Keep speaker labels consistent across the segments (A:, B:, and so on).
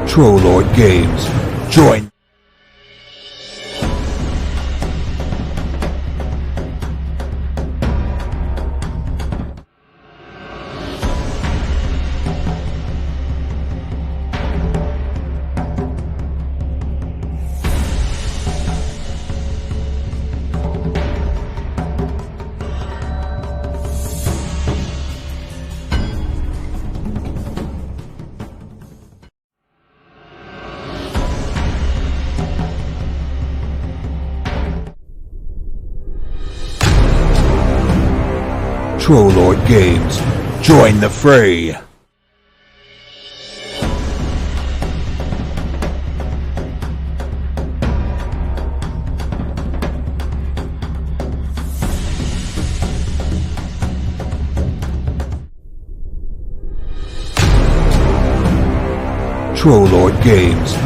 A: Trollord Games. Join. Trollord Games. Join the fray. Trollord Games.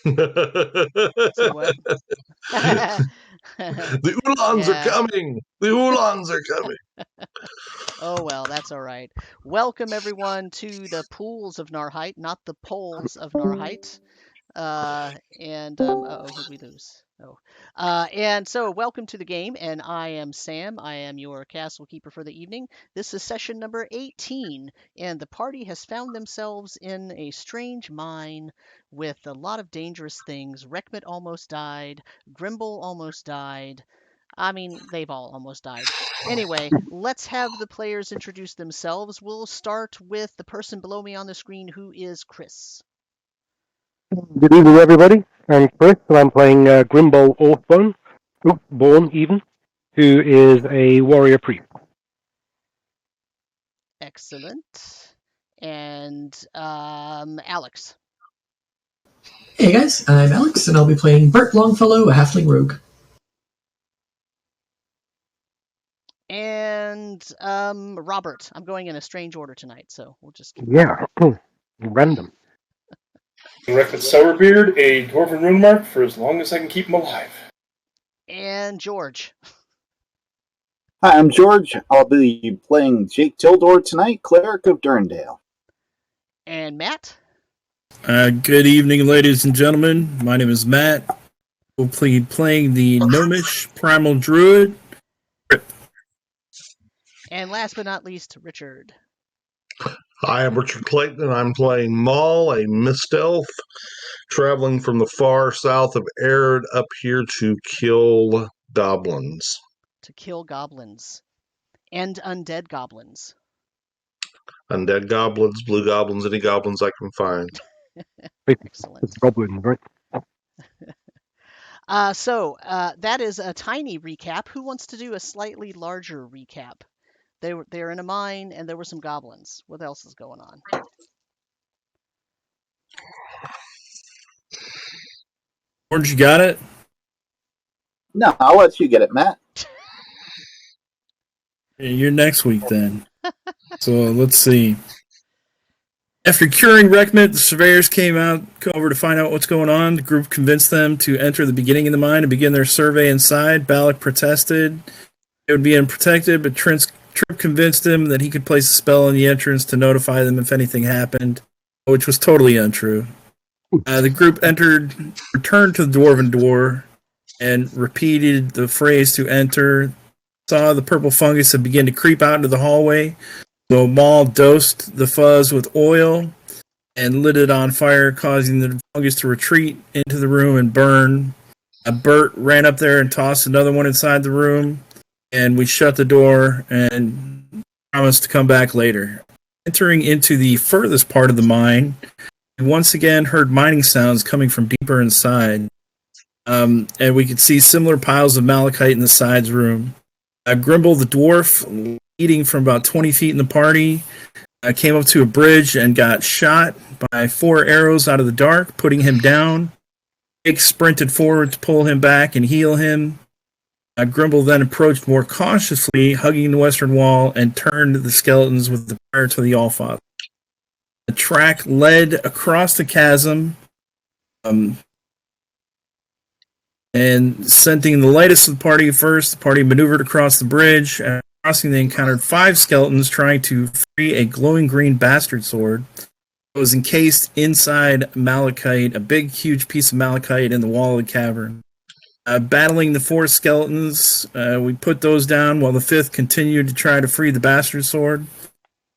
B: Say what?
C: The Ulans are coming! The Ulans are coming!
B: Oh, well, that's all right. Welcome, everyone, to the Pools of Narrheit, not the Poles of Narrheit. Uh-oh, who'd we lose? Oh. And so, welcome to the game, and I am Sam. I am your castle keeper for the evening. This is session number 18, and the party has found themselves in a strange mine with a lot of dangerous things. Rekhmet almost died. Grimble almost died. I mean, they've all almost died. Anyway, let's have the players introduce themselves. We'll start with the person below me on the screen, who is Chris.
D: Good evening, everybody. I'm Chris, and I'm playing Grimble Oathborn even, who is a warrior priest.
B: Excellent. And Alex.
E: Hey guys, I'm Alex, and I'll be playing Bert Longfellow, a halfling rogue.
B: And Robert. I'm going in a strange order tonight, so we'll just keep
D: random.
F: Rekhmet Sourbeard, a Dwarven rune mark for as long as I can keep him alive.
B: And George.
G: Hi, I'm George. I'll be playing Jake Tildor tonight, Cleric of Durndale.
B: And Matt.
H: Good evening, ladies and gentlemen. My name is Matt. We'll be playing the Gnomish Primal Druid.
B: And last but not least, Richard.
C: Hi, I'm Richard Clayton, and I'm playing Maul, a Mist Elf, traveling from the far south of Arid up here to kill goblins.
B: To kill goblins. And undead goblins.
C: Undead goblins, blue goblins, any goblins I can find.
B: Excellent.
D: It's goblins, right?
B: So that is a tiny recap. Who wants to do a slightly larger recap? They're in a mine, and there were some goblins. What else is going on?
H: George, you got it?
G: No, I'll let you get it, Matt.
H: You're next week then. So let's see. After curing Reckmit, the surveyors came over to find out what's going on. The group convinced them to enter the beginning of the mine and begin their survey inside. Balak protested. It would be unprotected, but Trip convinced him that he could place a spell on the entrance to notify them if anything happened, which was totally untrue. The group returned to the Dwarven door, and repeated the phrase to enter. Saw the purple fungus and began to creep out into the hallway. So Maul dosed the fuzz with oil and lit it on fire, causing the fungus to retreat into the room and burn. Bert ran up there and tossed another one inside the room, and we shut the door and promised to come back later. Entering into the furthest part of the mine, we once again heard mining sounds coming from deeper inside, and we could see similar piles of malachite in the sides room. Grimble the dwarf, leading from about 20 feet in the party, came up to a bridge and got shot by 4 arrows out of the dark, putting him down. Jake sprinted forward to pull him back and heal him. Grimble then approached more cautiously, hugging the western wall, and turned the skeletons with the prayer to the Allfather. The track led across the chasm, and sending the lightest of the party first. The party maneuvered across the bridge. After crossing, they encountered 5 skeletons trying to free a glowing green bastard sword. It was encased inside malachite, a big, huge piece of malachite in the wall of the cavern. Battling the 4 skeletons, we put those down while the 5th continued to try to free the bastard sword.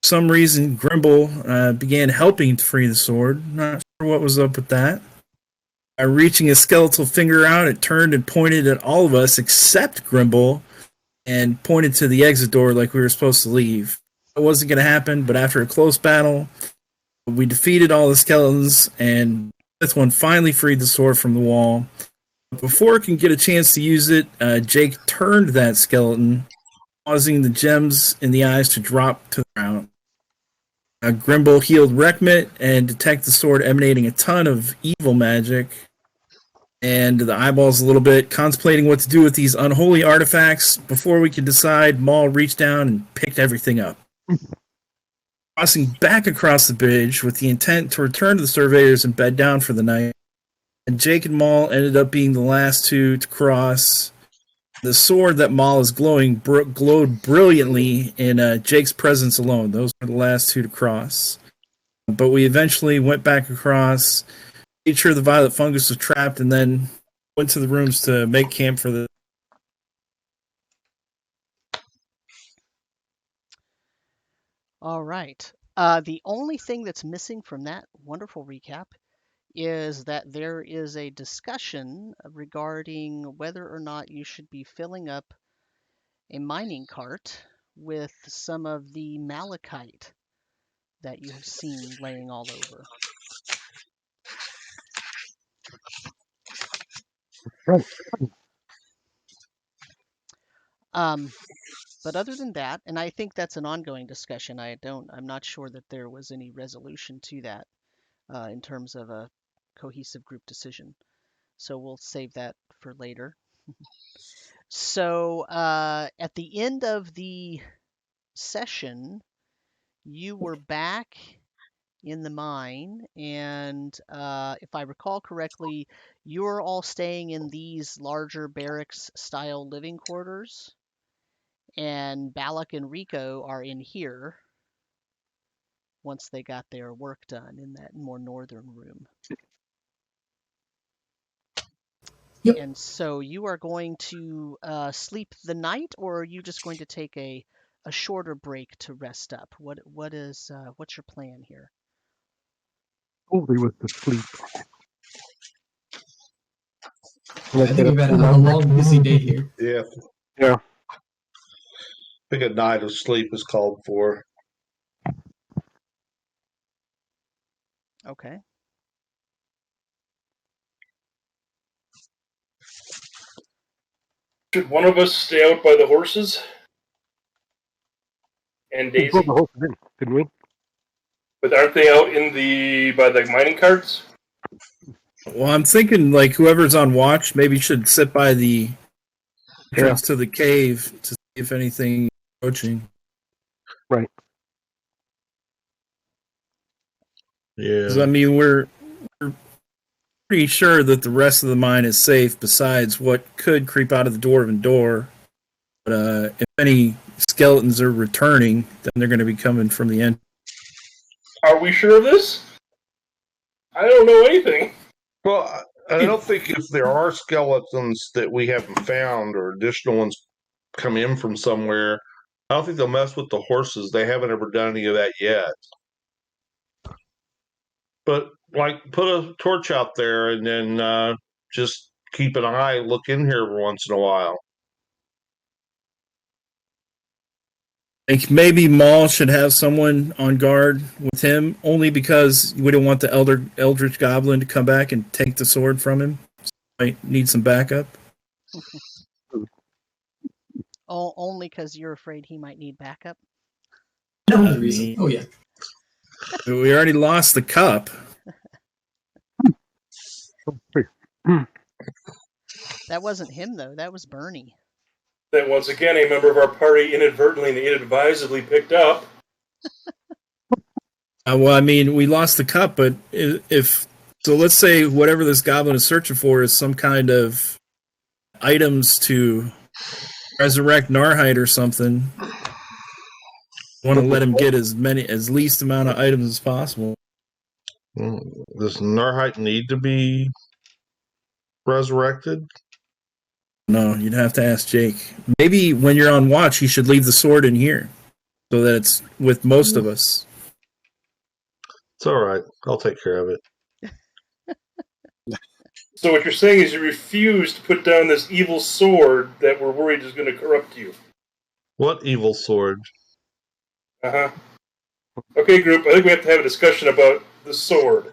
H: For some reason, Grimble began helping to free the sword. Not sure what was up with that. Reaching a skeletal finger out, it turned and pointed at all of us except Grimble and pointed to the exit door like we were supposed to leave. It wasn't going to happen, but after a close battle, we defeated all the skeletons, and the 5th one finally freed the sword from the wall. Before it can get a chance to use it, Jake turned that skeleton, causing the gems in the eyes to drop to the ground. Grimble healed Reckmit and detected the sword emanating a ton of evil magic. And the eyeballs a little bit, contemplating what to do with these unholy artifacts. Before we could decide, Maul reached down and picked everything up. Crossing back across the bridge with the intent to return to the surveyors and bed down for the night. And Jake and Maul ended up being the last 2 to cross. The sword that Maul is glowed brilliantly in Jake's presence alone. Those were the last 2 to cross. But we eventually went back across, made sure the violet fungus was trapped, and then went to the rooms to make camp for the...
B: All right. The only thing that's missing from that wonderful recap is that there is a discussion regarding whether or not you should be filling up a mining cart with some of the malachite that you have seen laying all over. But other than that, and I think that's an ongoing discussion. I'm not sure that there was any resolution to that in terms of a cohesive group decision. So we'll save that for later. So at the end of the session, you were back in the mine, and if I recall correctly, you're all staying in these larger barracks-style living quarters, and Balak and Rico are in here once they got their work done in that more northern room.
E: Yep.
B: And so you are going to sleep the night, or are you just going to take a shorter break to rest up? What's your plan here?
D: Probably with the sleep.
E: I think we've had a long, busy day here.
C: Yeah.
D: Yeah.
C: I think a night of sleep is called for.
B: Okay.
F: Should one of us stay out by the horses? and
D: We
F: Daisy.
D: brought the horses in, didn't we?
F: But aren't they out by the mining carts?
H: Well, I'm thinking like whoever's on watch maybe should sit by the entrance to the cave to see if anything is approaching.
D: Right.
C: Yeah.
H: 'Cause, I mean, we're pretty sure that the rest of the mine is safe besides what could creep out of the Dwarven door. But if any skeletons are returning, then they're going to be coming from the end.
F: Are we sure of this? I don't know anything.
C: Well, I don't think if there are skeletons that we haven't found or additional ones come in from somewhere, I don't think they'll mess with the horses. They haven't ever done any of that yet. But, like, put a torch out there and then just keep an eye, look in here every once in a while.
H: I think maybe Maul should have someone on guard with him, only because we don't want the Eldritch Goblin to come back and take the sword from him. So might need some backup.
B: Only because you're afraid he might need backup.
E: No other reason. Oh, yeah.
H: We already lost the cup.
B: That wasn't him, though. That was Bernie.
F: That once again a member of our party inadvertently and inadvisedly picked up.
H: Well, I mean, we lost the cup, but if so, let's say whatever this goblin is searching for is some kind of items to resurrect Narrheit or something. Want to let him get as least amount of items as possible.
C: Does Narrheit need to be resurrected?
H: No, you'd have to ask Jake. Maybe when you're on watch, he should leave the sword in here, so that it's with most of us.
C: It's all right. I'll take care of it.
F: So what you're saying is you refuse to put down this evil sword that we're worried is going to corrupt you.
C: What evil sword?
F: Uh-huh. Okay, group, I think we have to have a discussion about the sword.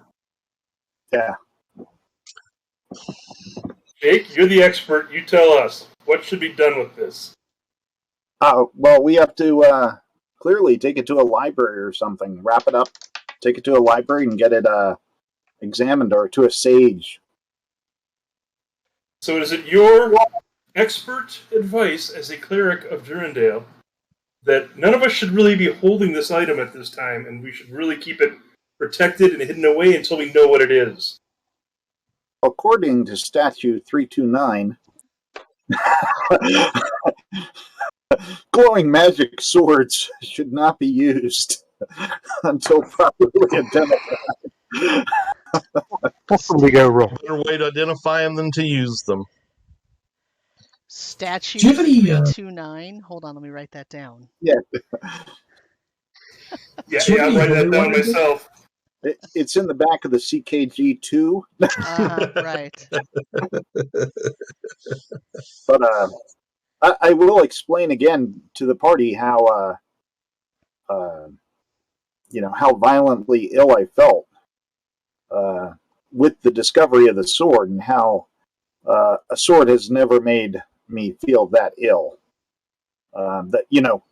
G: Yeah.
F: Jake, you're the expert. You tell us. What should be done with this?
G: Well, we have to clearly take it to a library or something. Wrap it up, take it to a library, and get it examined, or to a sage.
F: So is it your expert advice as a cleric of Durandale that none of us should really be holding this item at this time, and we should really keep it protected and hidden away until we know what it is?
G: According to Statute 329, glowing magic swords should not be used until properly identified.
D: Possibly go wrong.
C: Better way to identify them than to use them.
B: Statute
E: Do you have any,
B: 329. Hold on, let me write that down.
G: Yeah,
F: I'll write that down myself.
G: it's in the back of the CKG 2.
B: Right.
G: But I will explain again to the party how how violently ill I felt with the discovery of the sword, and how a sword has never made me feel that ill. That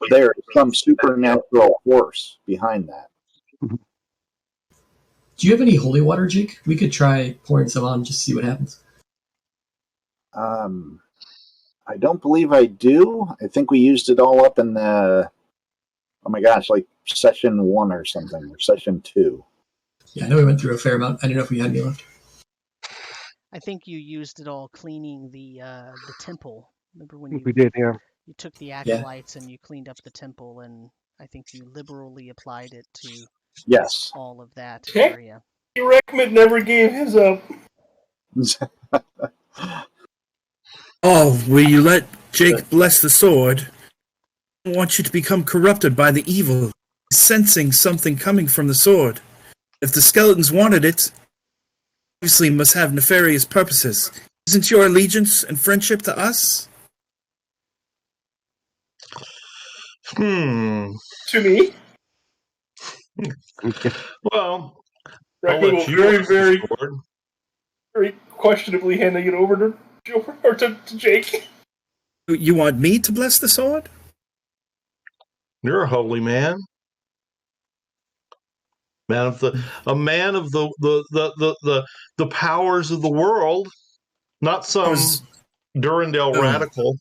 G: there is some supernatural force behind that.
E: Do you have any holy water, Jake? We could try pouring some on, just see what happens.
G: I don't believe I do. I think we used it all up in the, oh my gosh, like session 1 or something, or session 2.
E: Yeah, I know we went through a fair amount. I don't know if we had any left.
B: I think you used it all cleaning the temple. Remember when
D: We did, yeah.
B: you took the acolytes and you cleaned up the temple, and I think you liberally applied it to
G: Yes.
B: all of that
F: Okay.
B: area.
F: Reckman never gave his up.
H: Oh, will you let Jake bless the sword? I don't want you to become corrupted by the evil. He's sensing something coming from the sword. If the skeletons wanted it, obviously must have nefarious purposes. Isn't your allegiance and friendship to us?
F: To me?
C: Well,
F: Reckman
C: let
F: will
C: you
F: very,
C: use the
F: very,
C: sword.
F: very questionably handing it over to to Jake.
H: You want me to bless the sword?
C: You're a holy man. A man of the powers of the world, not some Durandal
H: Oh.
C: radical.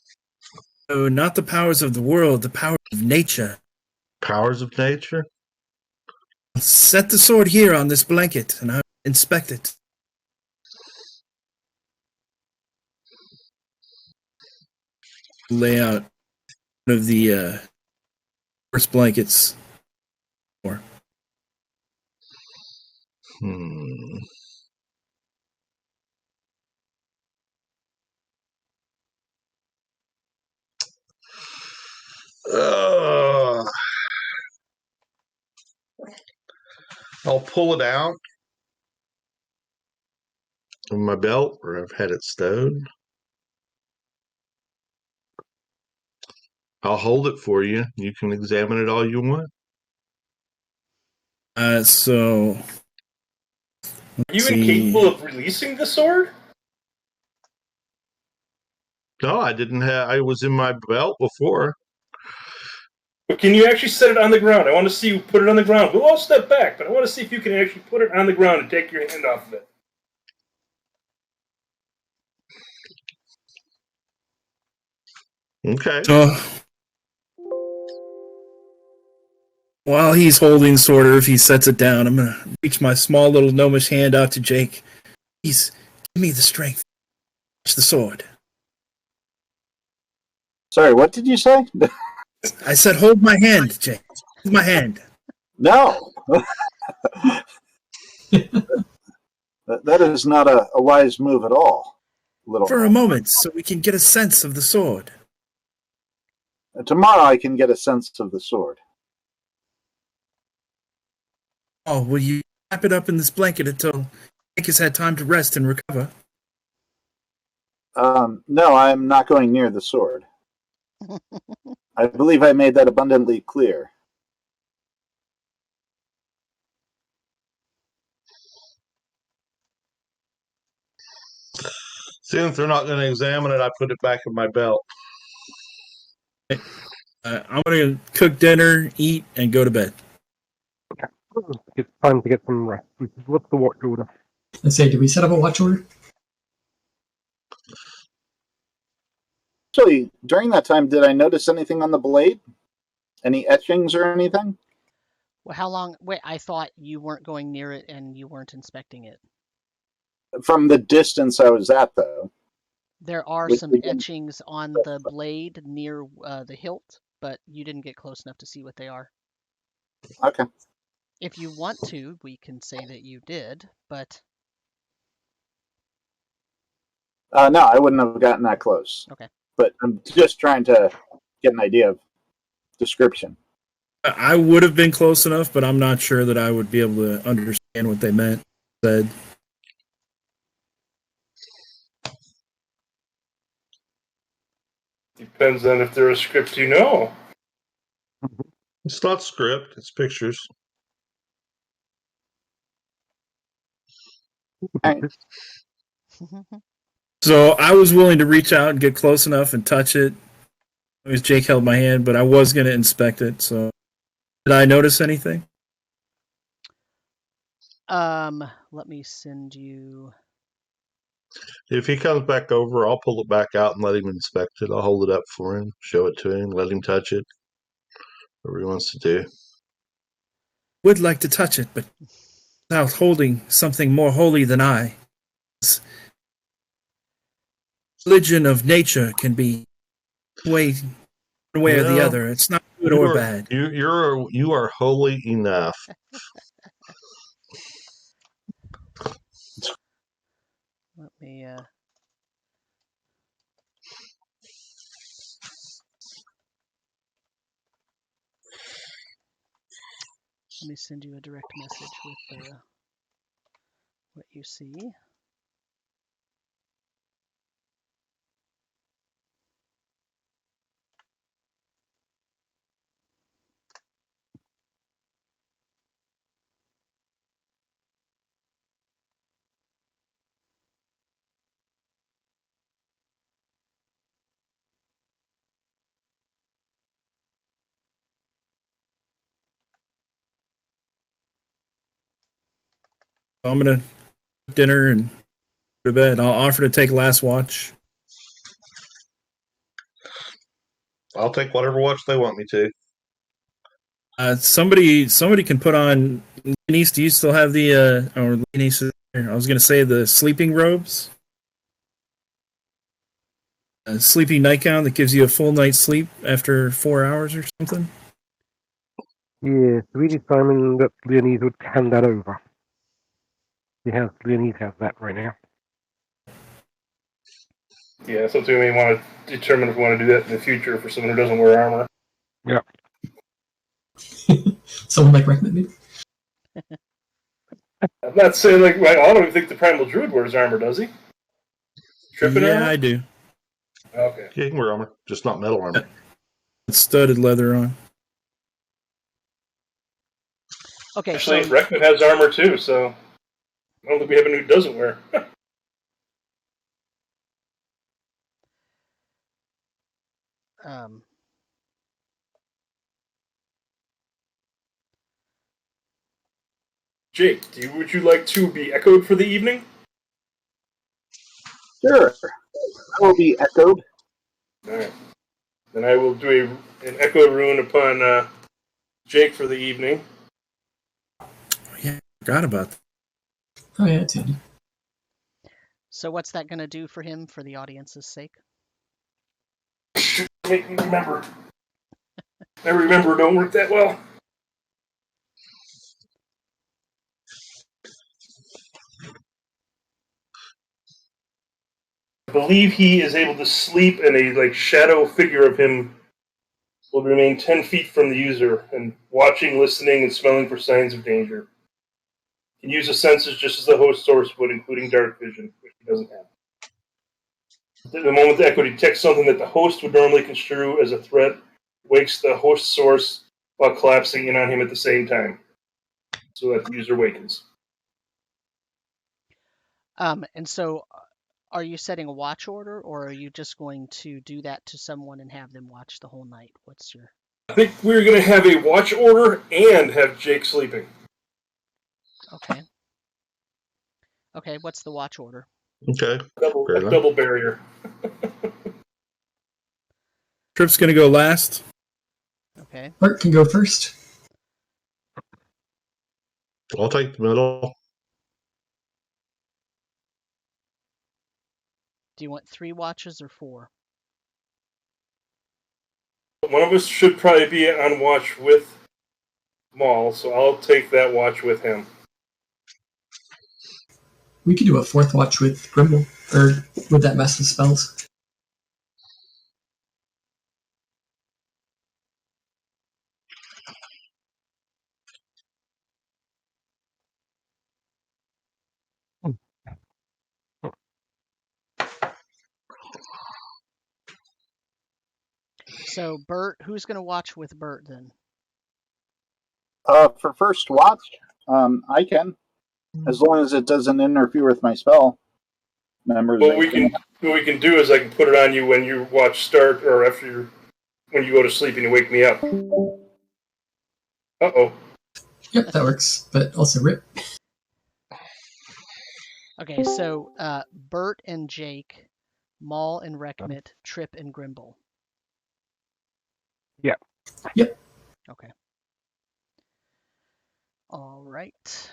H: Oh, not the powers of the world, the powers of nature.
C: Powers of nature?
H: Set the sword here on this blanket, and I'll inspect it. Lay out one of the first blankets.
C: Hmm. I'll pull it out of my belt where I've had it stowed. I'll hold it for you. You can examine it all you want.
H: So.
F: Are you incapable of releasing the sword?
C: No, I didn't have. I was in my belt before.
F: But can you actually set it on the ground? I want to see you put it on the ground. We'll all step back, but I want to see if you can actually put it on the ground and take your hand off of it.
C: Okay.
H: So, while he's holding the sword, or if he sets it down, I'm going to reach my small little gnomish hand out to Jake. Please, give me the strength. Touch the sword.
G: Sorry, what did you say?
H: I said, hold my hand, Jake. Hold my hand.
G: No. That is not a wise move at all.
H: For a moment, so we can get a sense of the sword.
G: Tomorrow I can get a sense of the sword.
H: Oh, will you wrap it up in this blanket until Jake has had time to rest and recover?
G: No, I'm not going near the sword. I believe I made that abundantly clear.
C: Since they're not going to examine it, I put it back in my belt.
H: I'm going to cook dinner, eat, and go to bed.
D: Okay. It's time to get some rest. What's the watch order?
E: Let's say, did we set up a watch order?
G: Actually, during that time, did I notice anything on the blade? Any etchings or anything?
B: Well, how long? Wait, I thought you weren't going near it and you weren't inspecting it.
G: From the distance I was at, though.
B: There are
G: We-
B: some
G: we can-
B: etchings on the blade near the hilt, but you didn't get close enough to see what they are.
G: Okay.
B: If you want to, we can say that you did, but
G: No, I wouldn't have gotten that close.
B: okay.
G: But I'm just trying to get an idea of description.
H: I would have been close enough, but I'm not sure that I would be able to understand what they meant. Said.
F: Depends on if they're a script you know.
C: It's not script, it's pictures.
H: So I was willing to reach out and get close enough and touch it. As Jake held my hand, but I was going to inspect it. So, did I notice anything?
B: Let me send you.
C: If he comes back over, I'll pull it back out and let him inspect it. I'll hold it up for him, show it to him, let him touch it. Whatever he wants to do.
H: Would like to touch it, but without holding something more holy than I. Religion of nature can be one way or the other. It's not good or bad.
C: You are holy enough.
B: Let me. Let me send you a direct message with what you see.
H: I'm gonna cook dinner and go to bed. I'll offer to take last watch.
C: I'll take whatever watch they want me to.
H: Somebody can put on. Denise, do you still have the or Denise? I was gonna say the sleeping robes. A sleeping nightgown that gives you a full night's sleep after 4 hours or something.
D: Yeah, Swedish Simon that Leonese would hand that over. Leonese has that right now.
F: Yeah, so we may want to determine if we want to do that in the future for someone who doesn't wear armor.
D: Yeah.
E: Someone like Reckman, maybe?
F: I'm not saying I don't even think the Primal Druid wears armor, does he? Tripping
H: yeah,
F: armor?
H: I do.
F: Okay.
C: Yeah, you can wear armor, just not metal armor.
H: It's studded leather on.
B: Okay,
F: Actually,
B: so
F: Reckman has armor too, so I don't think we have anyone who doesn't wear. Jake, would you like to be echoed for the evening?
G: Sure. I will be echoed.
F: Alright. Then I will do an echo rune upon Jake for the evening.
H: Yeah, I forgot about that.
E: Oh, yeah, it's handy.
B: so what's that going to do for him for the audience's sake?
F: Make me remember. I remember don't work that well. I believe he is able to sleep, and a shadow figure of him will remain 10 feet from the user, and watching, listening, and smelling for signs of danger. He can use the senses just as the host source would, including dark vision, which he doesn't have. The moment the echo detects something that the host would normally construe as a threat, wakes the host source while collapsing in on him at the same time, so that the user wakens.
B: And so are you setting a watch order, or are you just going to do that to someone and have them watch the whole night? What's your...
F: I think we're going to have a watch order and have Jake sleeping.
B: Okay. Okay, what's the watch order?
C: Okay.
F: Double barrier.
H: Trip's gonna go last.
B: Okay.
E: Bart can go first.
C: I'll take the middle.
B: Do you want 3 watches or 4?
F: One of us should probably be on watch with Maul, so I'll take that watch with him.
E: We could do a 4th watch with Grimble, or would that mess with spells?
B: So Bert, who's going to watch with Bert then?
G: For first watch, I can, as long as it doesn't interfere with my spell. Members.
F: What we can do is I can put it on you when your watch start, or when you go to sleep and you wake me up. Uh-oh.
E: Yep, that works, but also rip.
B: Okay, so Bert and Jake, Maul and Reckmit, Trip and Grimble.
D: Yeah.
E: Yep.
B: Okay. All right.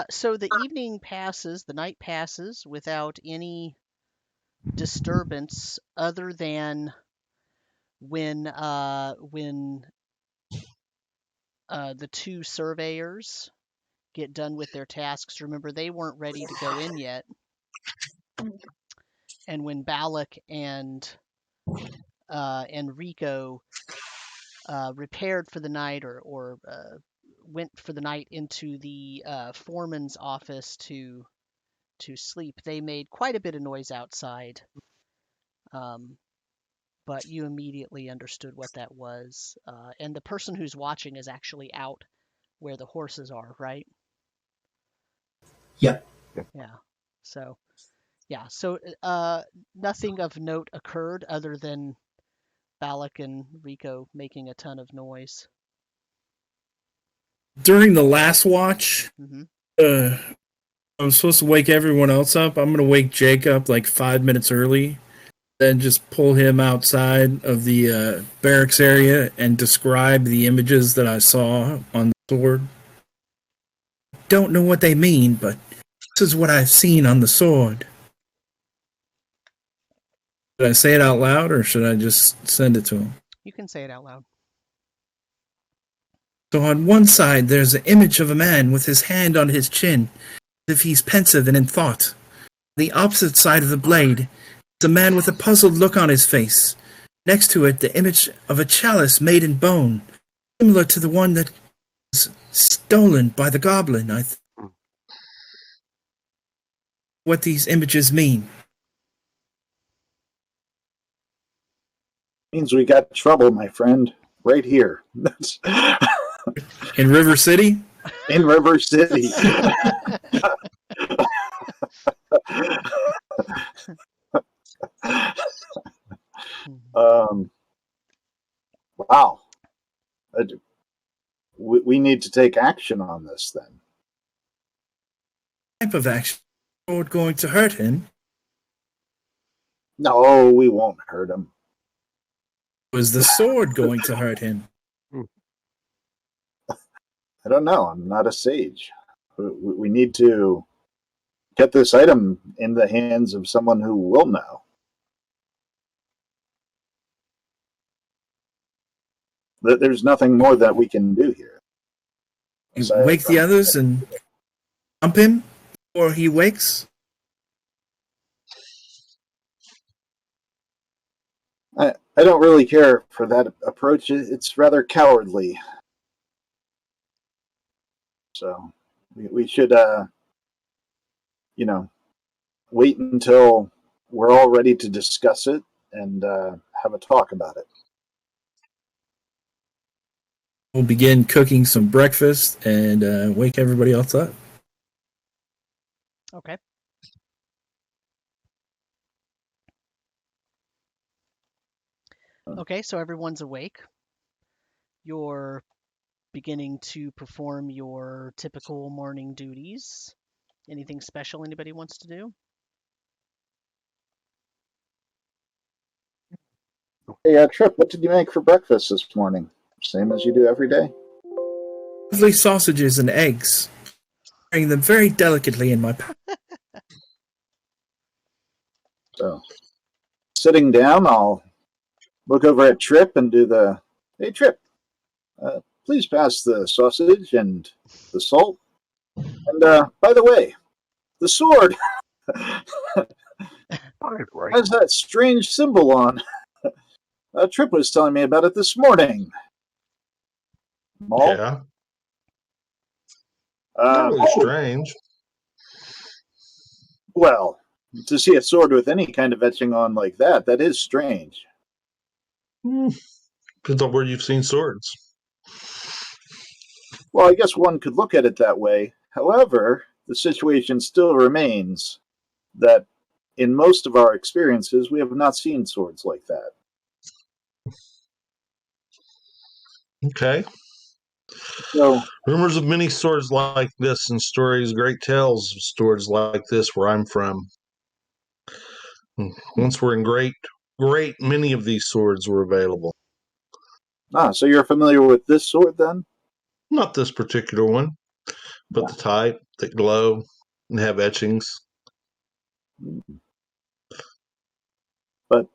B: So the evening passes, the night passes without any disturbance other than when the 2 surveyors get done with their tasks. Remember, they weren't ready to go in yet. And when Balak and Rico repaired for the night or went for the night into the foreman's office to sleep, they made quite a bit of noise outside. But you immediately understood what that was. And the person who's watching is actually out where the horses are, right?
E: Yep.
B: Yeah. So, yeah. So nothing of note occurred other than Balak and Rico making a ton of noise.
H: during the last watch,
B: Hmm.
H: I'm supposed to wake everyone else up. I'm going to wake Jake up like 5 minutes early, then just pull him outside of the barracks area and describe the images that I saw on the sword. Don't know what they mean, but this is what I've seen on the sword. Should I say it out loud or should I just send it to him?
B: You can say it out loud.
H: So on one side, there's an image of a man with his hand on his chin, as if he's pensive and in thought. On the opposite side of the blade is a man with a puzzled look on his face. Next to it, the image of a chalice made in bone, similar to the one that was stolen by the goblin. What these images mean.
G: Means we got trouble, my friend. Right here.
H: In River City?
G: In River City. Wow. We need to take action on this then.
H: Type of action. Sword going to hurt him?
G: No, we won't hurt him.
H: Was the sword going to hurt him?
G: I don't know. I'm not a sage. We need to get this item in the hands of someone who will know. There's nothing more that we can do here.
H: You wake the others and jump him before he wakes?
G: I don't really care for that approach. It's rather cowardly. So we should, wait until we're all ready to discuss it and have a talk about it.
H: We'll begin cooking some breakfast and wake everybody else up.
B: Okay. Okay, so everyone's awake. You're beginning to perform your typical morning duties. Anything special anybody wants to do?
G: Hey, Trip, what did you make for breakfast this morning? Same as you do every day?
H: Lovely sausages and eggs. Wearing them very delicately in my pack.
G: So, sitting down, I'll look over at Trip and do the, hey, Trip, please pass the sausage and the salt. And, by the way, the sword has that strange symbol on. Trip was telling me about it this morning. Maul?
C: Yeah. Not really strange.
G: Well, to see a sword with any kind of etching on like that is strange.
C: Depends on where you've seen swords.
G: Well, I guess one could look at it that way. However, the situation still remains that in most of our experiences, we have not seen swords like that.
C: Okay.
G: So,
C: rumors of many swords like this and stories, great tales of swords like this where I'm from. Once we're in great many of these swords were available.
G: so you're familiar with this sword then?
C: Not this particular one, but the type that glow and have etchings.
G: But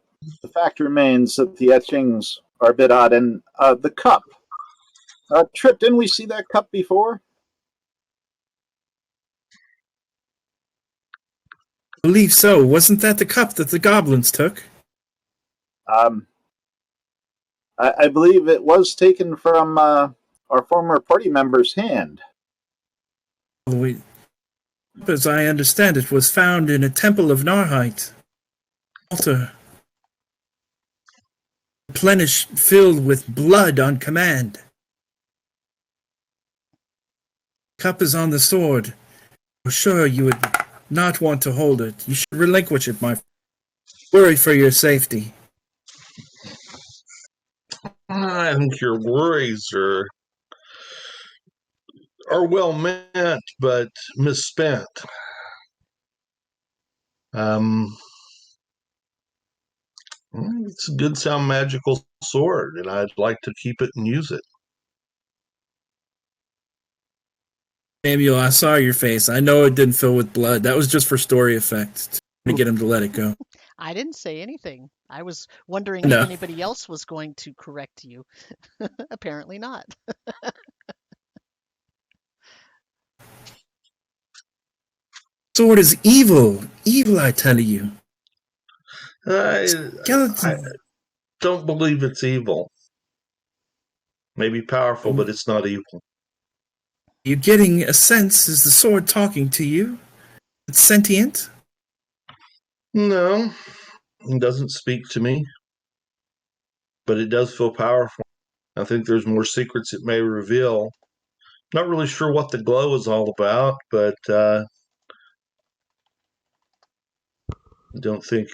G: the fact remains that the etchings are a bit odd. And the cup. Trip, didn't we see that cup before?
H: I believe so. Wasn't that the cup that the goblins took?
G: I believe it was taken from our former party member's hand.
H: As I understand it, was found in a temple of Narrheit. Altar. Replenished, filled with blood on command. Cup is on the sword. I'm sure you would not want to hold it. You should relinquish it, my friend. Worry for your safety.
C: I think your worries are are well meant, but misspent. It's a good sound magical sword, and I'd like to keep it and use it.
H: Samuel, I saw your face. I know it didn't fill with blood. That was just for story effect to get him to let it go.
B: I didn't say anything. I was wondering
H: No.
B: if anybody else was going to correct you. Apparently not.
H: Sword is evil. Evil, I tell you.
C: I
H: Skeleton.
C: don't believe it's evil. Maybe powerful, but it's not evil.
H: You're getting a sense, is the sword talking to you? It's sentient?
C: No, it doesn't speak to me, but it does feel powerful. I think there's more secrets it may reveal. Not really sure what the glow is all about, but I don't think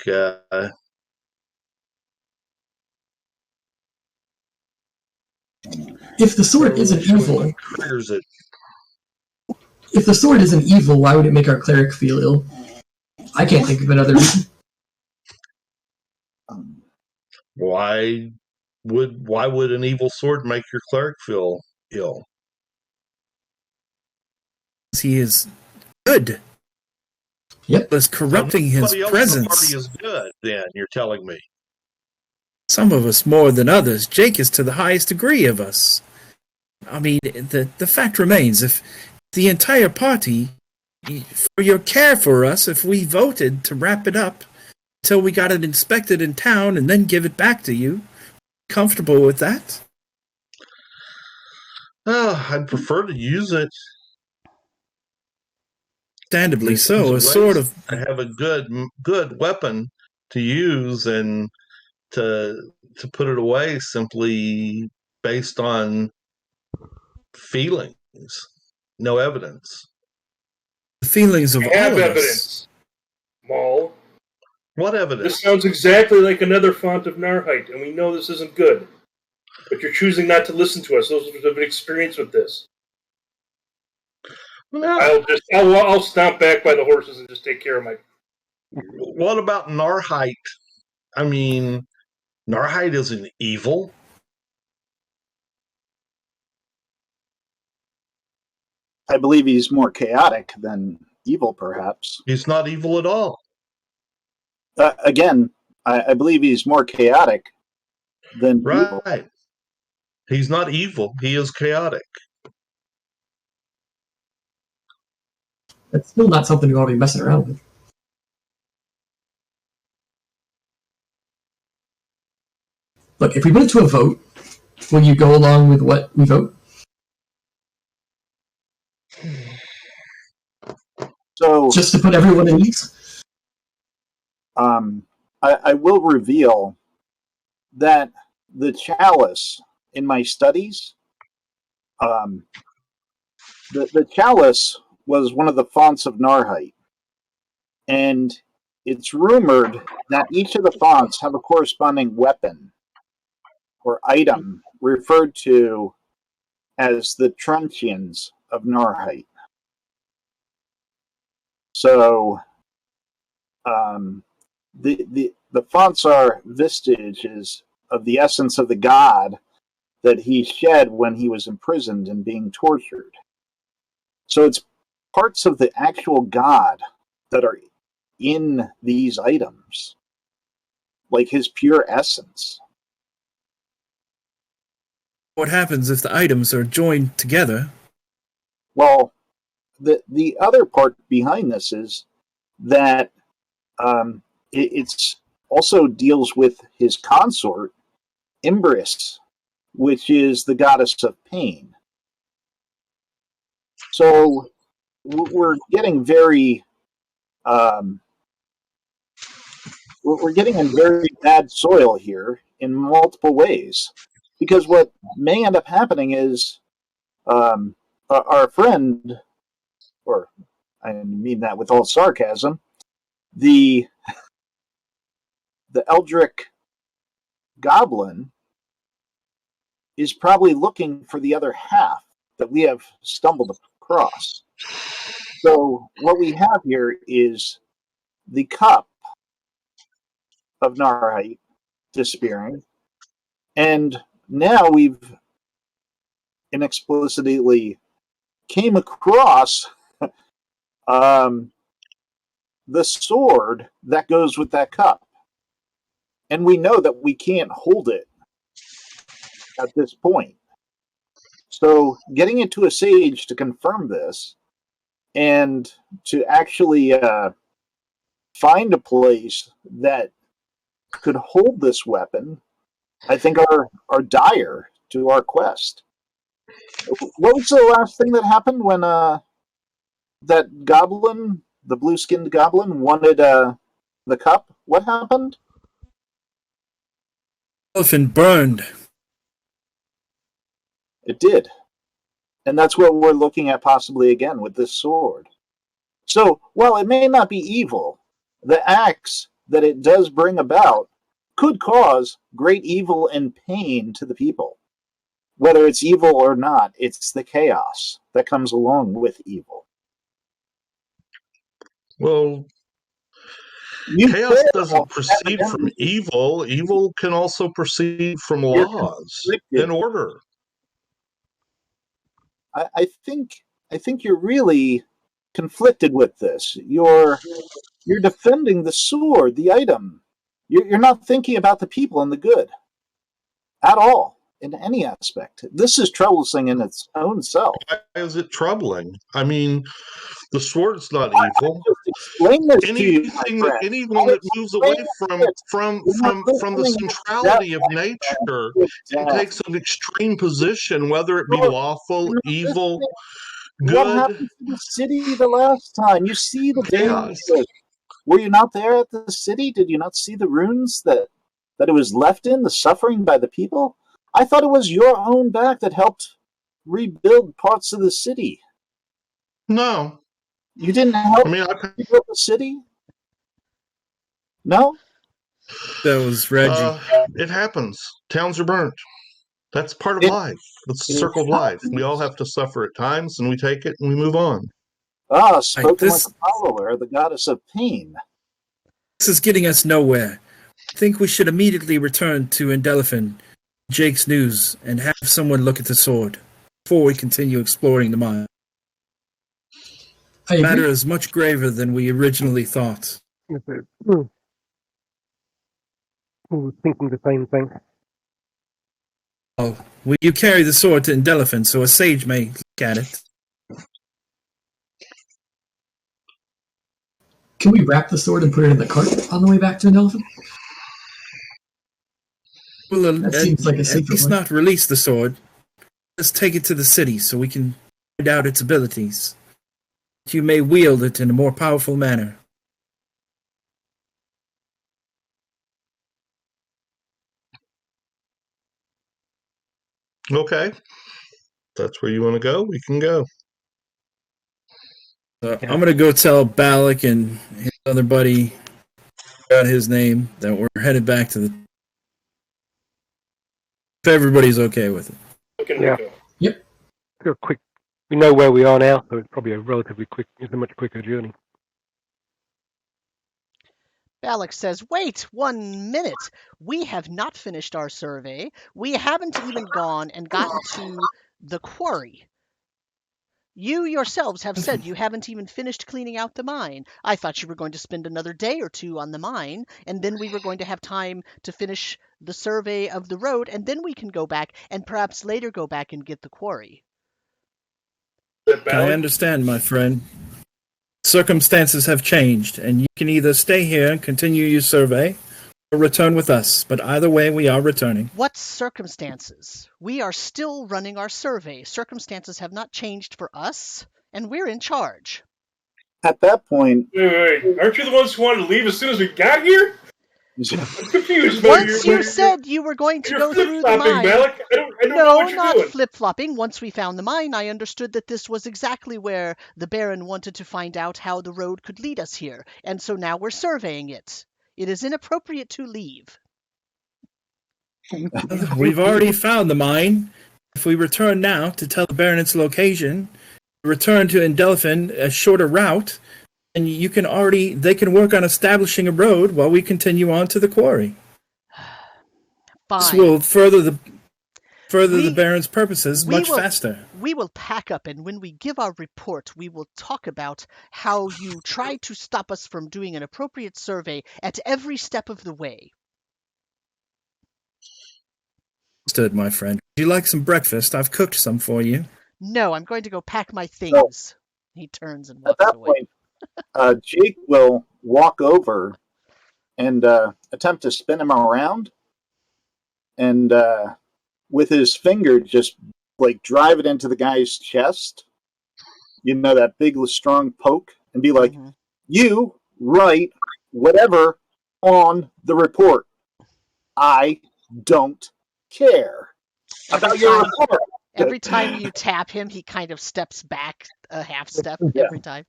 E: If the sword isn't evil,
C: triggers it.
E: if the sword isn't evil, why would it make our cleric feel ill? I can't think of another reason.
C: Why would an evil sword make your cleric feel ill?
H: He is good.
E: Yep.
H: It's corrupting his
C: Nobody else in the
H: presence.
C: party is good, then, you're telling me.
H: Some of us more than others. Jake is to the highest degree of us. I mean, the fact remains, if the entire party, for your care for us, if we voted to wrap it up until we got it inspected in town and then give it back to you, comfortable with that?
C: I'd prefer to use it.
H: Understandably so. A
C: There's
H: sort
C: ways
H: of
C: to have a good weapon to use and to put it away simply based on feelings, no evidence.
H: the feelings of
F: I have
H: all of us.
F: evidence, Maul.
C: What evidence?
F: This sounds exactly like another font of Narrheit, and we know this isn't good. But you're choosing not to listen to us. Those of us have an experience with this.
C: No.
F: I'll stomp back by the horses and just take care of my.
C: What about Narrheit? I mean, Narrheit isn't evil.
G: I believe he's more chaotic than evil, perhaps.
C: He's not evil at all.
G: Again, I believe he's more chaotic than evil.
C: Right. He's not evil. He is chaotic.
E: That's still not something we want to be messing around with. Look, if we put it to a vote, will you go along with what we vote?
G: So,
E: Just to put everyone at ease?
G: I will reveal that the chalice in my studies, the chalice was one of the fonts of Narrheit. And it's rumored that each of the fonts have a corresponding weapon or item referred to as the Truncheons of Narrheit. So, the fonts are vestiges of the essence of the god that he shed when he was imprisoned and being tortured. So it's parts of the actual god that are in these items, like his pure essence.
H: What happens if the items are joined together?
G: Well, the other part behind this is that it's also deals with his consort, Imbris, which is the goddess of pain. So we're getting very we're getting in very bad soil here in multiple ways, because what may end up happening is our friend, or I mean that with all sarcasm, the Eldritch Goblin is probably looking for the other half that we have stumbled across. So what we have here is the cup of Narrheit disappearing, and now we've inexplicably came across the sword that goes with that cup. And we know that we can't hold it at this point. So getting into a sage to confirm this and to actually find a place that could hold this weapon, I think are dire to our quest. What was the last thing that happened when that goblin, the blue-skinned goblin, wanted the cup? What happened?
H: Elephant burned.
G: It did. And that's what we're looking at possibly again with this sword. So, while it may not be evil, the acts that it does bring about could cause great evil and pain to the people. Whether it's evil or not, it's the chaos that comes along with evil.
C: Well, chaos doesn't proceed from evil. Evil can also proceed from laws and order.
G: I think you're really conflicted with this. You're defending the sword, the item. You're not thinking about the people and the good at all in any aspect. This is troublesome in its own self.
C: Why is it troubling? I mean, the sword's not evil.
G: Explain this to you,
C: Anyone that moves away from the centrality of nature and takes an extreme position, whether it be lawful, evil, good.
G: What happened to the city the last time? You see the damage. Were you not there at the city? Did you not see the ruins that it was left in, the suffering by the people? I thought it was your own back that helped rebuild parts of the city.
C: No.
G: You didn't help rebuild the city? No?
H: That was Reggie.
C: It happens. Towns are burnt. That's part of life. It's the circle of life. We all have to suffer at times, and we take it and we move on.
G: Spoken like a follower, the goddess of pain.
H: This is getting us nowhere. I think we should immediately return to Endelophin, Jake's news, and have someone look at the sword before we continue exploring the mine. The matter is much graver than we originally thought.
D: Thinking the same thing.
H: Oh, will you carry the sword to Endelophin so a sage may look at it?
E: Can we wrap the sword and put it in the cart on the way back to Endelophin?
H: Well,
E: that seems like a safer
H: at least
E: one.
H: not release the sword. Let's take it to the city so we can find out its abilities. You may wield it in a more powerful manner.
C: Okay. That's where you want to go? We can go.
H: I'm going to go tell Balak and his other buddy, got his name, that we're headed back to the... If everybody's okay with it.
D: Yeah.
E: Yep.
D: Go quick. We know where we are now, so it's probably a relatively quick, it's a much quicker journey.
B: Balak says, wait 1 minute. We have not finished our survey. We haven't even gone and gotten to the quarry. You yourselves have said you haven't even finished cleaning out the mine. I thought you were going to spend another day or two on the mine, and then we were going to have time to finish the survey of the road, and then we can go back and perhaps later go back and get the quarry.
H: I understand, my friend. Circumstances have changed, and you can either stay here and continue your survey or return with us. But either way, we are returning.
B: What circumstances? We are still running our survey. Circumstances have not changed for us, and we're in charge.
G: At that point...
F: Wait. Aren't you the ones who wanted to leave as soon as we got here? I'm confused.
B: Once you said you were going to go through the mine...
F: Balak. I don't know what you're
B: not
F: doing.
B: flip-flopping. Once we found the mine, I understood that this was exactly where the Baron wanted to find out how the road could lead us here, and so now we're surveying it. It is inappropriate to leave.
H: We've already found the mine. If we return now to tell the Baron its location, return to Indelphin, a shorter route, and they can work on establishing a road while we continue on to the quarry. This
B: Fine.
H: will further the Baron's purposes much faster.
B: We will pack up, and when we give our report, we will talk about how you tried to stop us from doing an appropriate survey at every step of the way.
H: Understood, my friend. Would you like some breakfast? I've cooked some for you.
B: No, I'm going to go pack my things. He turns and
G: At
B: walks
G: that
B: away.
G: point, Jake will walk over and attempt to spin him around, and with his finger just like drive it into the guy's chest. You know, that big, strong poke, and be like, "You write whatever on the report. I don't care about your report."
B: Every time you tap him, he kind of steps back a half step every time.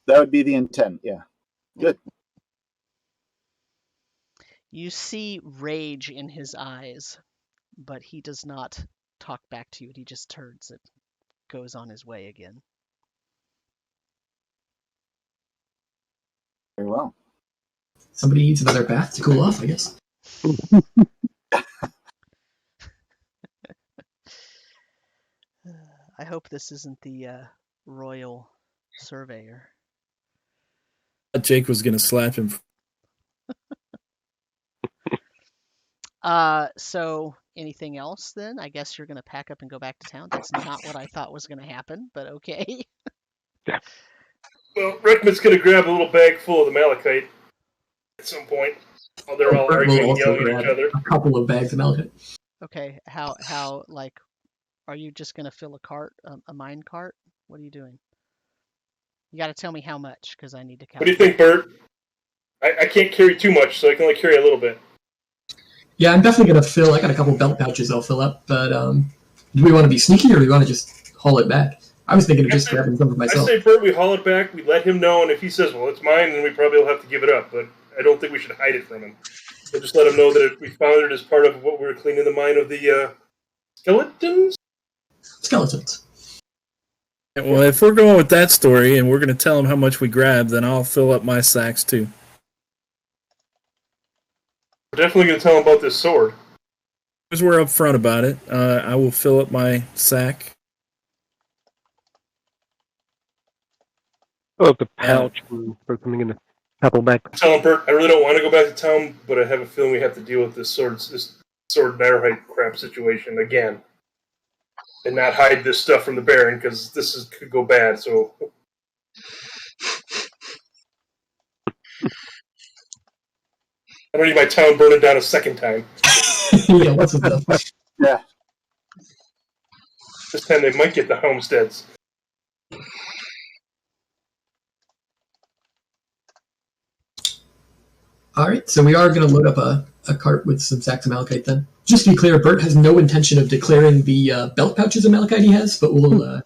G: That would be the intent, yeah. Good.
B: You see rage in his eyes, but he does not talk back to you. He just turns and goes on his way again.
G: Very well.
E: Somebody needs another bath to cool off, I guess.
B: I hope this isn't the royal surveyor.
H: Jake was going to slap him.
B: So anything else then? I guess you're going to pack up and go back to town. That's not what I thought was going to happen, but okay.
F: Well, Rickman's going to grab a little bag full of the malachite at some point while they're all
E: Bert will
F: arguing and
E: also
F: yelling at
E: grab
F: each other.
E: a couple of bags of malachite.
B: Okay, how like, are you just going to fill a cart, a mine cart? What are you doing? You got to tell me how much, because I need to count.
F: What do you think, Bert? I can't carry too much, so I can only carry a little bit.
E: Yeah, I'm definitely going to fill. I got a couple belt pouches I'll fill up, but do we want to be sneaky or do we want to just haul it back? I was thinking of just grabbing some for myself.
F: I say, Bert, we haul it back, we let him know, and if he says, well, it's mine, then we probably will have to give it up, but I don't think we should hide it from him. So just let him know that we found it as part of what we were cleaning the mine of the skeletons?
E: Skeletons.
H: Well, if we're going with that story and we're going to tell him how much we grabbed, then I'll fill up my sacks too.
F: We're definitely going to tell him about this sword.
H: Because we're upfront about it, I will fill up my sack.
D: Oh, the pouch and put something in the couple bag.
F: Tell him, Bert, I really don't want to go back to town, but I have a feeling we have to deal with this sword Narrheit crap situation again. And not hide this stuff from the Baron, because could go bad, so... I don't need my town burning down a second time.
E: Yeah, what's with that?
G: Yeah.
F: This time they might get the homesteads.
E: Alright, so we are going to load up a cart with some sacks of malachite then. Just to be clear, Bert has no intention of declaring the belt pouches of malachite he has, but we'll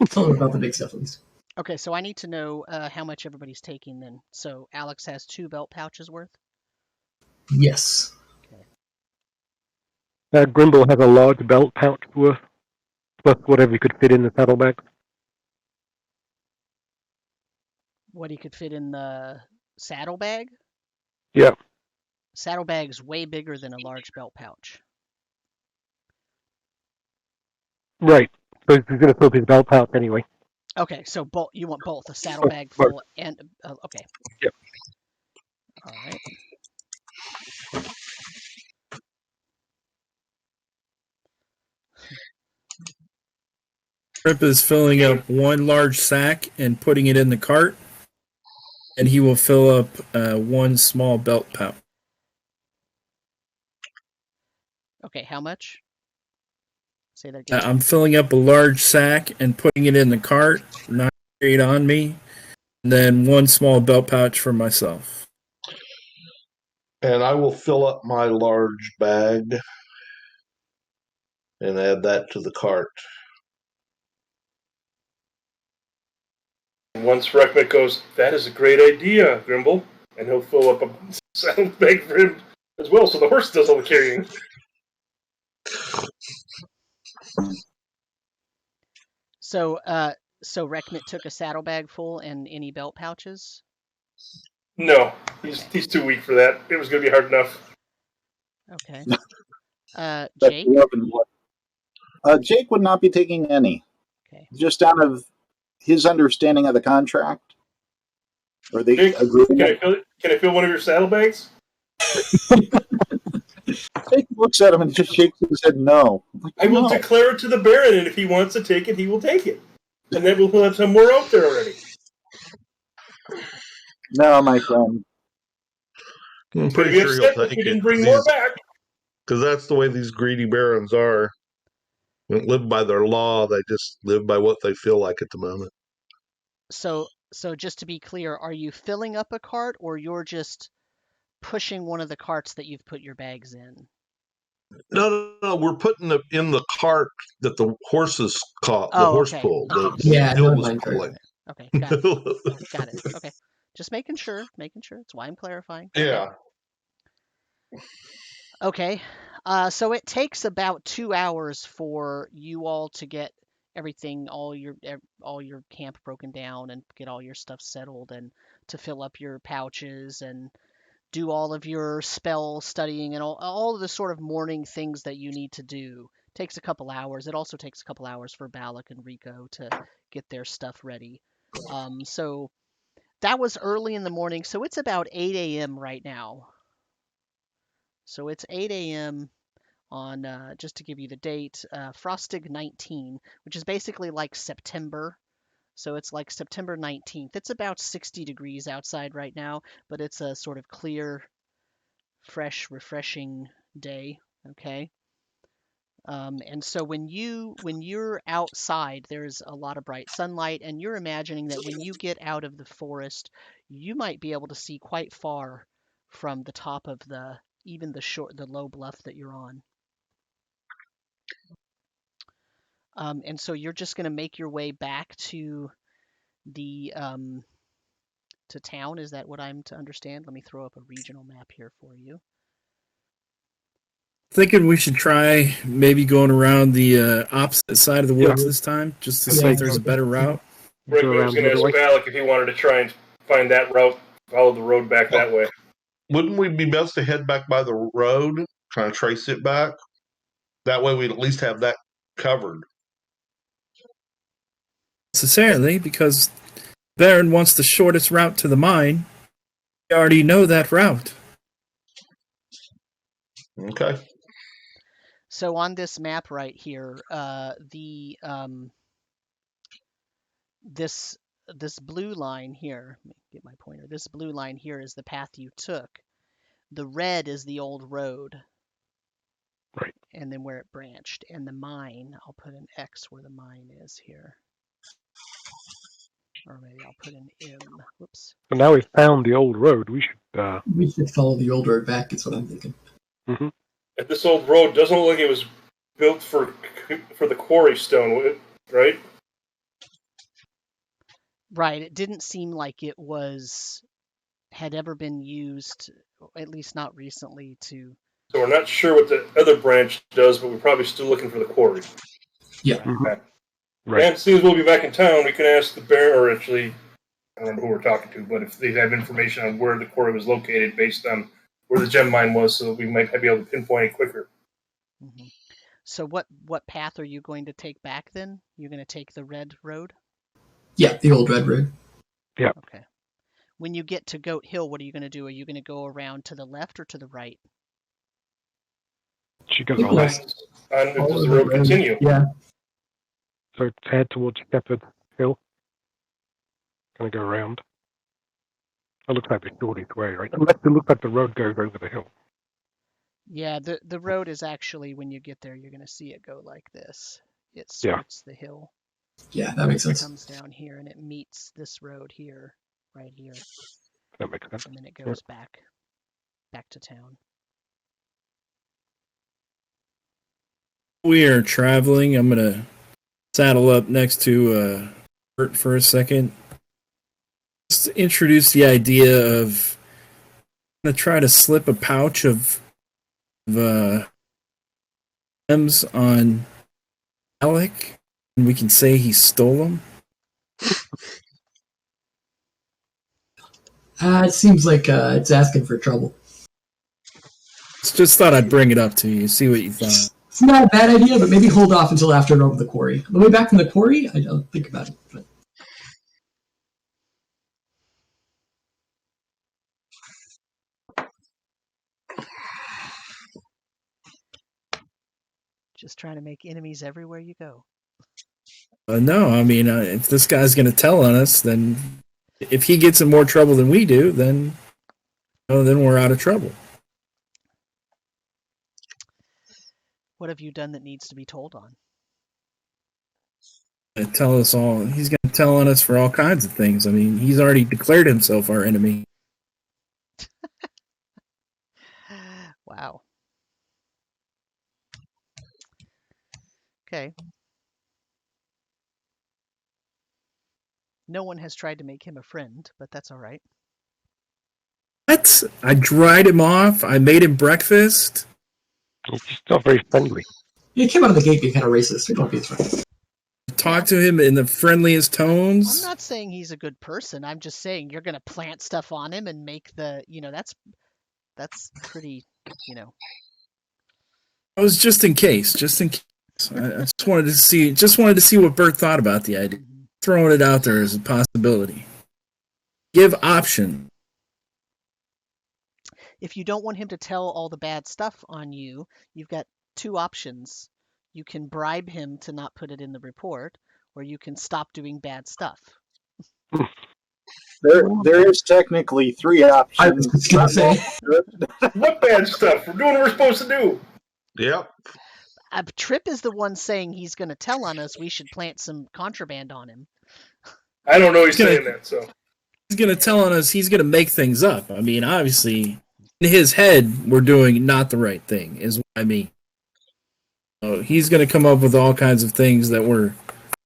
E: tell him about the big stuff at least.
B: Okay, so I need to know how much everybody's taking then. So Alex has 2 belt pouches worth?
E: Yes.
D: Grimble has a large belt pouch worth, plus whatever you could fit in the saddlebag.
B: What he could fit in the saddlebag?
D: Yeah.
B: Saddlebag's way bigger than a large belt pouch.
D: Right. So he's going to fill up his belt pouch anyway.
B: Okay, so you want both, a saddlebag full and... okay.
D: Yep.
B: All right.
H: Trip is filling up one large sack and putting it in the cart, and he will fill up one small belt pouch.
B: Okay, how much? Say that again.
H: I'm filling up a large sack and putting it in the cart, not carried on me, and then one small belt pouch for myself.
C: And I will fill up my large bag and add that to the cart.
F: Once Reckman goes, that is a great idea, Grimble, and he'll fill up a saddlebag for him as well, so the horse does all the carrying.
B: So, so Recknett took a saddlebag full and any belt pouches?
F: No, he's too weak for that. It was going to be hard enough.
B: Okay.
G: That's
B: Jake?
G: 11 what? Jake would not be taking any.
B: Okay.
G: Just out of his understanding of the contract. Or the
F: Jake,
G: agreement.
F: can I feel one of your saddlebags?
G: Jake looks at him and just shakes his head no. Like,
F: I will
G: no.
F: declare it to the Baron, and if he wants to take it, he will take it. And then we'll have some more out there already.
G: No, my friend.
C: I'm
F: He's going to
C: pretty
F: be
C: sure
F: upset
C: he'll
F: if
C: take
F: we
C: it.
F: didn't bring more back.
C: Because that's the way these greedy barons are. They don't live by their law. They just live by what they feel like at the moment.
B: So just to be clear, are you filling up a cart or you're just pushing one of the carts that you've put your bags in?
C: No. We're putting it in the cart that the horses caught. The
B: Oh,
C: horse
B: okay.
C: pulled.
B: Okay.
E: Yeah,
C: Bill
E: no
C: was
E: mind
C: pulling.
B: Okay, got it. Got it. Okay. Just making sure. That's why I'm clarifying.
C: Yeah.
B: Okay. So it takes about 2 hours for you all to get everything, all your camp broken down and get all your stuff settled and to fill up your pouches and do all of your spell studying and all of the sort of morning things that you need to do. Takes a couple hours. It also takes a couple hours for Balak and Rico to get their stuff ready. So that was early in the morning. So it's about 8 a.m. right now. So it's 8 a.m. on, just to give you the date, Frostig 19, which is basically like September. So it's like September 19th. It's about 60 degrees outside right now, but it's a sort of clear, fresh, refreshing day. Okay. And so when you're outside, there's a lot of bright sunlight, and you're imagining that when you get out of the forest, you might be able to see quite far from the top of the low bluff that you're on. And so you're just going to make your way back to the to town. Is that what I'm to understand? Let me throw up a regional map here for you.
H: Thinking we should try maybe going around the opposite side of the woods
D: Yeah.
H: this time, just to
E: Yeah,
H: see if there's a better route.
F: Rick
D: Go
F: was
D: around
F: going
D: the
F: to
D: other
F: ask
D: way.
F: Balak if he wanted to try and find that route, follow the road back that way.
C: Wouldn't we be best to head back by the road, trying to trace it back? That way we'd at least have that covered.
H: Necessarily, because Baron wants the shortest route to the mine. We already know that route.
C: Okay.
B: So on this map right here, this blue line here, let me get my pointer. This blue line here is the path you took. The red is the old road.
D: Right.
B: And then where it branched. And the mine, I'll put an X where the mine is here. Or maybe I'll put an M. Whoops.
D: So now we've found the old road. We should.
E: We should follow the old road back, is what I'm thinking.
D: Mm-hmm.
F: And this old road doesn't look like it was built for the quarry stone, right?
B: Right. It didn't seem like it had ever been used, at least not recently, to.
F: So we're not sure what the other branch does, but we're probably still looking for the quarry.
E: Yeah.
D: Mm-hmm.
F: Okay.
D: Right.
F: And as soon as we'll be back in town, we can ask the Baron, or actually, I don't know who we're talking to, but if they have information on where the quarry was located based on where the gem mine was, so we might be able to pinpoint it quicker.
B: Mm-hmm. So what path are you going to take back then? You're going to take the red road?
E: Yeah, the old red road.
D: Yeah.
B: Okay. When you get to Goat Hill, what are you going to do? Are you going to go around to the left or to the right?
D: She goes
E: It
D: all
E: was-
D: right.
F: Does the road continue?
E: Yeah.
D: So head towards Shepherd Hill. Gonna go around. It looks like the shortest way, right? Unless it looks like the road goes over the hill.
B: Yeah, the road is actually, when you get there, you're going to see it go like this. It
D: Yeah.
B: skirts the hill.
E: Yeah, that makes
B: It
E: sense.
B: comes down here and it meets this road here, right here,
D: That makes sense.
B: and then it goes back to town.
H: We are traveling. I'm going to saddle up next to Bert for a second. Just to introduce the idea of I'm going to try to slip a pouch of gems on Alec we can say he stole them.
E: It seems like it's asking for trouble.
H: Just thought I'd bring it up to you, see what you thought.
E: It's not a bad idea, but maybe hold off until after we're over the quarry. On the way back from the quarry, I'll think about it. But...
B: Just trying to make enemies everywhere you go.
H: No, I mean, if this guy's going to tell on us, then if he gets in more trouble than we do, then we're out of trouble.
B: What have you done that needs to be told on?
H: Tell us all. He's going to tell on us for all kinds of things. I mean, he's already declared himself our enemy.
B: Wow. Okay. No one has tried to make him a friend, but that's all right.
H: What? I dried him off. I made him breakfast.
D: He's just not very friendly.
E: He came out of the gate being kind of racist. Don't be his friend.
H: Talk to him in the friendliest tones.
B: I'm not saying he's a good person. I'm just saying you're going to plant stuff on him and make the, that's pretty,
H: I was just in case. I just wanted to see what Bert thought about the idea. Throwing it out there as a possibility. Give option.
B: If you don't want him to tell all the bad stuff on you, you've got two options. You can bribe him to not put it in the report, or you can stop doing bad stuff.
G: There is technically three options.
E: I was just gonna say.
F: What bad stuff? We're doing what we're supposed to do.
C: Yep.
B: Trip is the one saying he's going to tell on us. We should plant some contraband on him.
F: I don't know he's saying that, so.
H: He's going to tell on us. He's going to make things up. I mean, obviously, in his head, we're doing not the right thing, is what I mean. So he's going to come up with all kinds of things that we're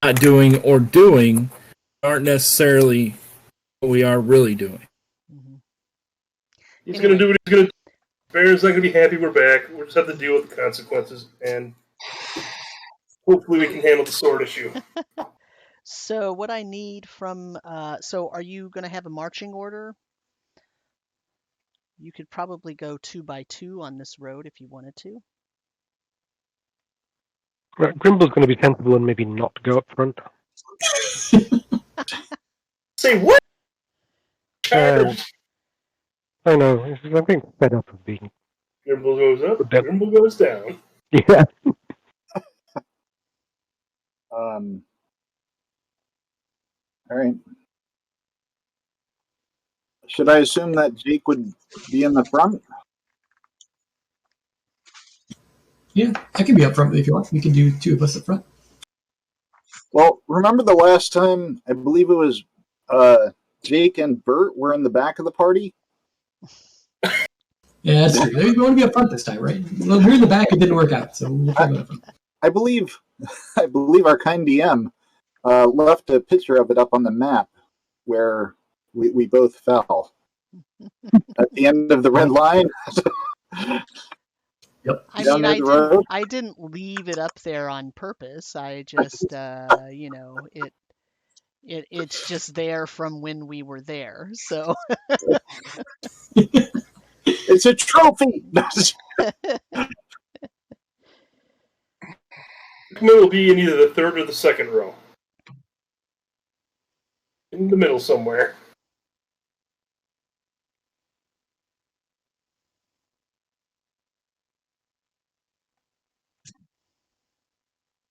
H: not doing or doing aren't necessarily what we are really doing.
B: Mm-hmm.
F: He's going to do what he's going to do. Bear's not going to be happy we're back. We'll just have to deal with the consequences, and hopefully we can handle the sword issue.
B: So what I need from... so are you going to have a marching order? You could probably go 2 by 2 on this road if you wanted to.
D: Right, Grimble's going to be sensible and maybe not go up front.
F: Say what?
D: I know. I'm getting fed up of being...
F: Grimble goes up, Grimble goes down.
D: Yeah.
G: All right. Should I assume that Jake would be in the front?
E: Yeah, I can be up front if you want. We can do 2 of us up front.
G: Well, remember the last time, I believe it was Jake and Bert were in the back of the party?
E: Yeah, that's true. We want to be up front this time, right? Well, we're in the back. It didn't work out, so we'll try up front.
G: I believe our kind DM left a picture of it up on the map where we both fell at the end of the red line.
E: Yep.
B: I didn't leave it up there on purpose. I just, it's just there from when we were there. So
G: it's a trophy.
F: Will be in either the third or the second row. In the middle somewhere.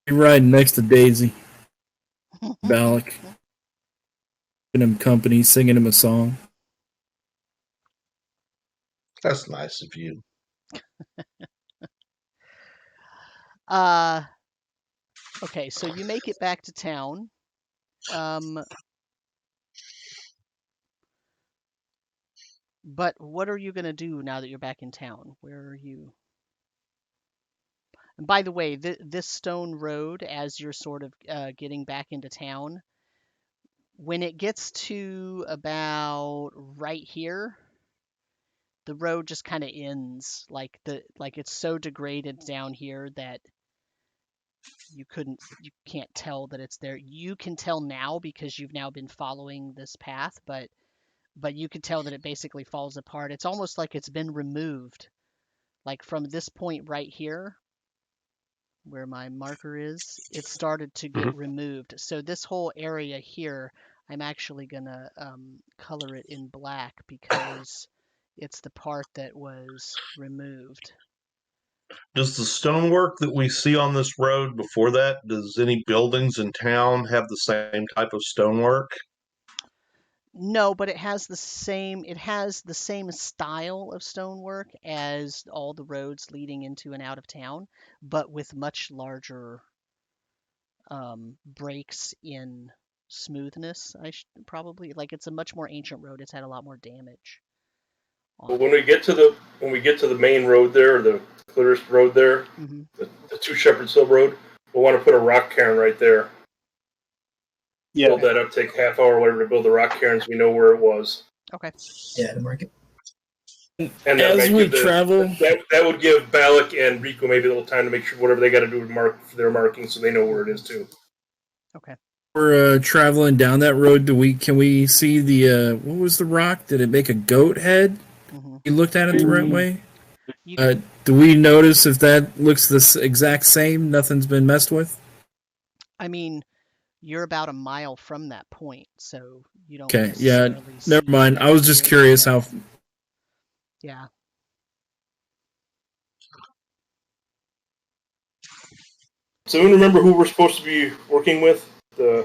H: You're riding next to Daisy. Balak. Giving him company, singing him a song.
C: That's nice of you.
B: Okay, so you make it back to town. But what are you going to do now that you're back in town? Where are you? And by the way, this stone road, as you're sort of getting back into town, when it gets to about right here, the road just kind of ends. Like it's so degraded down here that you can't tell that it's there. You can tell now because you've now been following this path, but you can tell that it basically falls apart. It's almost like it's been removed. Like from this point right here, where my marker is, it started to get removed. So this whole area here, I'm actually gonna color it in black because it's the part that was removed.
C: Does the stonework that we see on this road before that, does any buildings in town have the same type of stonework?
B: No, but it has the same style of stonework as all the roads leading into and out of town, but with much larger breaks in smoothness. Probably, like, it's a much more ancient road. It's had a lot more damage.
F: But when we get to the main road there, or the clearest road there,
B: Mm-hmm.
F: the Two Shepherds Hill Road, we'll want to put a rock cairn right there.
G: Yeah.
F: Build that up, take half hour or whatever to build the rock cairns. We know where it was.
B: Okay.
E: Yeah, to mark it.
F: And that
H: As
F: might
H: we
F: give
H: travel,
F: that would give Balak and Rico maybe a little time to make sure whatever they got to do to mark their marking, so they know where it is too.
B: Okay.
H: we're traveling down that road. Can we see the what was the rock? Did it make a goat head?
B: Mm-hmm.
H: You looked at it the right way. Do we notice if that looks the exact same? Nothing's been messed with.
B: I mean, you're about a mile from that point, so you don't.
H: Okay, yeah,
B: necessarily
H: never
B: see
H: mind. I was just curious how.
B: Yeah.
F: So anyone remember who we're supposed to be working with? I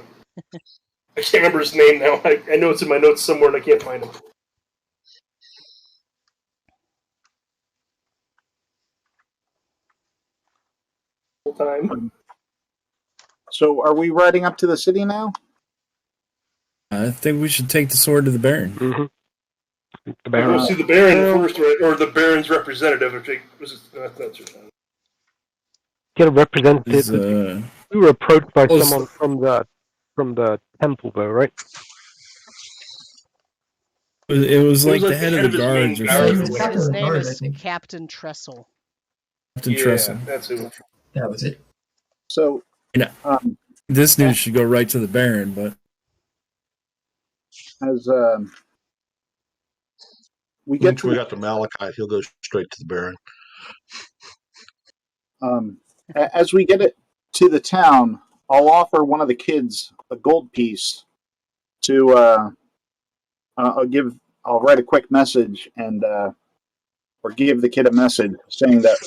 F: can't remember his name now. I know it's in my notes somewhere and I can't find him. Full time.
G: So are we riding up to the city now?
H: I think we should take the sword to the Baron.
D: Mm-hmm. The
F: We'll
D: Baron.
F: see the Baron first, right? Or the Baron's representative. That's your time.
D: Get a representative. We were approached by someone from the temple, though, right?
H: It was like the head of the guards or something.
B: His name is Captain Tressel.
H: Captain Tressel.
F: That's who.
E: That was it.
G: So,
H: this news should go right to the Baron, but
G: as we
C: got to Malachite, he'll go straight to the Baron.
G: As we get it to the town, I'll offer one of the kids a gold piece to. I'll write a quick message and or give the kid a message saying that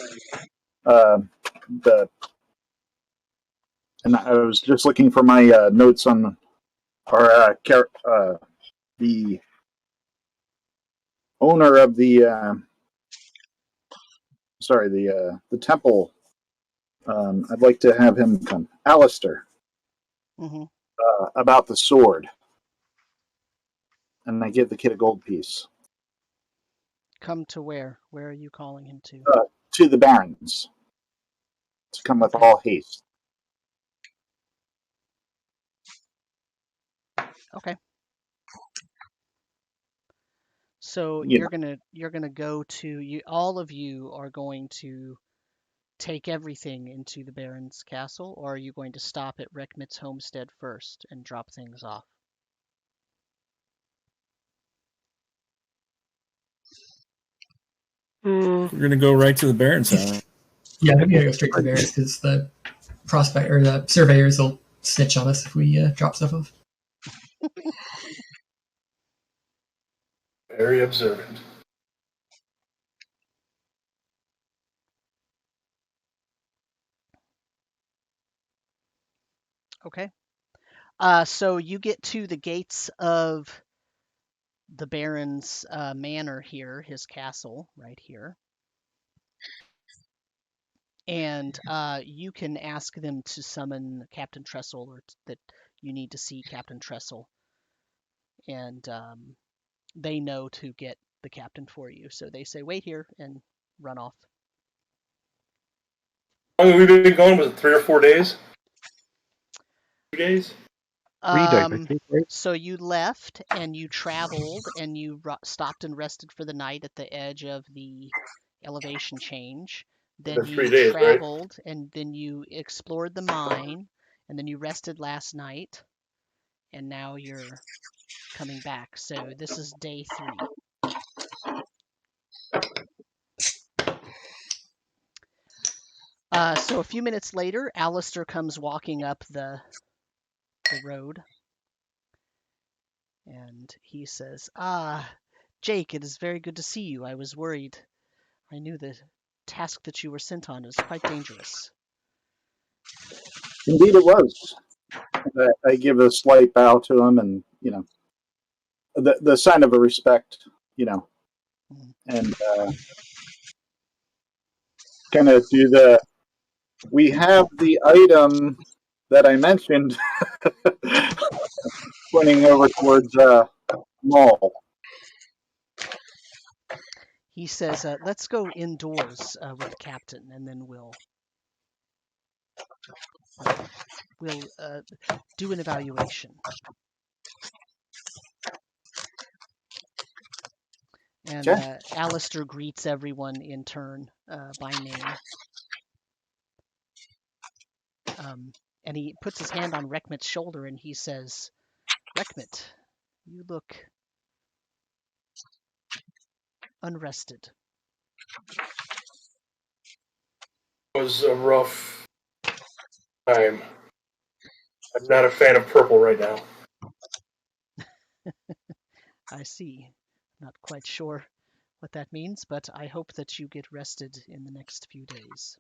G: and I was just looking for my notes on the owner of the the temple. I'd like to have him come, Alistair, about the sword. And I give the kid a gold piece.
B: Come to where? Where are you calling him to?
G: To the Barons. To come with all haste.
B: Okay. So you're gonna go to all of you are going to take everything into the Baron's castle, or are you going to stop at Reckmit's homestead first and drop things off?
H: we're gonna go right to the Baron's house.
E: Yeah, I'm gonna go straight to the Barons because the prospect or the surveyors will snitch on us if we drop stuff off.
F: Very observant.
B: Okay. So you get to the gates of the Baron's manor here, his castle, right here. And you can ask them to summon Captain Tressel, or that you need to see Captain Tressel. And they know to get the captain for you. So they say, wait here, and run off.
F: How long have we been going? Was it 3 or 4 days? 2 days?
D: 3 days, I think, right?
B: So you left, and you traveled, and you stopped and rested for the night at the edge of the elevation change. Then
F: For 3
B: you
F: days, right?
B: traveled, and then you explored the mine, and then you rested last night, and now you're coming back. So this is day 3. So a few minutes later, Alistair comes walking up the road, and he says, Jake, it is very good to see you. I was worried. I knew the task that you were sent on was quite dangerous.
G: Indeed, it was. I give a slight bow to him, and the sign of a respect, and kind of do the. We have the item that I mentioned, pointing over towards Maul.
B: He says, let's go indoors with the captain, and then we'll do an evaluation. And Alistair greets everyone in turn by name. And he puts his hand on Rekhmit's shoulder and he says, Rekhmit, you look unrested.
F: It was a rough time. I'm not a fan of purple right now.
B: I see. Not quite sure what that means, but I hope that you get rested in the next few days.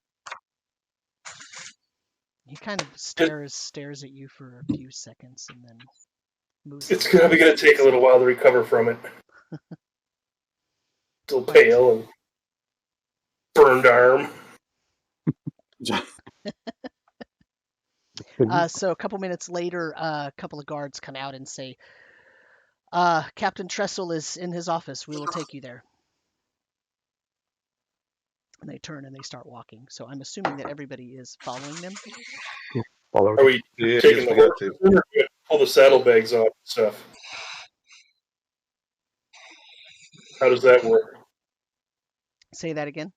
B: He kind of stares at you for a few seconds and then moves.
F: It's probably going to take a little while to recover from it. Still pale and burned arm.
B: So a couple minutes later, a couple of guards come out and say, Captain Tressel is in his office. We will take you there. And they turn and they start walking. So I'm assuming that everybody is following them.
F: Are we taking the horse? Pull the saddlebags off and stuff. How does that work?
B: Say that again.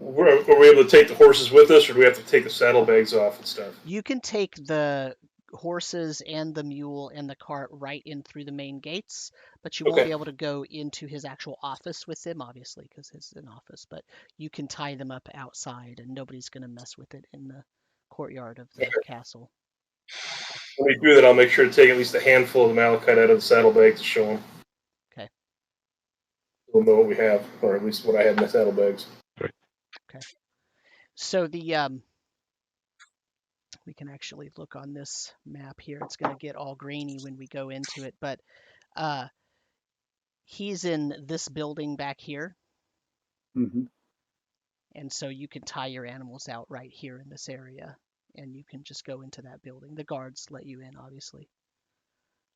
F: Are we able to take the horses with us, or do we have to take the saddlebags off and stuff?
B: You can take the horses and the mule and the cart right in through the main gates, but you won't be able to go into his actual office with them, obviously, because it's an office. But you can tie them up outside, and nobody's going to mess with it in the courtyard of the castle.
F: When we do that, I'll make sure to take at least a handful of the malachite out of the saddlebag to show them.
B: Okay.
F: We'll know what we have, or at least what I have in the saddlebags.
B: Okay. So the we can actually look on this map here. It's going to get all grainy when we go into it, but he's in this building back here.
G: Mm-hmm.
B: And so you can tie your animals out right here in this area, and you can just go into that building. The guards let you in, obviously.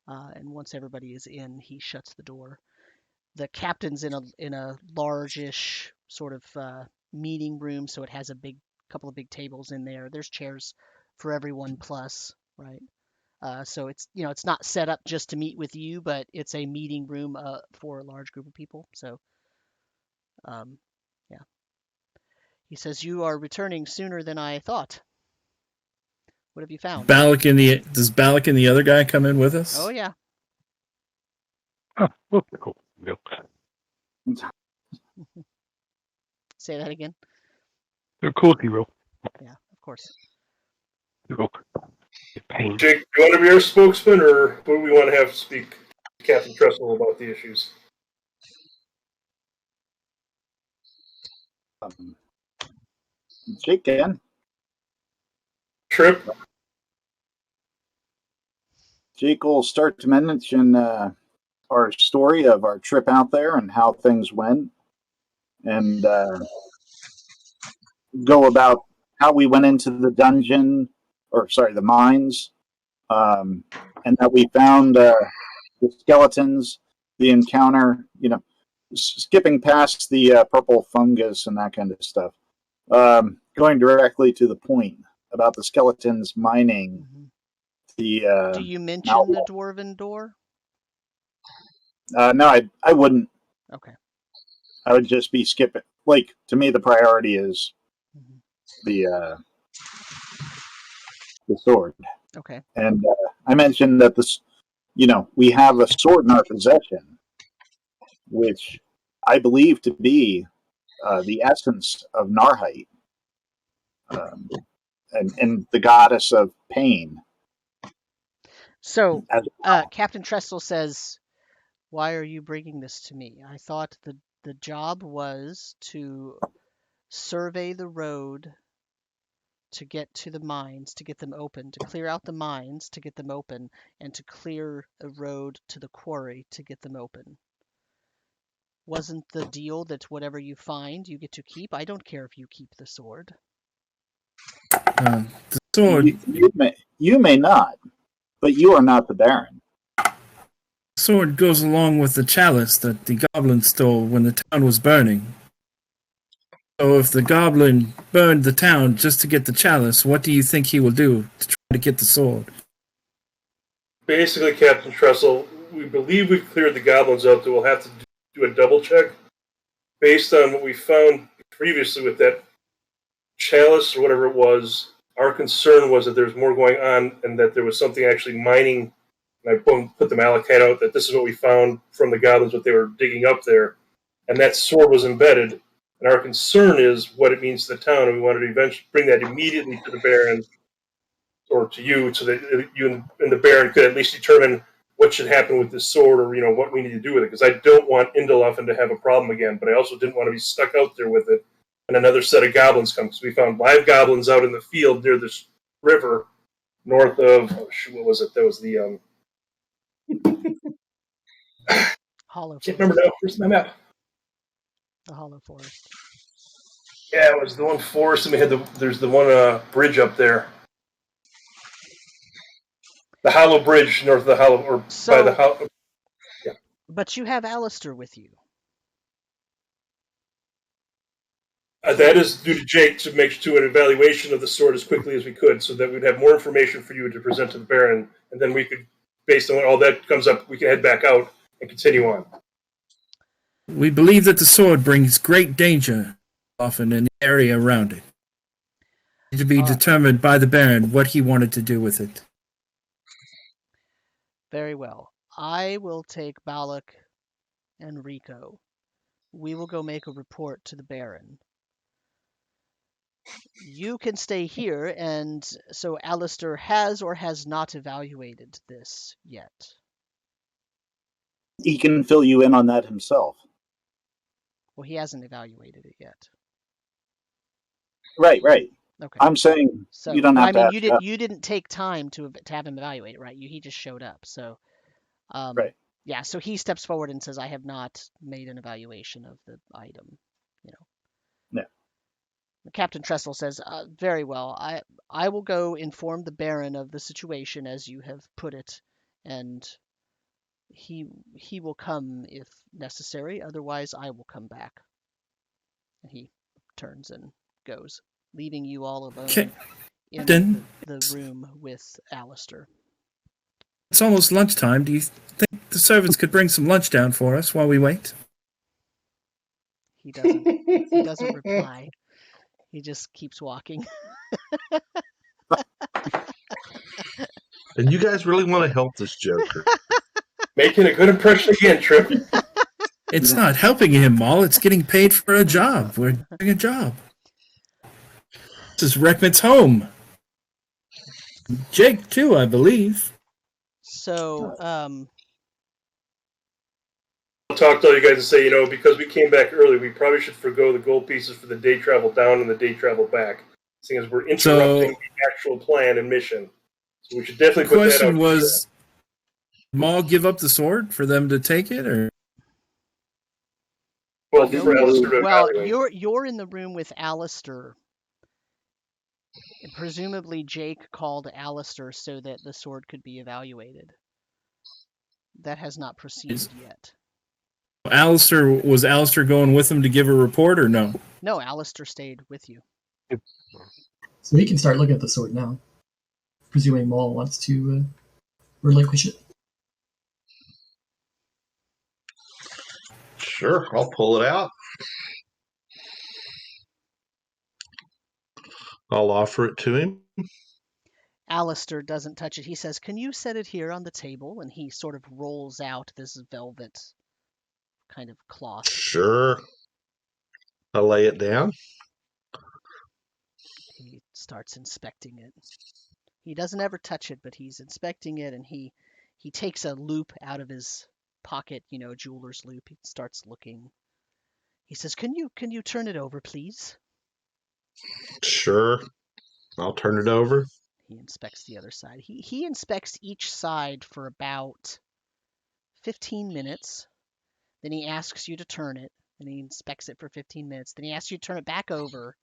B: And once everybody is in, he shuts the door. The captain's in a largish sort of meeting room, so it has a couple of big tables in there. There's chairs for everyone plus, right? So it's it's not set up just to meet with you, but it's a meeting room for a large group of people. So yeah. He says, you are returning sooner than I thought. What have you found?
H: Does Balak and the other guy come in with us?
B: Oh yeah.
D: Oh, well, cool. No.
B: Say that again.
D: Of course he will.
B: Yeah, of course.
D: Pain.
F: Jake, do you want to be our spokesman, or do we want to have speak to Captain Tressel about the issues?
G: Jake can.
F: Trip?
G: Jake will start to mention our story of our trip out there and how things went, and go about how we went into the dungeon, the mines, and that we found the skeletons, the encounter, skipping past the purple fungus and that kind of stuff. Going directly to the point about the skeletons mining.
B: Mm-hmm. Do you mention the Dwarven door?
G: No, I wouldn't.
B: Okay.
G: I would just be skipping. like, to me, the priority is
B: Mhm.
G: the sword.
B: Okay.
G: And I mentioned that we have a sword in our possession, which I believe to be the essence of Narrheit, and the goddess of pain.
B: So,
G: As well.
B: Captain Trestle says, "Why are you bringing this to me? I thought the job was to survey the road to get to the mines, to get them open, to clear out the mines, to get them open, and to clear a road to the quarry to get them open. Wasn't the deal that whatever you find, you get to keep? I don't care if you keep the sword."
H: The sword
G: You may not, but you are not the Baron.
H: sword goes along with the chalice that the goblin stole when the town was burning. So if the goblin burned the town just to get the chalice, what do you think he will do to try to get the sword?
F: Basically, Captain Trestle, we believe we've cleared the goblins out, that we'll have to do a double check. Based on what we found previously with that chalice or whatever it was, our concern was that there was more going on and that there was something actually mining. And I put the malachite out that this is what we found from the goblins, what they were digging up there. And that sword was embedded. And our concern is what it means to the town, and we wanted to eventually bring that immediately to the Baron or to you, so that you and the Baron could at least determine what should happen with this sword, or what we need to do with it. Because I don't want Indelofen to have a problem again, but I also didn't want to be stuck out there with it and another set of goblins come. Because we found live goblins out in the field near this river north of what was it? That was the
B: Hollow
F: can't
B: Forest.
F: remember now. Where's my map?
B: The Hollow Forest.
F: Yeah, it was the one forest, and we had there's the one bridge up there. The Hollow Bridge north of the Hollow, or by the Hollow. Yeah.
B: But you have Alistair with you.
F: That is due to Jake to do an evaluation of the sword as quickly as we could, so that we'd have more information for you to present to the Baron, and then we could, based on all that comes up, we can head back out and continue on.
H: We believe that the sword brings great danger, often in the area around it. It to be determined by the Baron what he wanted to do with it.
B: Very well. I will take Balak and Rico. We will go make a report to the Baron. You can stay here, and so Alistair has or has not evaluated this yet.
G: He can fill you in on that himself.
B: Well, he hasn't evaluated it yet.
G: Right.
B: Okay.
G: I'm saying
B: So
G: you don't have to.
B: you didn't take time to have him evaluate it, right? He just showed up. So,
G: right.
B: Yeah. So he steps forward and says, "I have not made an evaluation of the item."
G: Yeah.
B: Captain Trestle says, "Very well. I will go inform the Baron of the situation as you have put it, and he will come if necessary. Otherwise, I will come back." And he turns and goes, leaving you all alone in the room with Alistair.
H: It's almost lunchtime. Do you think the servants could bring some lunch down for us while we wait?
B: He doesn't reply. He just keeps walking.
C: And you guys really want to help this Joker?
F: Making a good impression again, Trip.
H: It's not helping him, Maul. It's getting paid for a job. We're doing a job. This is Reckman's home. Jake, too, I believe.
B: So,
F: I'll talk to all you guys and say, because we came back early, we probably should forgo the gold pieces for the day travel down and the day travel back, seeing as we're interrupting the actual plan and mission. So we should definitely put that out.
H: The question was, Maul give up the sword for them to take it, or?
F: Well, for Alistair to evaluate.
B: You're in the room with Alistair. Presumably Jake called Alistair so that the sword could be evaluated. That has not proceeded yet.
H: Was Alistair going with him to give a report, or no?
B: No, Alistair stayed with you.
E: So we can start looking at the sword now, presuming Maul wants to relinquish it.
C: Sure, I'll pull it out. I'll offer it to him.
B: Alistair doesn't touch it. He says, "Can you set it here on the table?" And he sort of rolls out this velvet kind of cloth.
C: Sure. I lay it down.
B: He starts inspecting it. He doesn't ever touch it, but he's inspecting it, and he takes a loop out of his pocket, a jeweler's loop. He starts looking. He says, "Can you turn it over, please?"
C: Sure. I'll turn it over.
B: He inspects the other side. He inspects each side for about 15 minutes. Then he asks you to turn it. Then he inspects it for 15 minutes. Then he asks you to turn it back over.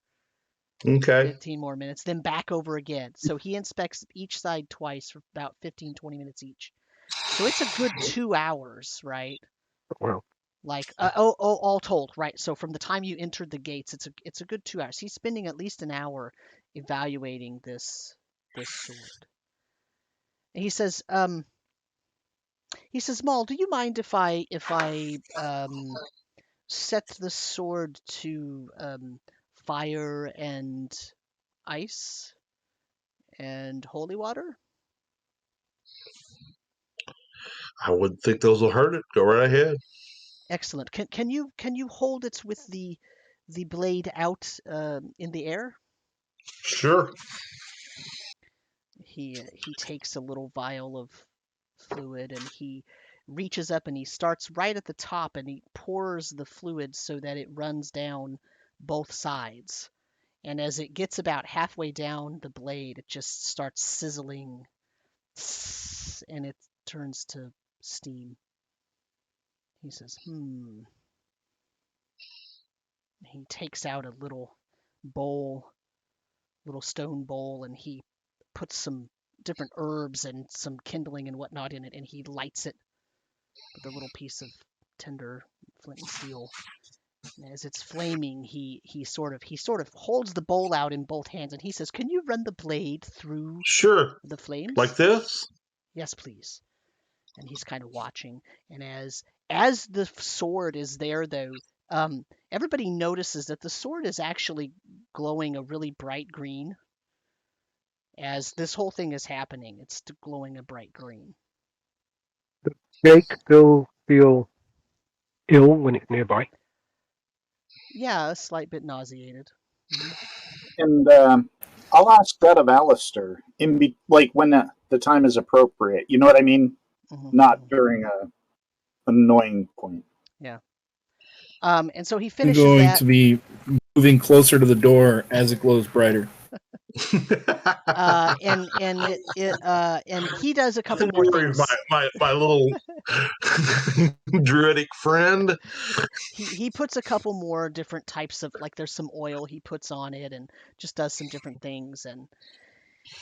C: Okay.
B: 15 more minutes. Then back over again. So he inspects each side twice for about 15, 20 minutes each. So it's a good 2 hours, right?
D: Well,
B: Like all told, right? So from the time you entered the gates, it's a good 2 hours. He's spending at least an hour evaluating this sword. And he says, Maul, do you mind if I set the sword to fire and ice and holy water?
C: I wouldn't think those will hurt it. Go right ahead.
B: Excellent. Can you hold it with the blade out in the air?
C: Sure.
B: He takes a little vial of fluid and he reaches up and he starts right at the top and he pours the fluid so that it runs down both sides. And as it gets about halfway down the blade, it just starts sizzling and it turns to steam. He says, He takes out a little stone bowl, and he puts some different herbs and some kindling and whatnot in it, and he lights it with a little piece of tender flint and steel. And as it's flaming, he sort of holds the bowl out in both hands, and he says, "Can you run the blade through
C: Sure.
B: the flames?"
C: Like this?
B: "Yes, please." And he's kind of watching. And as the sword is there, though, everybody notices that the sword is actually glowing a really bright green. As this whole thing is happening, it's glowing a bright green.
D: does Jake still feel ill when he's nearby?
B: Yeah, a slight bit nauseated.
G: And I'll ask that of Alistair, like when the time is appropriate. You know what I mean? Not during a annoying point.
B: Yeah. And so he
H: I'm
B: finishes
H: going
B: that.
H: to be moving closer to the door as it glows brighter.
B: And he does a couple more things.
C: My little druidic friend.
B: He puts a couple more different types of, like, there's some oil he puts on it and just does some different things. And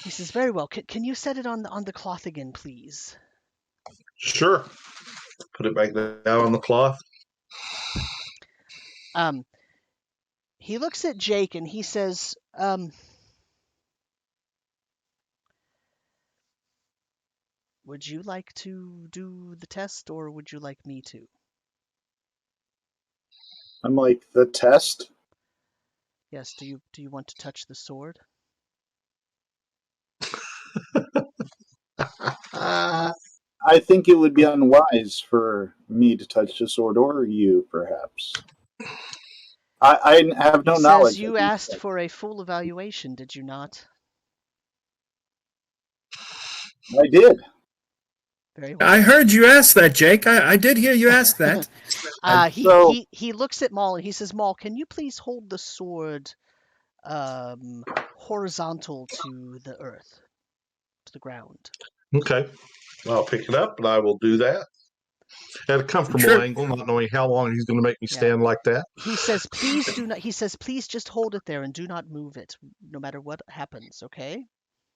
B: he says, "Very well. Can you set it on the cloth again, please?"
C: Sure. Put it back down on the cloth.
B: He looks at Jake and he says, "Would you like to do the test, or would you like me to?"
G: I'm like, the test?
B: "Yes. Do you want to touch the sword?"
G: I think it would be unwise for me to touch the sword, or you, perhaps. I have no
B: He
G: knowledge.
B: says, "You asked for a full evaluation, did you not?"
G: I did.
B: Very well.
H: I heard you ask that, Jake. I did hear you ask that.
B: He looks at Maul and he says, "Maul, can you please hold the sword horizontal to the earth, to the ground?"
C: Okay. I'll pick it up and I will do that. At a comfortable angle, not knowing how long he's going to make me stand like that.
B: He says, "Please do not." He says, "Please just hold it there and do not move it, no matter what happens." Okay.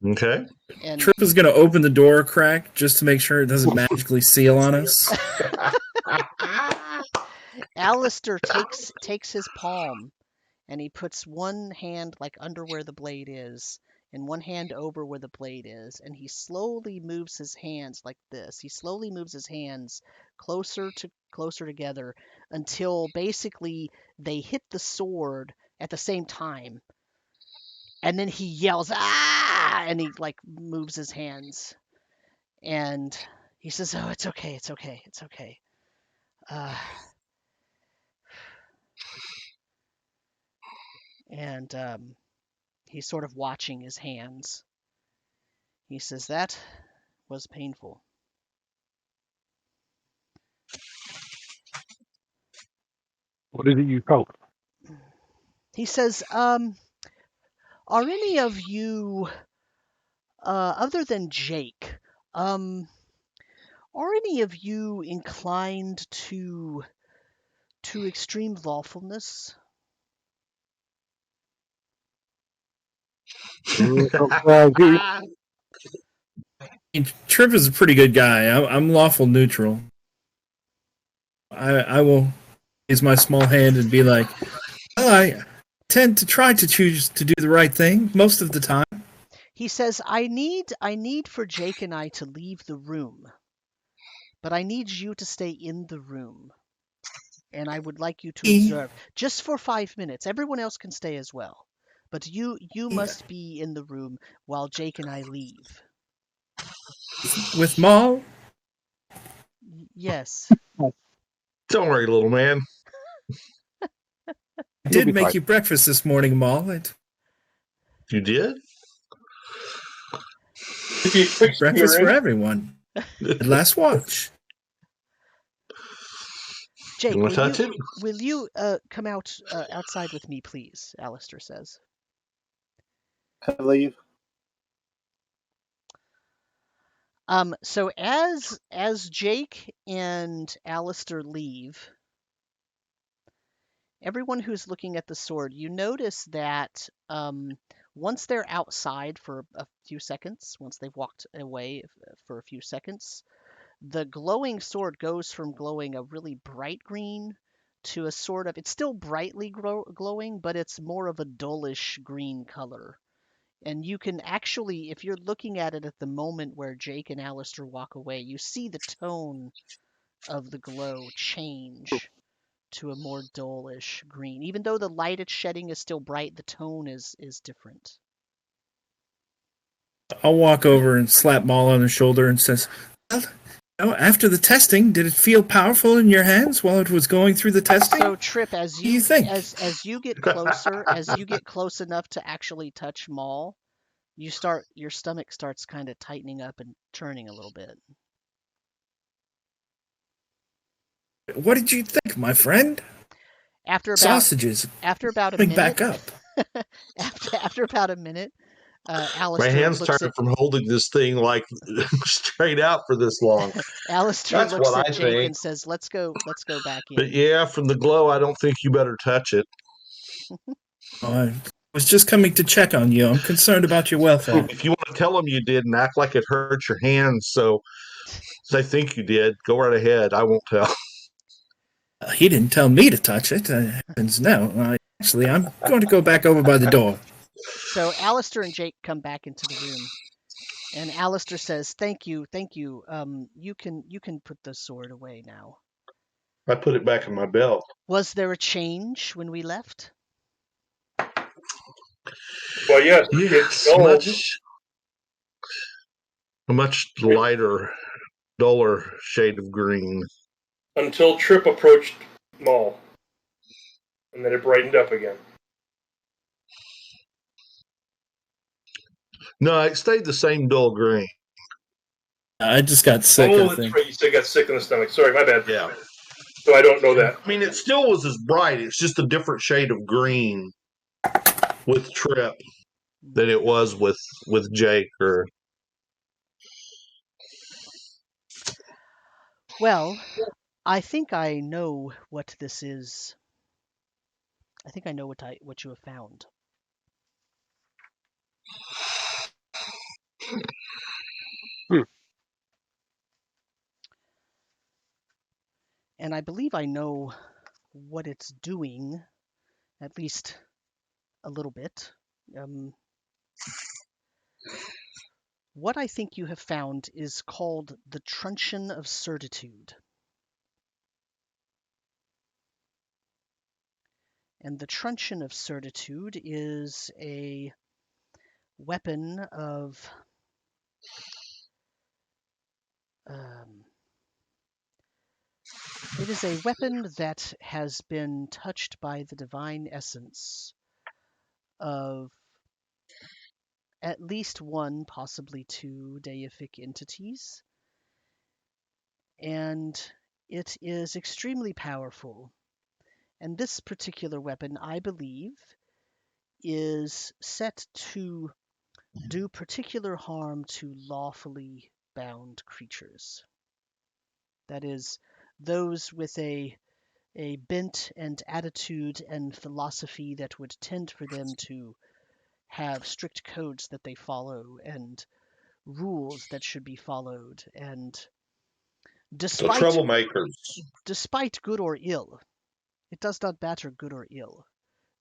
C: Okay.
B: And
H: Trip is going to open the door a crack just to make sure it doesn't magically seal on us.
B: Alistair takes his palm and he puts one hand like under where the blade is and one hand over where the blade is, and he slowly moves his hands like this. He slowly moves his hands closer together until basically they hit the sword at the same time. And then he yells, "Ah!" And he like moves his hands. And he says, "Oh, it's okay, it's okay, it's okay." And he's sort of watching his hands. He says, "That was painful."
D: What is it you felt?
B: He says, "Are any of you, other than Jake, are any of you inclined to extreme lawfulness?"
H: Trip is a pretty good guy. I'm lawful neutral. I will raise my small hand and be like, well, I tend to try to choose to do the right thing most of the time.
B: He says, I need for Jake and I to leave the room, but I need you to stay in the room. And I would like you to observe just for 5 minutes. Everyone else can stay as well. But you must be in the room while Jake and I leave.
H: With Maul?
B: Yes.
C: Don't worry, little man.
H: I did make you breakfast this morning, Maul.
C: You did?
H: Breakfast for everyone. At last watch.
B: Jake,
C: you
B: will you come out outside with me, please? Alistair says.
G: I leave.
B: So as Jake and Alistair leave, everyone who's looking at the sword, you notice that once they're outside for a few seconds, once they've walked away for a few seconds, the glowing sword goes from glowing a really bright green to a sort of, it's still brightly glowing, but it's more of a dullish green color. And you can actually, if you're looking at it at the moment where Jake and Alistair walk away, you see the tone of the glow change to a more dullish green. Even though the light it's shedding is still bright, the tone is different.
H: I'll walk over and slap Maul on the shoulder and says, well, after the testing, did it feel powerful in your hands while it was going through the testing?
B: So Trip, as you
H: think?
B: as you get closer, as you get close enough to actually touch Maul, your stomach starts kind of tightening up and turning a little bit.
H: What did you think, my friend?
B: After about
H: sausages.
B: After about a
H: Bring
B: minute.
H: back up.
B: after about a minute, Alistair
C: My hands
B: looks
C: tired from holding this thing like straight out for this long.
B: Alistair
C: That's
B: looks
C: what
B: at
C: I
B: Jake
C: think.
B: and says, "Let's go back in."
C: But yeah, from the glow, I don't think you better touch it.
H: I was just coming to check on you. I'm concerned about your welfare.
C: If you want to tell them you did and act like it hurt your hands, so they think you did, go right ahead. I won't tell.
H: He didn't tell me to touch it. Happens now. Actually, I'm going to go back over by the door.
B: So Alistair and Jake come back into the room, and Alistair says, "Thank you. You can put the sword away now."
C: I put it back in my belt.
B: Was there a change when we left?
F: Well, yes,
C: Yes, a much lighter, duller shade of green.
F: Until Trip approached Maul, and then it brightened up again.
C: No, it stayed the same dull green.
H: I just got sick.
F: Oh,
H: I
F: that's
H: think.
F: right. You said got sick in the stomach. Sorry, my bad.
C: Yeah.
F: So I don't know that.
C: I mean, it still was as bright. It's just a different shade of green with Trip than it was with Jake. Or
B: Well, I think I know what this is. I think I know what you have found. And I believe I know what it's doing, at least a little bit. What I think you have found is called the Truncheon of Certitude. And the Truncheon of Certitude is a weapon of it is a weapon that has been touched by the divine essence of at least one, possibly two deific entities, and it is extremely powerful. And this particular weapon, I believe, is set to do particular harm to lawfully bound creatures. That is, those with a bent and attitude and philosophy that would tend for them to have strict codes that they follow and rules that should be followed, and
C: The
B: despite
C: troublemakers.
B: despite good or ill, it does not matter good or ill.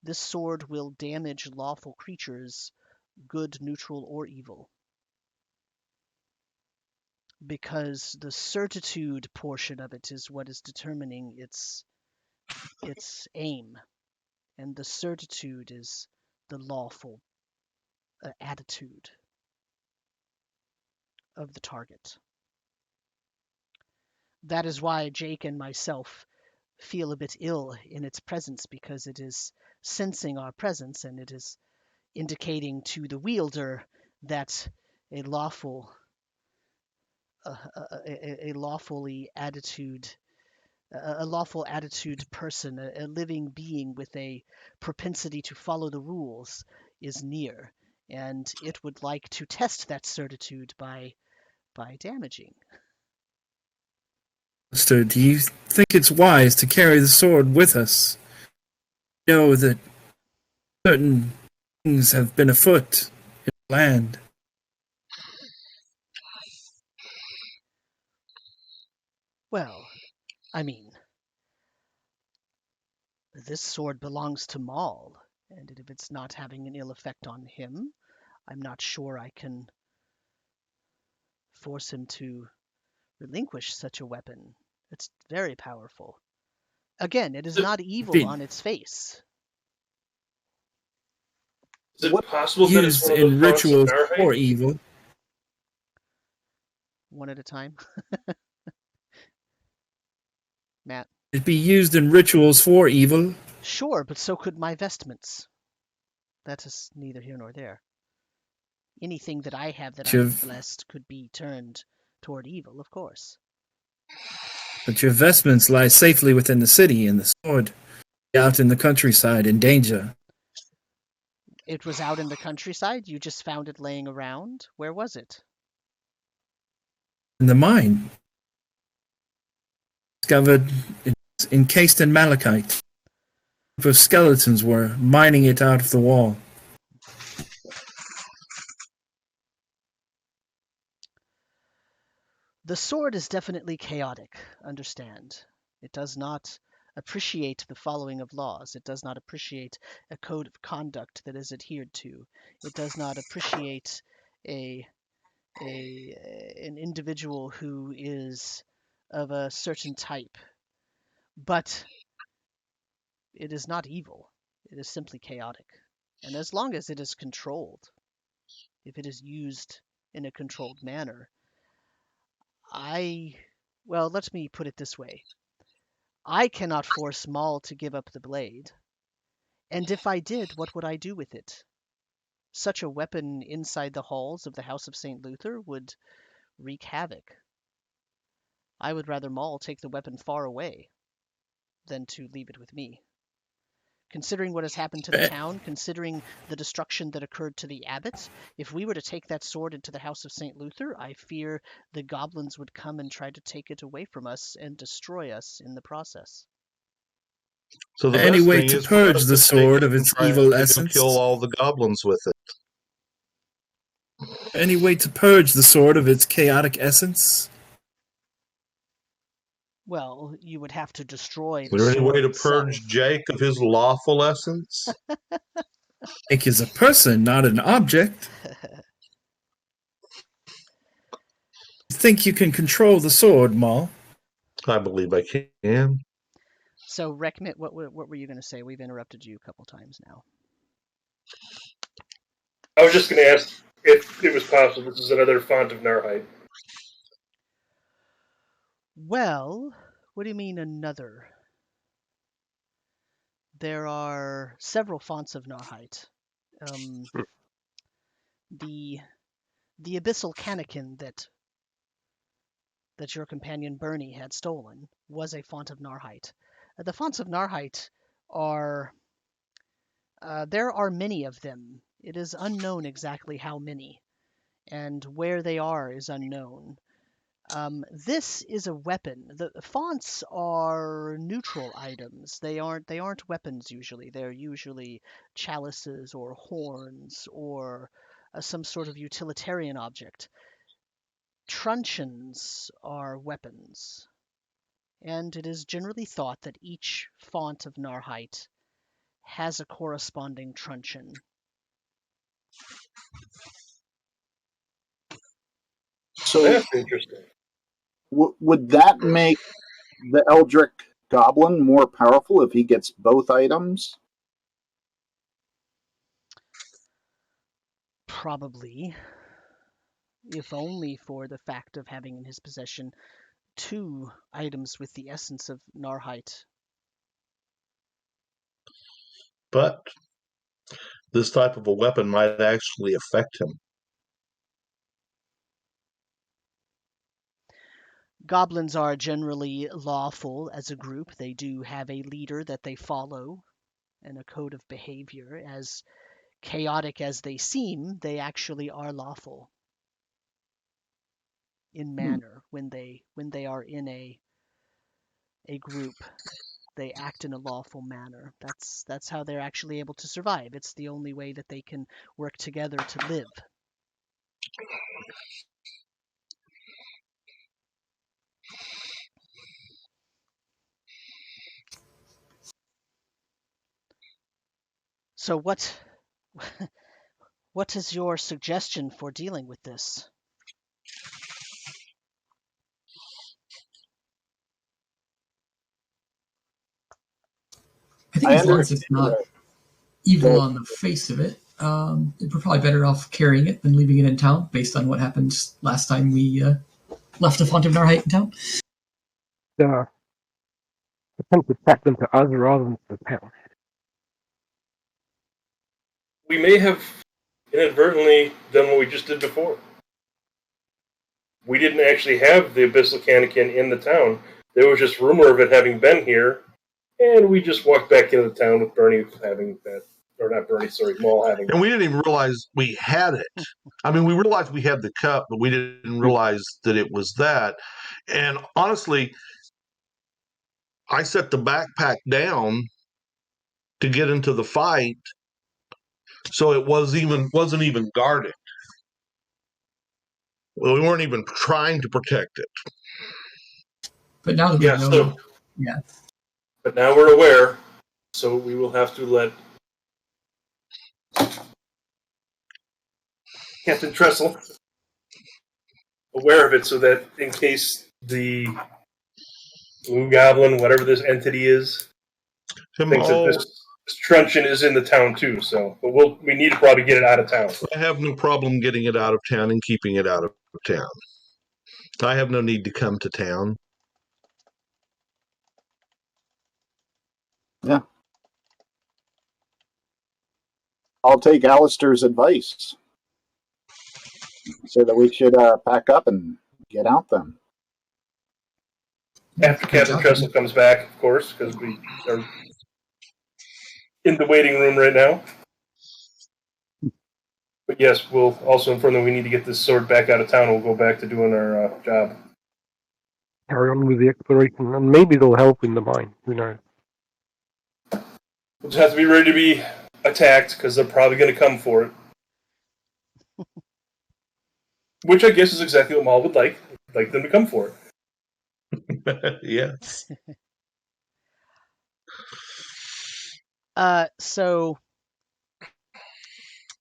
B: This sword will damage lawful creatures, good, neutral, or evil. Because the certitude portion of it is what is determining its aim, and the certitude is the lawful attitude of the target. That is why Jake and myself feel a bit ill in its presence, because it is sensing our presence and it is indicating to the wielder that a lawful a lawful attitude person, a living being with a propensity to follow the rules, is near, and it would like to test that certitude by damaging.
H: Master, do you think it's wise to carry the sword with us? Know that certain things have been afoot in the land.
B: Well, I mean, this sword belongs to Maul, and if it's not having an ill effect on him, I'm not sure I can force him to relinquish such a weapon. It's very powerful. Again, it is not evil on its face.
F: Is it possible that it's
H: Used
F: one of the
H: in
F: products of
H: rituals
F: Narrheit?
H: for evil.
B: One at a time. Matt.
H: It'd be used in rituals for evil.
B: Sure, but so could my vestments. That is neither here nor there. Anything that I have that I'm blessed could be turned toward evil, of course.
H: But your vestments lie safely within the city, and the sword out in the countryside in danger.
B: It was out in the countryside? You just found it laying around? Where was it?
H: In the mine. Discovered it's encased in malachite. A group of skeletons were mining it out of the wall.
B: The sword is definitely chaotic, understand. It does not appreciate the following of laws. It does not appreciate a code of conduct that is adhered to. It does not appreciate an individual who is of a certain type. But it is not evil. It is simply chaotic. And as long as it is controlled, if it is used in a controlled manner, well, let me put it this way. I cannot force Maul to give up the blade. And if I did, what would I do with it? Such a weapon inside the halls of the House of St. Luther would wreak havoc. I would rather Maul take the weapon far away than to leave it with me. Considering what has happened to the town, considering the destruction that occurred to the abbots, if we were to take that sword into the House of St. Luther, I fear the goblins would come and try to take it away from us and destroy us in the process.
C: So the
H: Any
C: best
H: way
C: thing
H: to
C: is
H: purge the sword of its evil essence?
C: Kill all the goblins with it.
H: Any way to purge the sword of its chaotic essence?
B: Well, you would have to destroy the
C: Is there any way to
B: sword
C: purge
B: itself.
C: Jake of his lawful essence?
H: Jake is a person, not an object. You think you can control the sword, Maul?
C: I believe I can.
B: So, Rekmit, what were you going to say? We've interrupted you a couple times now.
F: I was just going to ask if it was possible this is another font of Narrheit.
B: Well, what do you mean another? There are several fonts of Narrheit. The abyssal Canakin that your companion Bernie had stolen was a font of Narrheit. The fonts of Narrheit are there are many of them. It is unknown exactly how many, and where they are is unknown. This is a weapon. The fonts are neutral items. They aren't weapons usually. They're usually chalices or horns or some sort of utilitarian object. Truncheons are weapons, and it is generally thought that each font of Narrheit has a corresponding truncheon.
G: So
F: That's interesting.
G: would that make the Eldritch Goblin more powerful if he gets both items?
B: Probably, if only for the fact of having in his possession 2 items with the essence of Narrheit.
C: But this type of a weapon might actually affect him.
B: Goblins are generally lawful as a group. They do have a leader that they follow and a code of behavior. As chaotic as they seem, they actually are lawful in manner when they are in a group. They act in a lawful manner. That's how they're actually able to survive. It's the only way that they can work together to live. So what is your suggestion for dealing with this?
E: I think as long as it's not evil on the face of it, we're probably better off carrying it than leaving it in town, based on what happened last time we left a font of Narrheit in town.
D: Attempt to track them to us rather than to the town.
F: We may have inadvertently done what we just did before. We didn't actually have the Abyssal Canakin in the town. There was just rumor of it having been here, and we just walked back into the town with Bernie having that, or not Bernie, sorry, Maul having
C: And we didn't even realize we had it. I mean, we realized we had the cup, but we didn't realize that it was that. And honestly, I set the backpack down to get into the fight, so it wasn't even guarded. Well, we weren't even trying to protect it.
E: But now that we know, yeah.
F: But now we're aware, so we will have to let Captain Trestle aware of it, so that in case the Blue Goblin, whatever this entity is, thinks that this truncheon is in the town too. So, but we need to probably get it out of town.
C: I have no problem getting it out of town and keeping it out of town. I have no need to come to town.
G: Yeah. I'll take Alistair's advice. Say that we should pack up and get out then.
F: After Captain Trestle comes back, of course, because we are in the waiting room right now. But yes, we'll also inform them we need to get this sword back out of town. We'll go back to doing our job.
D: Carry on with the exploration, and maybe they'll help in the mine. Who knows?
F: We'll just have to be ready to be attacked, because they're probably going to come for it. Which I guess is exactly what Maul would like them to come for it.
C: Yes.
B: So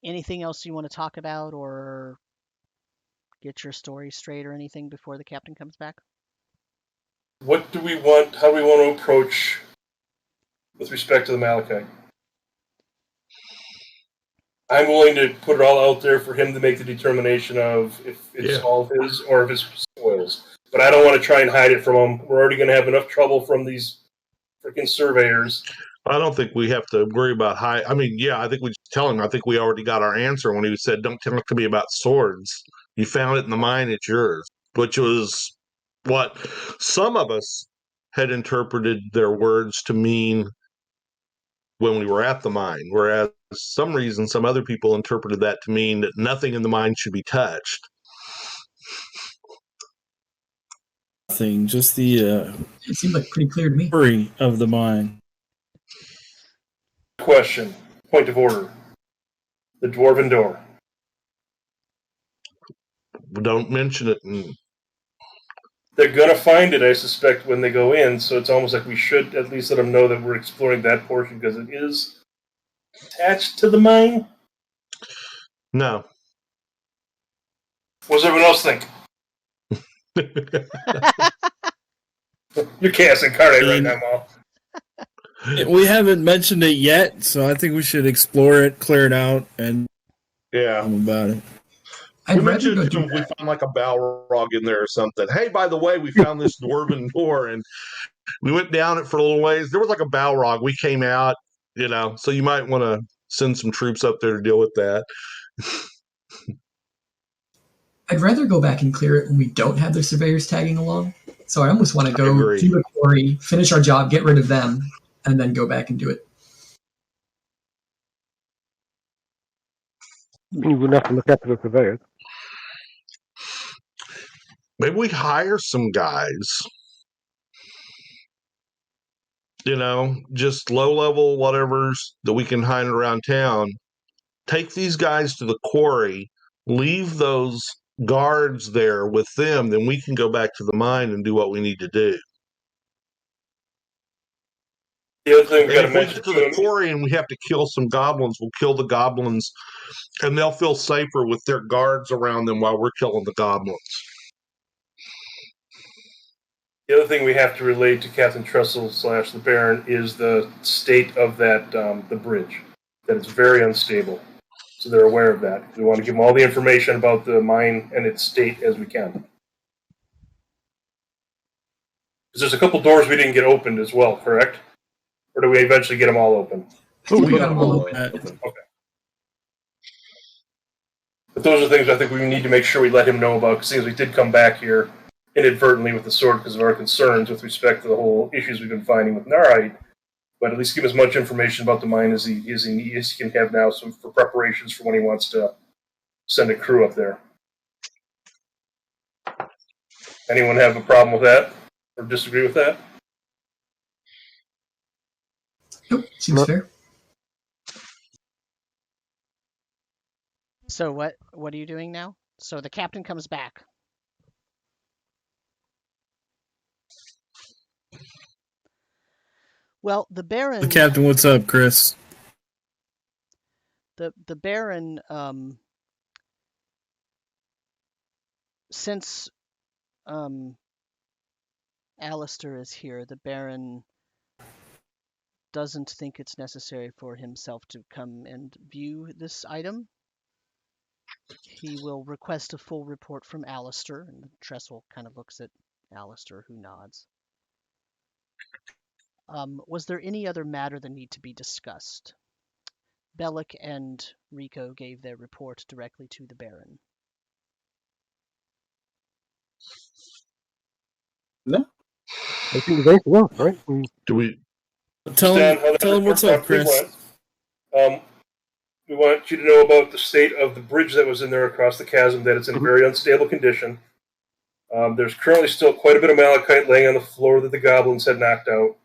B: anything else you want to talk about or get your story straight or anything before the captain comes back?
F: What do we want? How do we want to approach with respect to the Malachite? I'm willing to put it all out there for him to make the determination of if it's all his or if it's spoils. But I don't want to try and hide it from him. We're already going to have enough trouble from these freaking surveyors.
C: I don't think we have to worry about I mean, yeah, I think we just tell him. I think we already got our answer when he said, "Don't talk to me about swords. You found it in the mine; it's yours." Which was what some of us had interpreted their words to mean when we were at the mine, whereas some reason some other people interpreted that to mean that nothing in the mine should be touched.
H: Nothing, just the
E: It seemed like pretty clear to me.
H: story of the mine.
F: Question. Point of order. The Dwarven door.
C: Don't mention it.
F: They're going to find it, I suspect, when they go in, so it's almost like we should at least let them know that we're exploring that portion because it is attached to the mine.
C: No.
F: What does everyone else think? You're casting card right now, Mal.
H: We haven't mentioned it yet, so I think we should explore it, clear it out, and about it.
C: We mentioned if we found like a Balrog in there or something. Hey, by the way, we found this dwarven door, and we went down it for a little ways. There was like a Balrog. We came out, so you might want to send some troops up there to deal with that.
E: I'd rather go back and clear it when we don't have the surveyors tagging along. So I almost want to go do the quarry, finish our job, get rid of them, and then go back and do it.
D: You wouldn't have to look after the surveyors.
C: Maybe we hire some guys. Just low-level whatevers that we can hide around town. Take these guys to the quarry, leave those guards there with them, then we can go back to the mine and do what we need to do.
F: The other thing we got to
C: if we
F: mention
C: get to the quarry and we have to kill some goblins, we'll kill the goblins, and they'll feel safer with their guards around them while we're killing the goblins.
F: The other thing we have to relate to Captain Trestle / the Baron is the state of that the bridge, that it's very unstable. So they're aware of that. We want to give them all the information about the mine and its state as we can. Because there's a couple doors we didn't get opened as well, correct? Or do we eventually get them all open?
C: We got them all open.
F: Okay. But those are things I think we need to make sure we let him know about, because since we did come back here inadvertently with the sword because of our concerns with respect to the whole issues we've been finding with Narrheit, but at least give as much information about the mine as he can have now, so for preparations for when he wants to send a crew up there. Anyone have a problem with that or disagree with that?
E: Nope, seems fair.
B: So what are you doing now? So the captain comes back. Well, the Baron...
H: The captain, what's up, Chris?
B: The Baron, since Alistair is here, the Baron doesn't think it's necessary for himself to come and view this item. He will request a full report from Alistair, and Trestle kind of looks at Alistair, who nods. Was there any other matter that need to be discussed? Bellic and Rico gave their report directly to the Baron.
G: No.
D: I think there's anything else, right?
C: Do we...
H: Tell him what's up, Chris.
F: We want you to know about the state of the bridge that was in there across the chasm, that it's in very unstable condition. There's currently still quite a bit of malachite laying on the floor that the goblins had knocked out.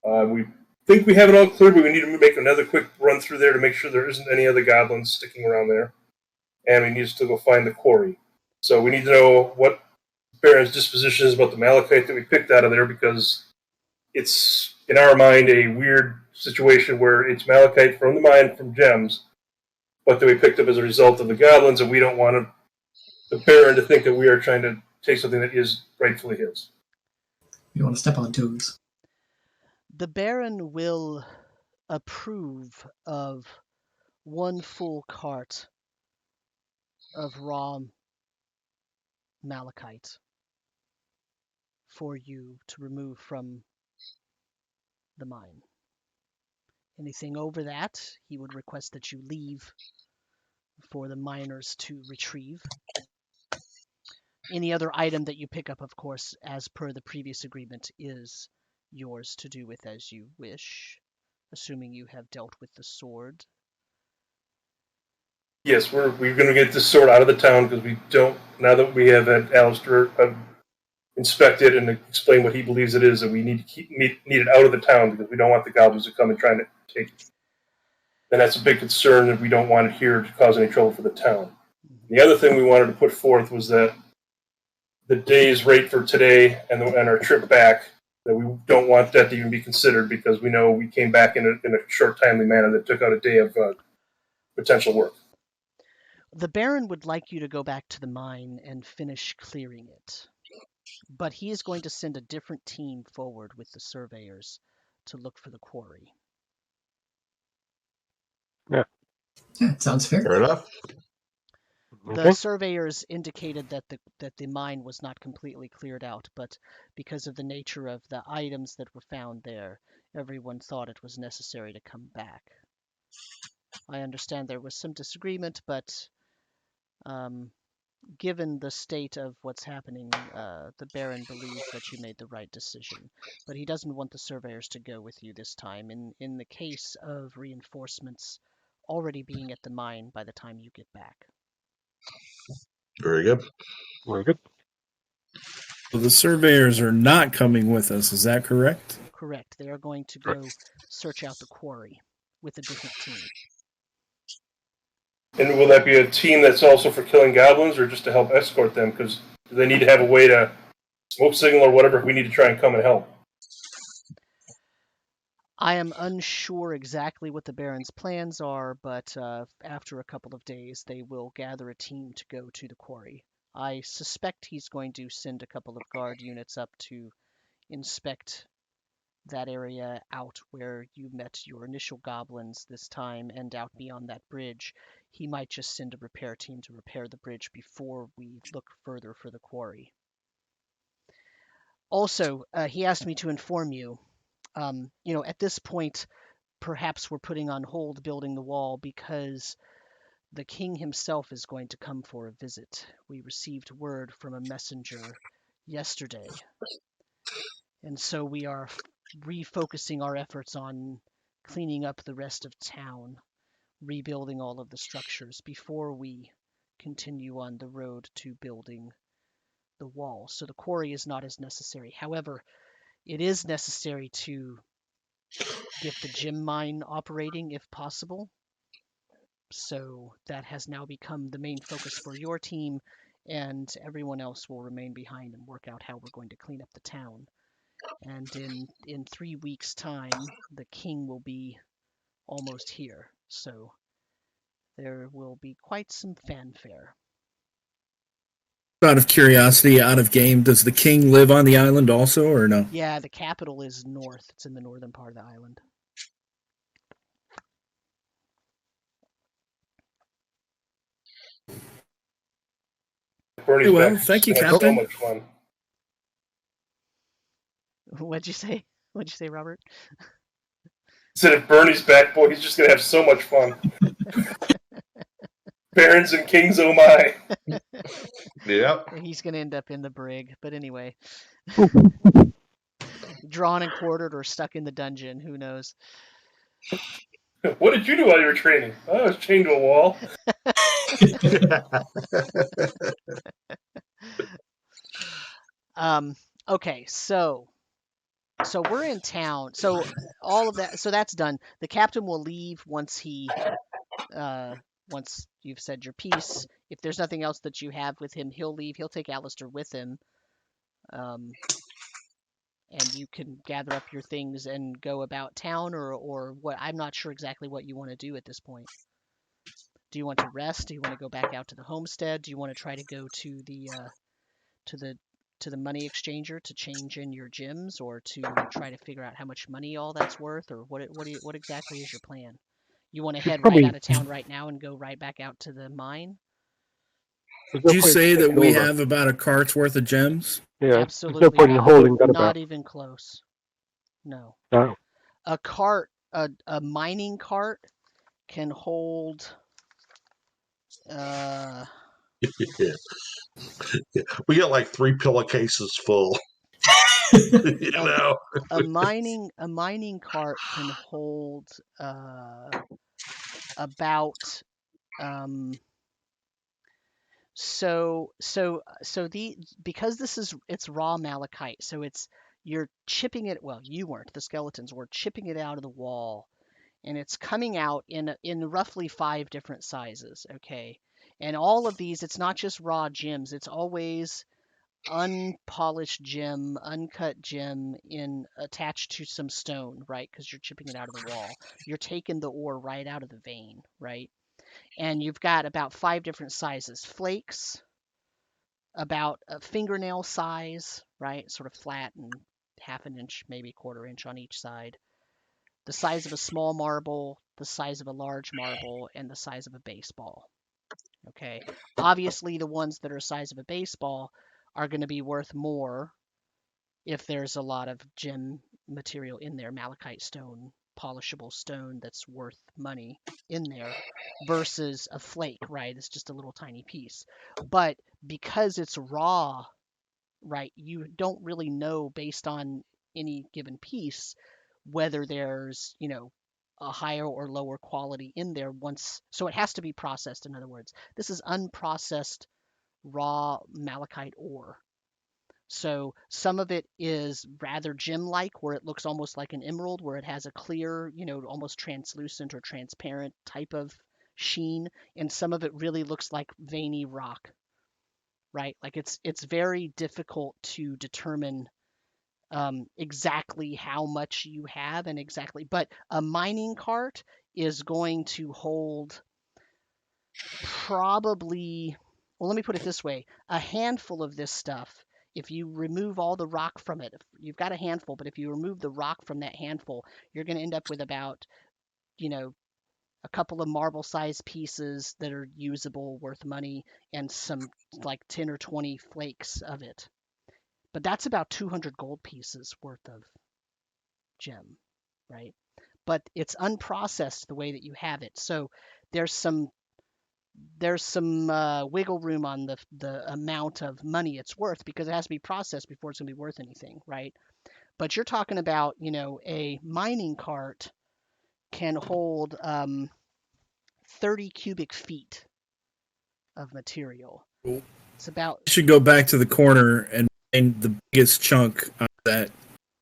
F: We think we have it all cleared, but we need to make another quick run through there to make sure there isn't any other goblins sticking around there. And we need to go find the quarry. So we need to know what Baron's disposition is about the malachite that we picked out of there, because it's, in our mind, a weird situation where it's malachite from the mine, from gems, but that we picked up as a result of the goblins, and we don't want the Baron to think that we are trying to take something that is rightfully his.
E: You don't want to step on toes.
B: The Baron will approve of 1 full cart of raw malachite for you to remove from the mine. Anything over that, he would request that you leave for the miners to retrieve. Any other item that you pick up, of course, as per the previous agreement, is yours to do with as you wish, assuming you have dealt with the sword.
F: Yes, we're going to get this sword out of the town because we don't. Now that we have had Alistair inspect it and explain what he believes it is, that we need to need it out of the town because we don't want the goblins to come and try to take it. And that's a big concern that we don't want it here to cause any trouble for the town. The other thing we wanted to put forth was that the day's rate for today and our trip back, that we don't want that to even be considered because we know we came back in a short, timely manner that took out a day of potential work.
B: The Baron would like you to go back to the mine and finish clearing it, but he is going to send a different team forward with the surveyors to look for the quarry.
E: Yeah, sounds fair.
C: Fair enough.
B: The
D: Okay.
B: surveyors indicated that the mine was not completely cleared out, but because of the nature of the items that were found there, everyone thought it was necessary to come back. I understand there was some disagreement, but given the state of what's happening, the Baron believes that you made the right decision. But he doesn't want the surveyors to go with you this time, in the case of reinforcements already being at the mine by the time you get back.
C: Very good.
D: Very good.
H: So the surveyors are not coming with us, is that correct?
B: Correct. They are going to go search out the quarry with a different team.
F: And will that be a team that's also for killing goblins or just to help escort them? Because they need to have a way to smoke signal or whatever if we need to try and come and help.
B: I am unsure exactly what the Baron's plans are, but after a couple of days, they will gather a team to go to the quarry. I suspect he's going to send a couple of guard units up to inspect that area out where you met your initial goblins this time and out beyond that bridge. He might just send a repair team to repair the bridge before we look further for the quarry. Also, he asked me to inform you, at this point, perhaps we're putting on hold building the wall because the king himself is going to come for a visit. We received word from a messenger yesterday, and so we are refocusing our efforts on cleaning up the rest of town, rebuilding all of the structures before we continue on the road to building the wall. So the quarry is not as necessary. However, it is necessary to get the gem mine operating if possible. So that has now become the main focus for your team, and everyone else will remain behind and work out how we're going to clean up the town. And in 3 weeks' time, the king will be almost here. So there will be quite some fanfare.
H: Out of curiosity, out of game, does the king live on the island also, or no?
B: Yeah, the capital is north. It's in the northern part of the island.
F: Bernie's
H: Well,
F: back.
H: thank you,
F: Had
H: Captain.
F: So much fun.
B: What'd you say? What'd you say, Robert?
F: Said if Bernie's back, boy, he's just gonna have so much fun. Barons and kings, oh my!
C: Yep.
B: He's gonna end up in the brig, but anyway. Drawn and quartered or stuck in the dungeon, who knows?
F: What did you do while you were training? I was chained to a wall.
B: Okay, so we're in town. So all of that. So that's done. The captain will leave once once you've said your piece. If there's nothing else that you have with him, he'll leave. He'll take Alistair with him. And you can gather up your things and go about town, or what? I'm not sure exactly what you want to do at this point. Do you want to rest? Do you want to go back out to the homestead? Do you want to try to go to the money exchanger to change in your gems, or to try to figure out how much money all that's worth, or what exactly is your plan? You want to
D: Should
B: head
D: probably-
B: right out of town right now and go right back out to the mine?
D: There's no
H: Did you
D: point
H: say that
D: taking
H: we
D: all the-
H: have about a cart's worth of gems?
D: Yeah,
B: Absolutely
D: there's no point in
B: not.
D: holding that
B: Not
D: about.
B: even close. No.
D: No.
B: A cart, a mining cart, can hold.
C: Yeah. We got like 3 pillowcases full. You know.
B: A mining cart can hold about because it's raw malachite, so you're chipping it. Well, you weren't. The skeletons were chipping it out of the wall, and it's coming out in roughly 5 different sizes. Okay, and all of these, it's not just raw gems. It's always unpolished gem, uncut gem attached to some stone, right? Because you're chipping it out of the wall. You're taking the ore right out of the vein, right? And you've got about 5 different sizes. Flakes, about a fingernail size, right? Sort of flat and half an inch, maybe quarter inch on each side. The size of a small marble, the size of a large marble, and the size of a baseball. Okay. Obviously, the ones that are the size of a baseball are going to be worth more if there's a lot of gem material in there, malachite stone, polishable stone that's worth money in there, versus a flake, right? It's just a little tiny piece. But because it's raw, right, you don't really know based on any given piece whether there's, a higher or lower quality in there so it has to be processed. In other words, this is unprocessed raw malachite ore. So some of it is rather gem-like, where it looks almost like an emerald, where it has a clear, almost translucent or transparent type of sheen, and some of it really looks like veiny rock, right? Like it's very difficult to determine exactly how much you have and exactly, but a mining cart is going to hold probably, well, let me put it this way, a handful of this stuff. If you remove all the rock from it, you've got a handful, but if you remove the rock from that handful, you're going to end up with about, a couple of marble-sized pieces that are usable, worth money, and some like 10 or 20 flakes of it. But that's about 200 gold pieces worth of gem, right? But it's unprocessed the way that you have it. So there's some wiggle room on the amount of money it's worth, because it has to be processed before it's going to be worth anything, right? But you're talking about, a mining cart can hold 30 cubic feet of material. It's about.
H: You should go back to the corner and find the biggest chunk of that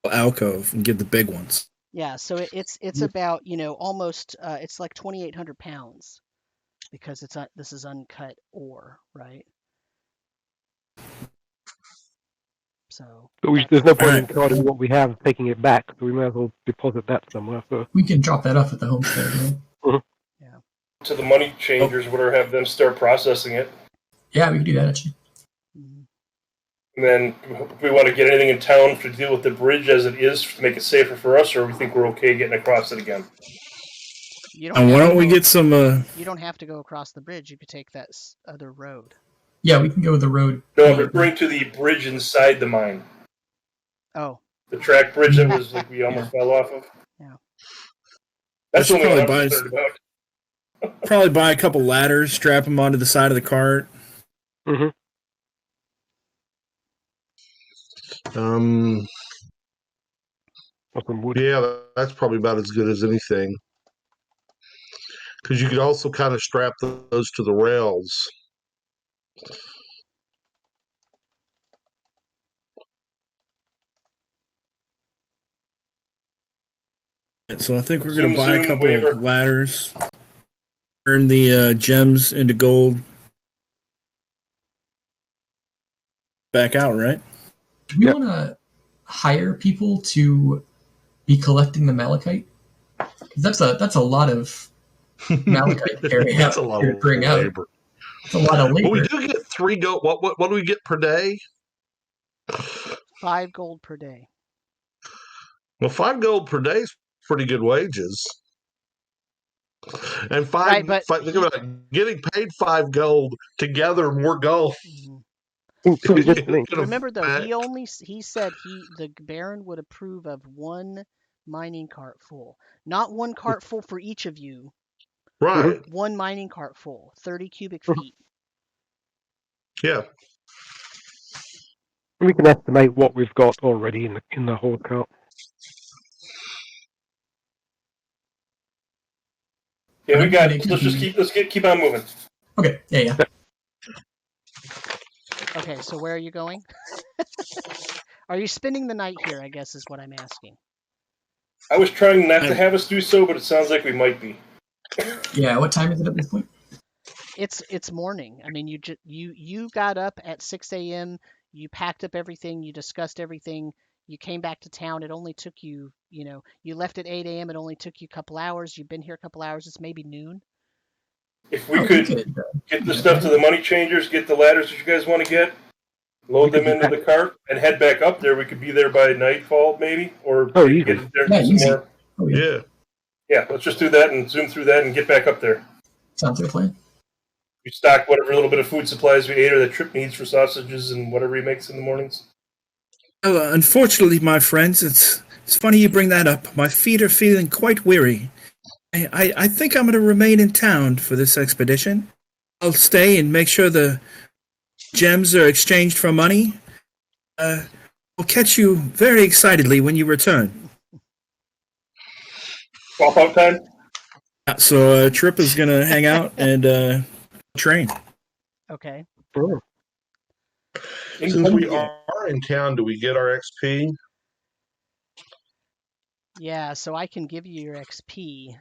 H: alcove and get the big ones.
B: Yeah, so it's about, almost it's like 2,800 pounds, because this is uncut ore, right? So
D: But there's no point in carting what we have, taking it back, so we may as well deposit that somewhere. So.
E: We can drop that off at the homestead, right?
B: Yeah.
F: To the money changers, whatever, have them start processing it.
E: Yeah, we can do that, actually.
B: Mhm.
F: And then if we want to get anything in town to deal with the bridge as it is to make it safer for us, or we think we're okay getting across it again.
H: And why don't we get some...
B: You don't have to go across the bridge. You could take that other road.
E: Yeah, we can go the road.
F: No, I'm referring to the bridge inside the mine.
B: Oh.
F: The track bridge that was like we almost fell off of.
B: Yeah.
F: That's the only one I'm
H: probably
F: concerned about.
H: Probably buy a couple ladders, strap them onto the side of the cart.
D: Mm-hmm.
C: Yeah, that's probably about as good as anything. Because you could also kind of strap those to the rails.
H: So I think we're going to buy a couple
F: waiver.
H: of ladders, turn the gems into gold, back out, right?
E: Do we want to hire people to be collecting the malachite? Because that's a lot of malachite to carry
C: That's
E: out.
C: a lot of
E: bring out.
C: labor.
E: It's a lot of labor.
C: But we do get 3 gold. What do we get per day?
B: 5 gold per day.
C: Well, 5 gold per day is pretty good wages. And
B: Right, but
C: think about it, getting paid 5 gold to gather more gold.
B: Mhm.
D: Seems pretty good
C: It's
D: to me.
C: gonna
B: Remember though,
C: affect-
B: he said the Baron would approve of 1 mining cart full, not 1 cart full for each of you.
C: Right.
B: 1 mining cart full, 30 cubic feet.
C: Yeah.
D: We can estimate what we've got already in the horde cart.
F: Yeah, we got.
E: And it
F: Let's
E: could
F: just
E: be-
F: keep on moving.
E: Okay, yeah.
B: Okay, so where are you going? Are you spending the night here, I guess is what I'm asking.
F: I was trying not to have us do so, but it sounds like we might be.
E: Yeah, what time is it at this point?
B: It's morning. I mean, you got up at 6 a.m. You packed up everything. You discussed everything. You came back to town. It only took you, you left at 8 a.m. It only took you a couple hours. You've been here a couple hours. It's maybe noon.
F: If we
E: Oh,
F: could
E: good.
F: get the stuff to the money changers, get the ladders that you guys want to get, load them into the cart, and head back up there, we could be there by nightfall, maybe, or
D: Oh,
F: maybe get
D: easily.
F: there and
E: Yeah,
F: do some
E: easy.
F: more.
E: Oh, yeah.
C: Yeah.
F: Yeah, let's just do that and zoom through that and get back up there.
E: Sounds like a plan.
F: We stock whatever little bit of food supplies we ate or that Trip needs for sausages and whatever he makes in the mornings.
H: Unfortunately, my friends, it's funny you bring that up. My feet are feeling quite weary. I think I'm going to remain in town for this expedition. I'll stay and make sure the gems are exchanged for money. We'll catch you very excitedly when you return.
F: Swap out time?
H: So Trip is going to hang out and train.
B: Okay.
D: Oh.
C: Since we are in town, do we get our XP?
B: Yeah, so I can give you your XP.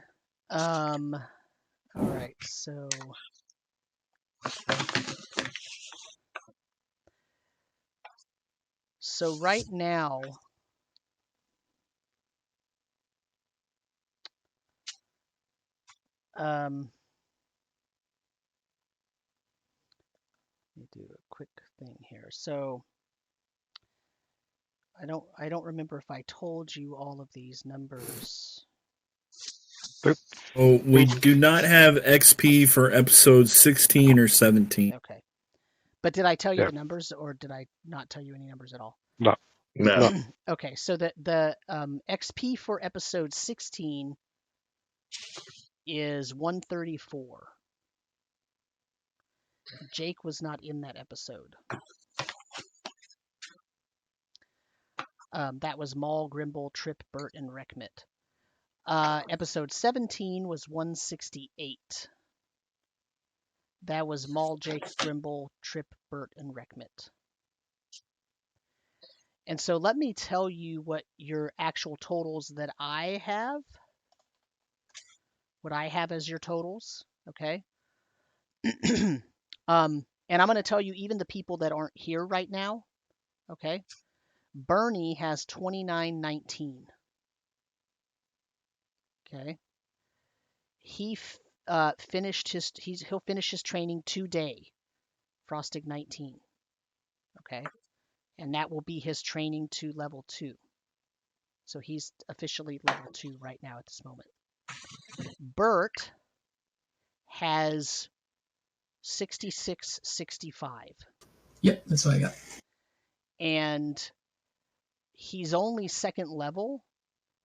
B: All right, so right now, let me do a quick thing here. So I don't remember if I told you all of these numbers.
H: Oh, we do not have XP for episodes 16 or 17.
B: Okay. But did I tell you
D: Yeah.
B: the numbers, or did I not tell you any numbers at all?
D: No.
C: No.
B: Okay, so the XP for episode 16 is 134. Jake was not in that episode. That was Maul, Grimble, Trip, Bert, and Rekmit. Episode 17 was 168. That was Maul, Jake, Grimble, Trip, Bert, and Rekmit. And so let me tell you what your actual totals that I have. What I have as your totals, okay? And I'm going to tell you even the people that aren't here right now, okay? Bernie has 2919. Okay. He'll finish his training today, Frostig 19. Okay. And that will be his training to level 2. So he's officially level 2 right now at this moment. Bert has 6665.
E: Yep, that's what I got.
B: And he's only 2nd level,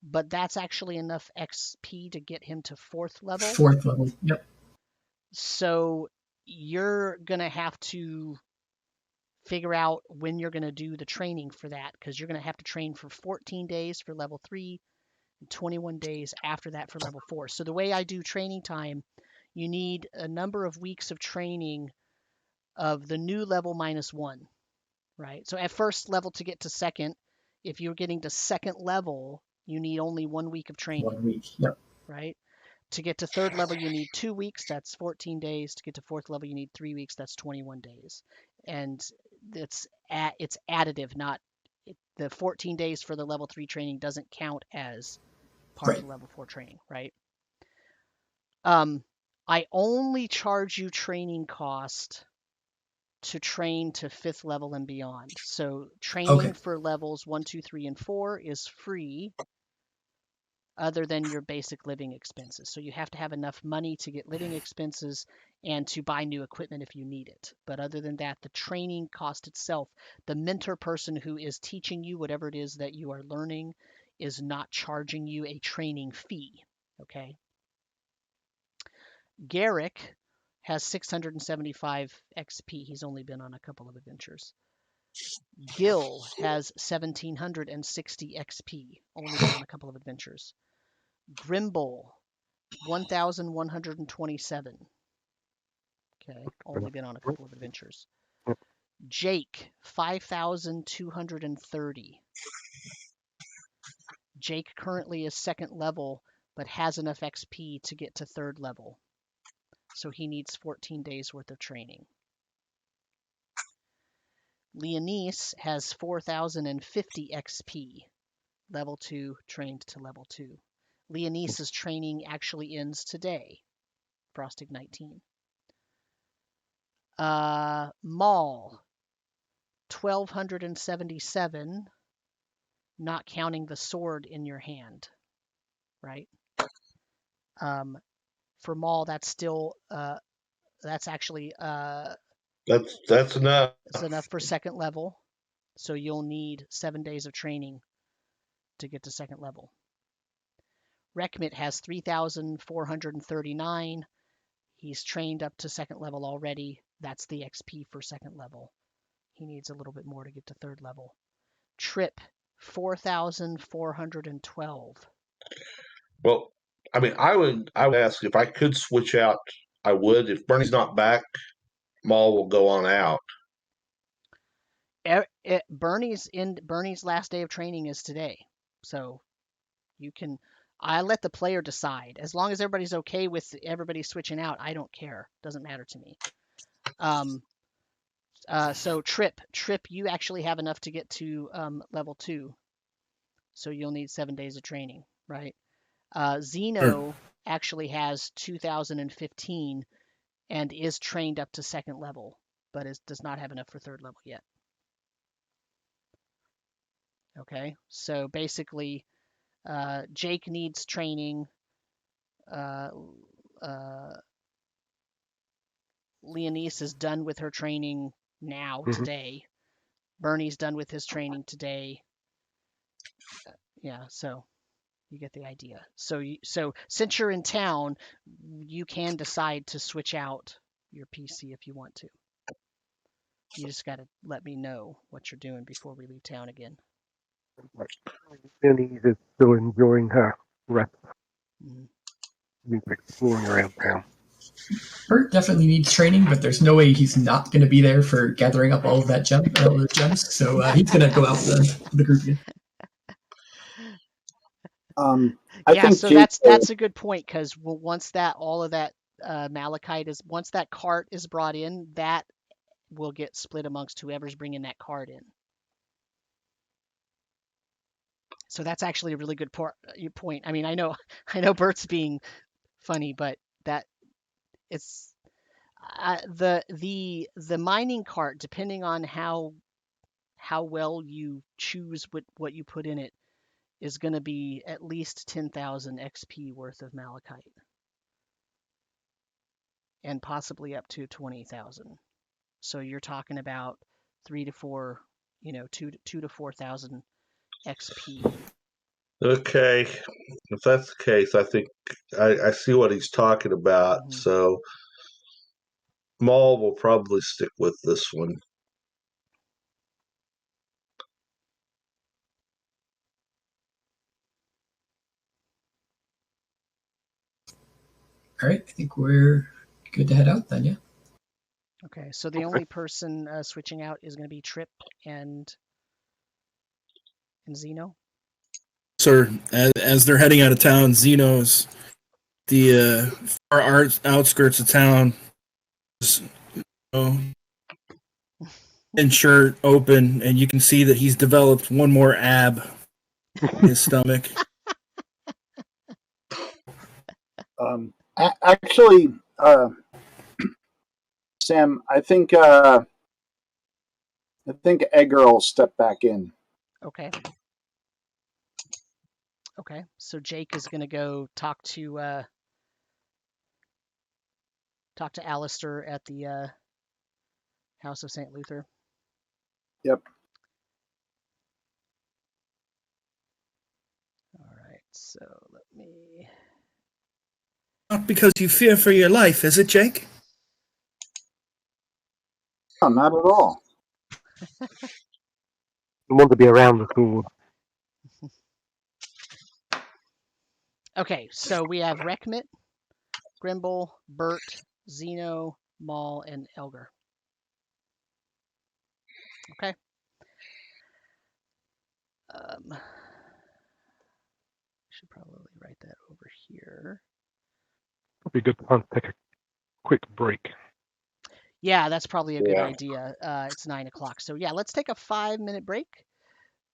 B: but that's actually enough XP to get him to 4th level.
E: 4th level, yep.
B: So you're going to have to figure out when you're going to do the training for that, because you're going to have to train for 14 days for level 3 and 21 days after that for level 4. So the way I do training time, you need a number of weeks of training of the new level -1, right? So at 1st level to get to 2nd, if you're getting to 2nd level, you need only 1 week of training.
E: 1 week, yep.
B: Right? To get to 3rd level, you need 2 weeks. That's 14 days. To get to 4th level, you need 3 weeks. That's 21 days. And it's additive, not the 14 days for the level 3 training doesn't count as part of the level 4 training, right? I only charge you training cost to train to 5th level and beyond. So training for levels 1, 2, 3, and 4 is free. other than your basic living expenses. So you have to have enough money to get living expenses and to buy new equipment if you need it. But other than that, the training cost itself, the mentor person who is teaching you whatever it is that you are learning is not charging you a training fee. Okay. Garrick has 675 XP. He's only been on a couple of adventures. Gil has 1760 XP, only been on a couple of adventures. Grimble, 1127. Okay, only been on a couple of adventures. Jake, 5230. Jake currently is 2nd level, but has enough XP to get to 3rd level. So he needs 14 days worth of training. Leonise has 4050 XP, level 2, trained to level 2. Leonise's training actually ends today, Frostig 19. Maul, 1277, not counting the sword in your hand, right? For Maul, that's still, that's actually,
C: That's enough.
B: it's enough for 2nd level. So you'll need 7 days of training to get to 2nd level. Rekmit has 3,439. He's trained up to 2nd level already. That's the XP for 2nd level. He needs a little bit more to get to 3rd level. Trip, 4,412.
C: Well, I mean, I would ask if I could switch out. I would. If Bernie's not back, Maul will go on out.
B: Bernie's last day of training is today, so you can. I let the player decide. As long as everybody's okay with everybody switching out, I don't care. Doesn't matter to me. So Trip, you actually have enough to get to level 2, so you'll need 7 days of training, right? Zeno actually has 2015 and is trained up to 2nd level, but does not have enough for 3rd level yet. Okay, so basically, Jake needs training. Leonise is done with her training now, today. Bernie's done with his training today. Yeah, so you get the idea. So since you're in town, you can decide to switch out your PC if you want to. You just got to let me know what you're doing before we leave town again.
D: Jenny is still enjoying her rest.
B: Mhm.
D: He's exploring around town.
E: Bert definitely needs training, but there's no way he's not going to be there for gathering up all of that all those gems. So he's going to go out with the group again.
G: I think
B: so
G: Jake,
B: that's a good point, because once that all of that malachite once that cart is brought in, that will get split amongst whoever's bringing that cart in. So that's actually a really good point. I mean, I know Bert's being funny, but that it's the mining cart, depending on how well you choose what you put in it, is going to be at least 10,000 XP worth of malachite, and possibly up to 20,000. So you're talking about 3 to 4, 2 to 4,000 XP.
C: Okay, if that's the case, I think I see what he's talking about.
B: Mhm.
C: So Maul will probably stick with this one.
E: All right, I think we're good to head out then, yeah?
B: Okay, so the only person switching out is going to be Trip and Zeno.
H: Sir, as they're heading out of town, Zeno's the far outskirts of town, and shirt open, and you can see that he's developed one more ab in his stomach.
G: actually, Sam, I think Edgar will step back in.
B: Okay. Okay, so Jake is going to go talk to Alistair at the House of St. Luther.
G: Yep.
B: All right, so let me.
H: Not because you fear for your life, is it, Jake?
G: No, not at all.
D: I want to be around the sword.
B: Okay, so we have Reckmit, Grimble, Bert, Zeno, Maul, and Elgar. Okay. Should probably write that over here.
D: Probably a good time to take a quick break.
B: Yeah, that's probably a good
G: Yeah.
B: idea. It's 9 o'clock. So yeah, let's take a 5-minute break,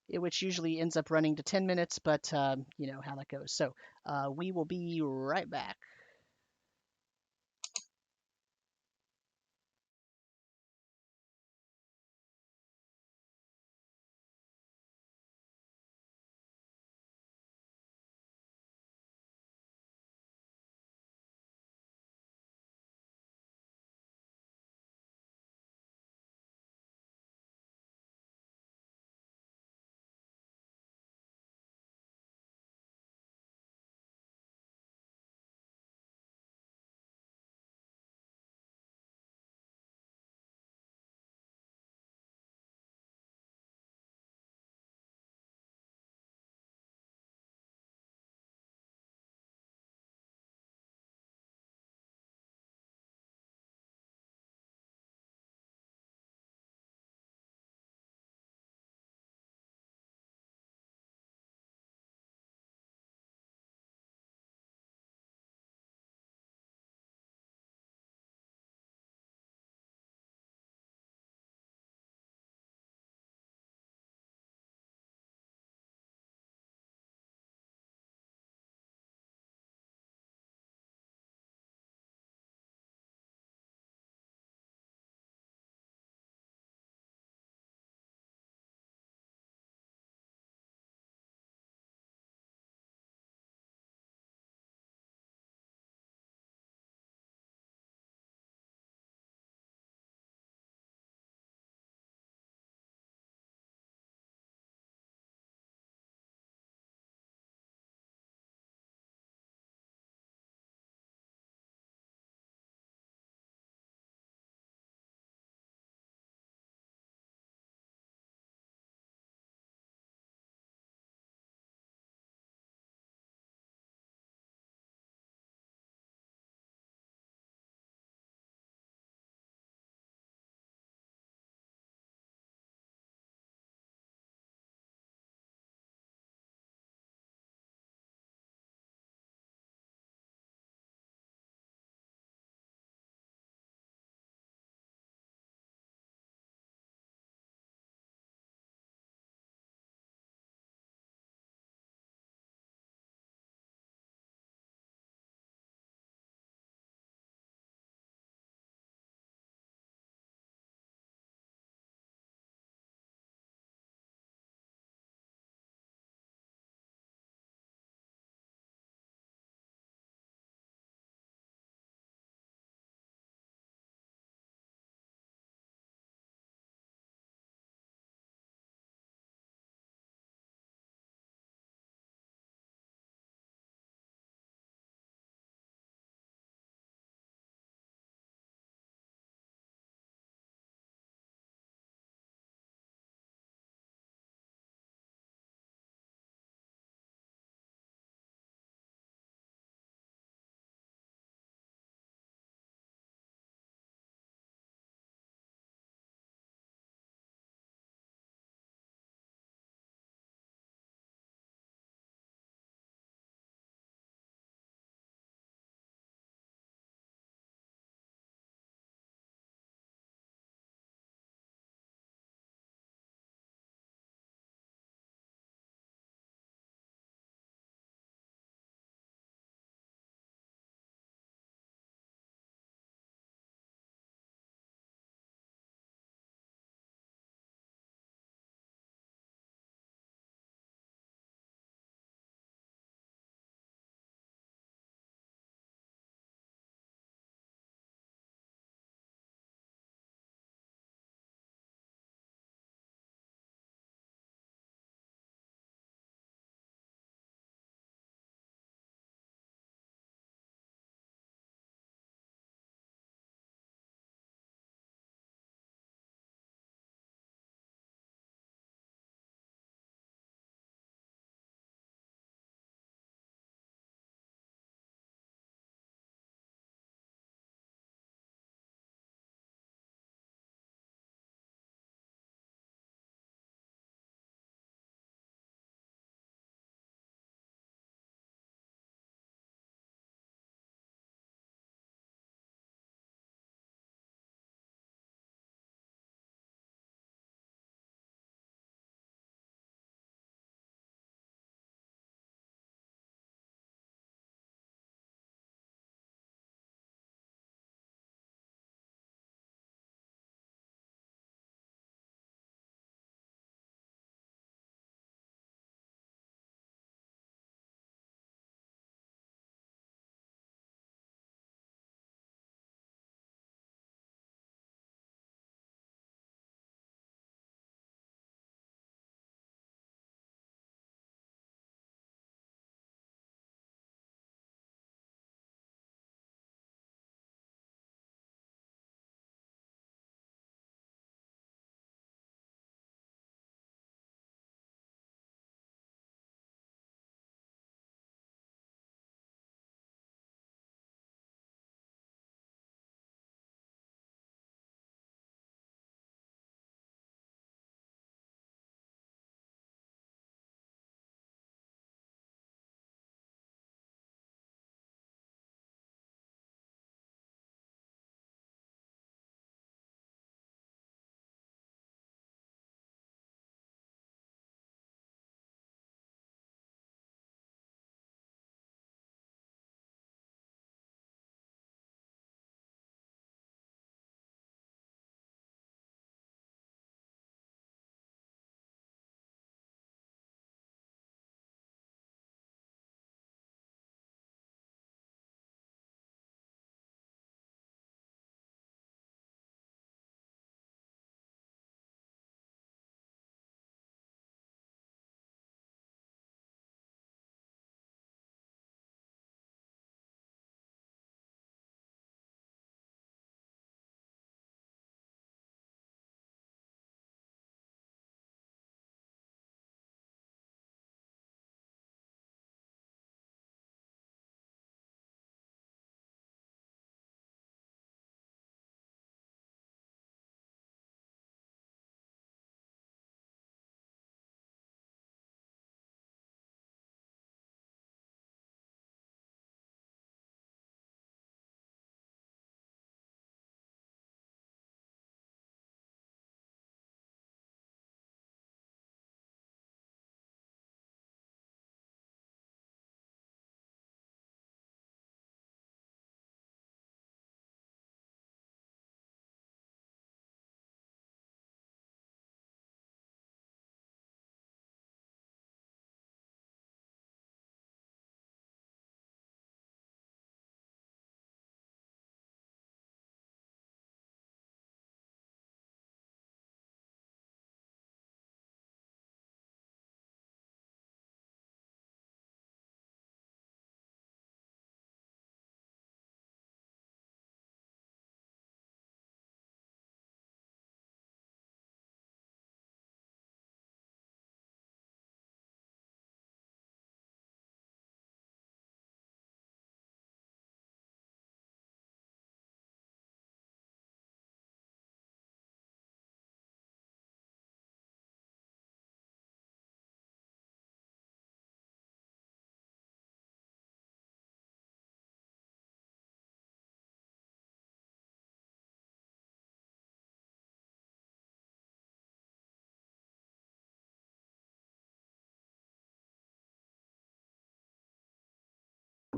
B: which usually ends up running to 10 minutes, but you know how that goes. So we will be right back.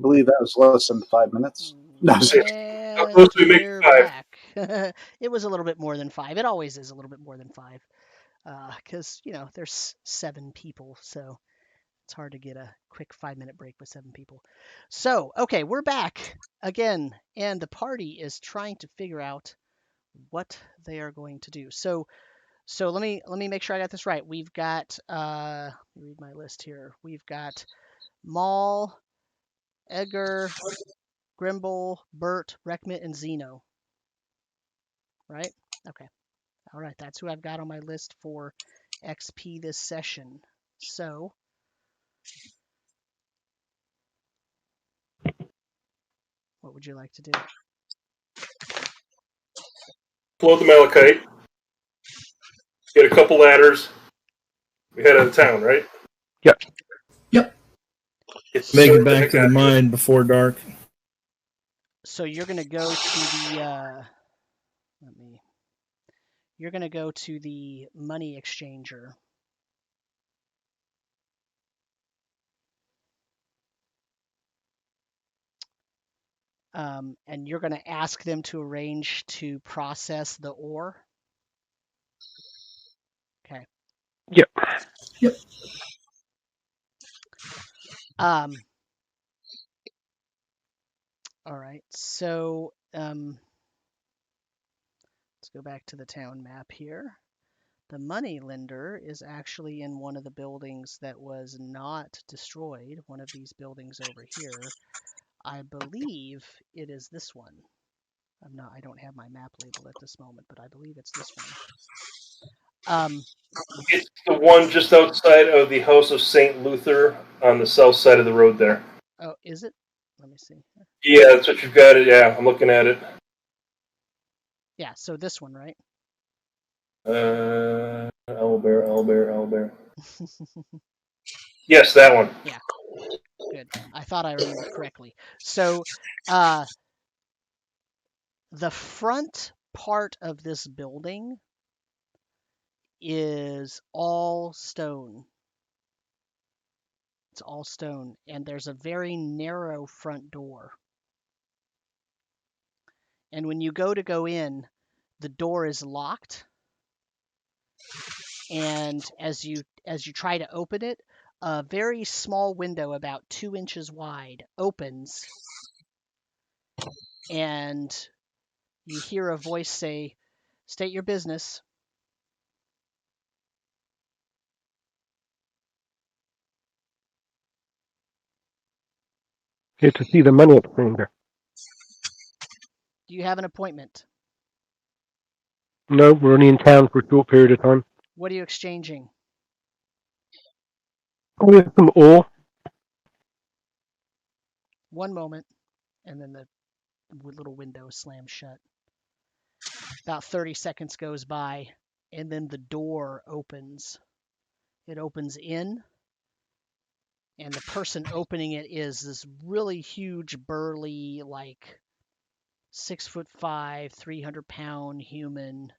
G: believe that was less than 5 minutes. No,
B: And
F: supposed to be making
B: we're
F: 5.
B: back. It was a little bit more than 5. It always is a little bit more than 5. Because, there's 7 people, so it's hard to get a quick 5-minute break with 7 people. So, okay, we're back again, and the party is trying to figure out what they are going to do. So let me make sure I got this right. We've got let me read my list here. We've got Maul, Edgar, Grimble, Bert, Reckmit, and Zeno. Right? Okay. All right, that's who I've got on my list for XP this session. So what would you like to do?
F: Float the Malachite. Get a couple ladders. We head out of town, right?
D: Yep.
E: Yep.
H: Make it back to the mine before dark.
B: So you're going to go to the you're going to go to the money exchanger. And you're going to ask them to arrange to process the ore. Okay.
D: Yep.
E: Yep.
B: All right. So let's go back to the town map here. The money lender is actually in one of the buildings that was not destroyed. One of these buildings over here. I believe it is this one. I don't have my map labeled at this moment, but I believe it's this one.
F: It's the one just outside of the House of St. Luther on the south side of the road there.
B: Oh, is it? Let me see.
F: Yeah, that's what you've got. It. Yeah, I'm looking at it.
B: Yeah, so this one, right?
F: Owlbear. Yes, that one.
B: Yeah. Good. I thought I remembered correctly. So, the front part of this building is all stone. It's all stone, and there's a very narrow front door. And when you go in, the door is locked. And as you try to open it, a very small window about 2 inches wide opens, and you hear a voice say, "State your business."
D: Here to see the money exchanger.
B: Do you have an appointment?
D: No, we're only in town for a short period of time.
B: What are you exchanging?
D: We have some ore.
B: One moment, and then the little window slams shut. About 30 seconds goes by, and then the door opens. It opens in, and the person opening it is this really huge, burly, like 6'5", 300-pound human.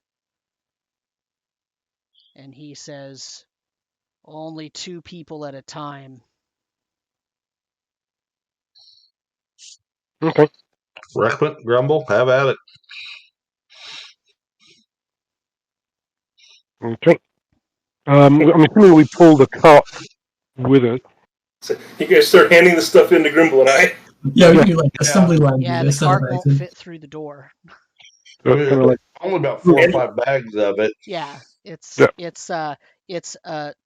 B: And he says, "Only 2 people at a time."
D: Okay.
C: Reckmit, Grumble, have at it.
D: Okay. I'm assuming we pull the cart with us.
F: So you guys start handing the stuff in to Grimble and I.
E: Yeah, we do like assembly line.
B: Yeah, the cart won't fit through the door.
D: So it's kind of like
C: Only about 4 or 5 bags of it.
B: Yeah, it's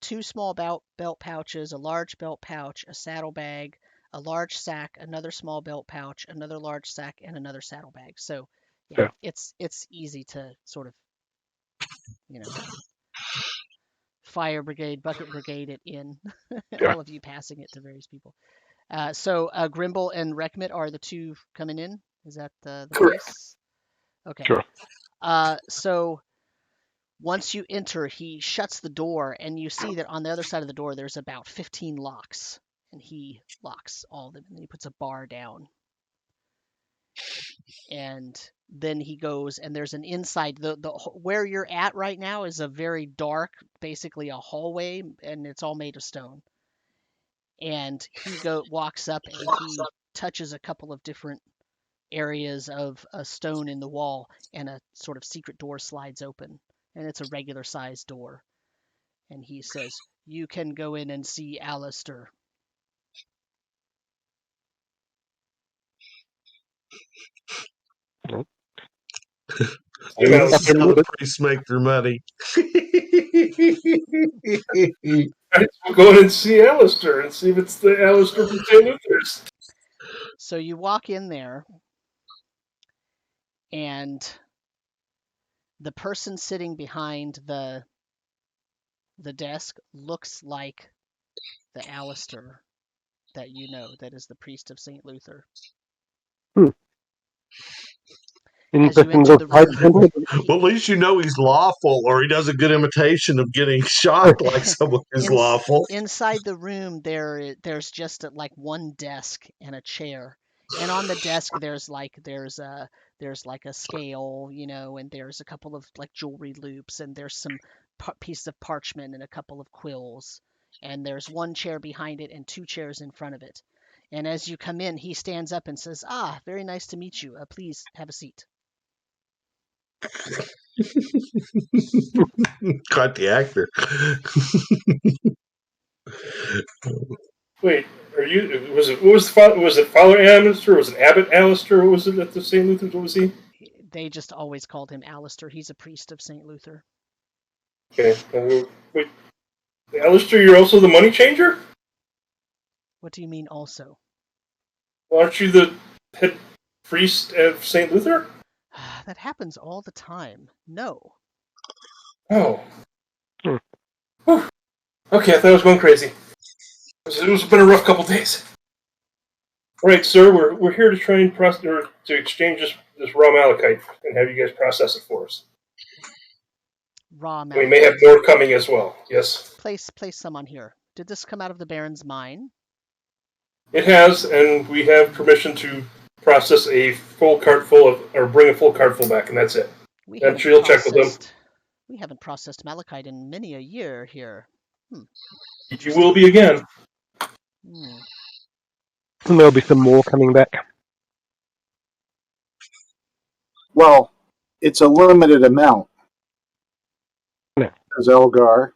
B: 2 small belt pouches, a large belt pouch, a saddlebag, a large sack, another small belt pouch, another large sack, and another saddlebag. So yeah, it's easy to sort of, fire brigade, bucket brigade it in. All of you passing it to various people. So Grimble and Reckmit are the 2 coming in. Is that the case? Okay.
D: Sure.
B: So once you enter, he shuts the door, and you see that on the other side of the door there's about 15 locks, and he locks all of them, and then he puts a bar down. And then he goes, and there's an inside. The where you're at right now is a very dark, basically a hallway, and it's all made of stone. And he walks up, and he touches a couple of different areas of a stone in the wall, and a sort of secret door slides open, and it's a regular sized door. And he says, "You can go in and see Alistair."
F: Hey,
C: This
F: Alice,
C: is how the priests make their money.
F: we'll go in and see Alistair and see if it's the Alistair from St. Luther's.
B: So you walk in there, and the person sitting behind the desk looks like the Alistair that you know, that is the priest of St. Luther. As you
D: Interesting
B: enter
D: little
B: the
D: fight,
B: room,
D: isn't it?
C: Well, at least you know he's lawful, or he does a good imitation of getting shot like someone is lawful.
B: inside the room, there's just like one desk and a chair, and on the desk there's like a scale, you know, and there's a couple of like jewelry loops, and there's some pieces of parchment and a couple of quills, and there's one chair behind it and two chairs in front of it. And as you come in, he stands up and says, "Ah, very nice to meet you. Please have a seat."
C: Caught the actor.
F: Wait, are you? Was it? What was the father? Was it Father Alistair? Was it Abbot Alistair? What was it at the St. Luther's? What was he?
B: They just always called him Alistair. He's a priest of St. Luther.
F: Okay. Wait, Alistair, you're also the money changer?
B: What do you mean also?
F: Well, aren't you the head priest of St. Luther?
B: That happens all the time. No.
F: Oh. Whew. Okay, I thought I was going crazy. It's been a rough couple days. All right, sir, we're here to try and to exchange this raw malachite and have you guys process it for us.
B: Raw malachite.
F: We may have more coming as well. Yes.
B: Place some on here. Did this come out of the Baron's mine?
F: It has, and we have permission to process a full cart full of, or bring a full cart full back, and that's it. I'm sure you'll check with them.
B: We haven't processed malachite in many a year here.
F: You will be again.
B: Hmm.
D: And there'll be some more coming back.
G: Well, it's a limited amount.
D: No.
G: Says Elgar.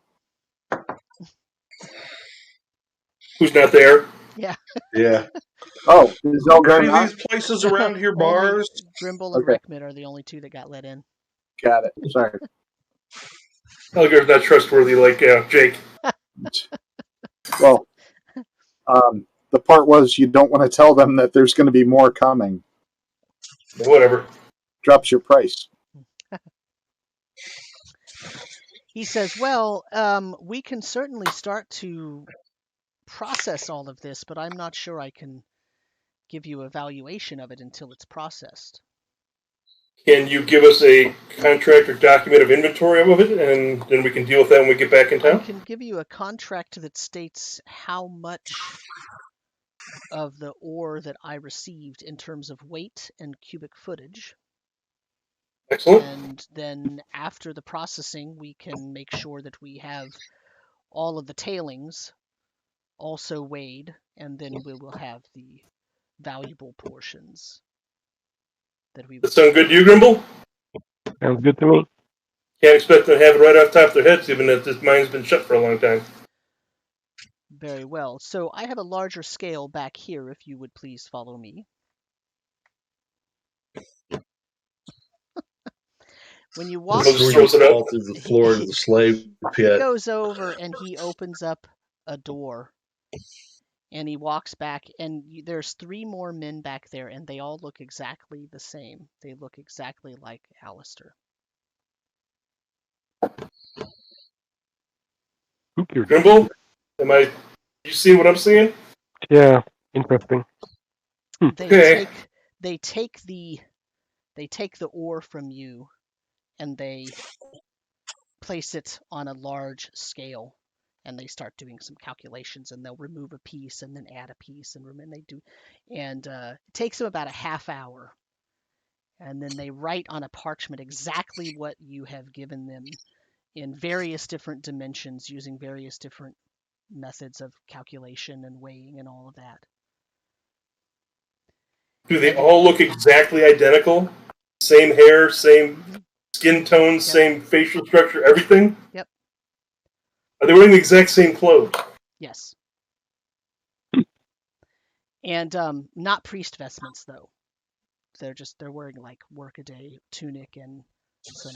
F: Who's not there?
B: Yeah.
C: Yeah.
G: Oh, is Elgar
C: See
G: not?
C: these places around here, bars?
B: Grimble and
G: Okay.
B: Reckman are the only two that got let in.
G: Got it. Sorry.
F: Elgar's not trustworthy like Jake.
G: Well, the part was you don't want to tell them that there's going to be more coming.
F: Whatever.
G: Drops your price.
B: He says, well, we can certainly start to process all of this, but I'm not sure I can give you a valuation of it until it's processed.
F: Can you give us a contract or document of inventory of it, and then we can deal with that when we get back in
B: I
F: town?
B: can give you a contract that states how much of the ore that I received in terms of weight and cubic footage.
F: Excellent.
B: And then after the processing, we can make sure that we have all of the tailings also weighed, and then we will have the valuable portions that we.
F: That sound good to you, Grimble?
D: Sounds good to me.
F: Can't expect them to have it right off the top of their heads, given that this mine's been shut for a long time.
B: Very well. So I have a larger scale back here, if you would please follow me. When you walk,
F: Just throws it up.
C: Through the floor to the slave
B: he
C: pit.
B: goes over and he opens up a door, and he walks back, and there's three more men back there, and they all look exactly the same. They look exactly like Alistair.
F: Grimble, you see what I'm seeing?
D: Yeah, interesting.
B: They take the ore from you, and they place it on a large scale, and they start doing some calculations, and they'll remove a piece and then add a piece, and they do, and it takes them about a half hour, and then they write on a parchment exactly what you have given them in various different dimensions, using various different methods of calculation and weighing and all of that.
F: Do they all look exactly identical? Same hair, same skin tone, same facial structure, everything?
B: Yep.
F: Are they wearing the exact same clothes?
B: Yes. And not priest vestments though. They're wearing like workaday tunic and some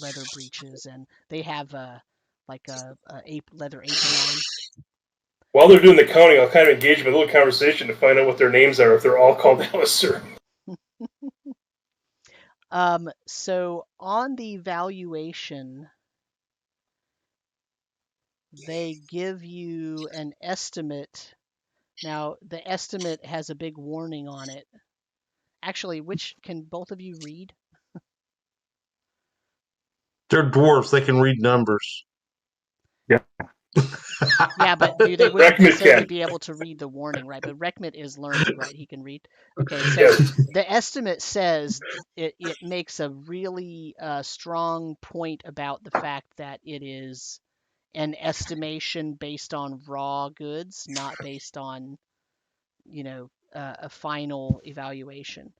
B: leather breeches, and they have like a leather apron on.
F: While they're doing the counting, I'll kind of engage in a little conversation to find out what their names are if they're all called Alistair.
B: So on the valuation, they give you an estimate. Now, the estimate has a big warning on it. Actually, which can both of you read?
C: They're dwarves. They can read numbers.
B: Yeah, but they wouldn't necessarily be able to read the warning, right? But Rekmit is learned, right? He can read. Okay, so the estimate says it makes a really strong point about the fact that it is an estimation based on raw goods, not based on, a final evaluation.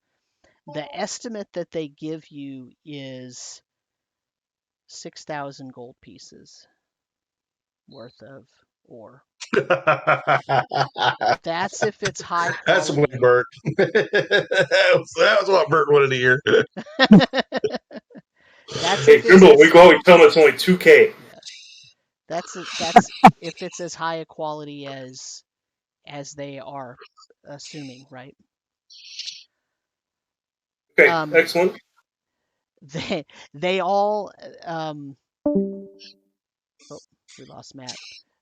B: The estimate that they give you is 6,000 gold pieces worth of ore. That's if it's high quality.
C: That's what Bert. that was what Bert wanted to hear.
B: That's
F: hey, Grimble, we go always tell them it's only 2K.
B: Yeah. That's if it's as high a quality as they are assuming, right?
F: Okay, excellent.
B: They all we lost Matt.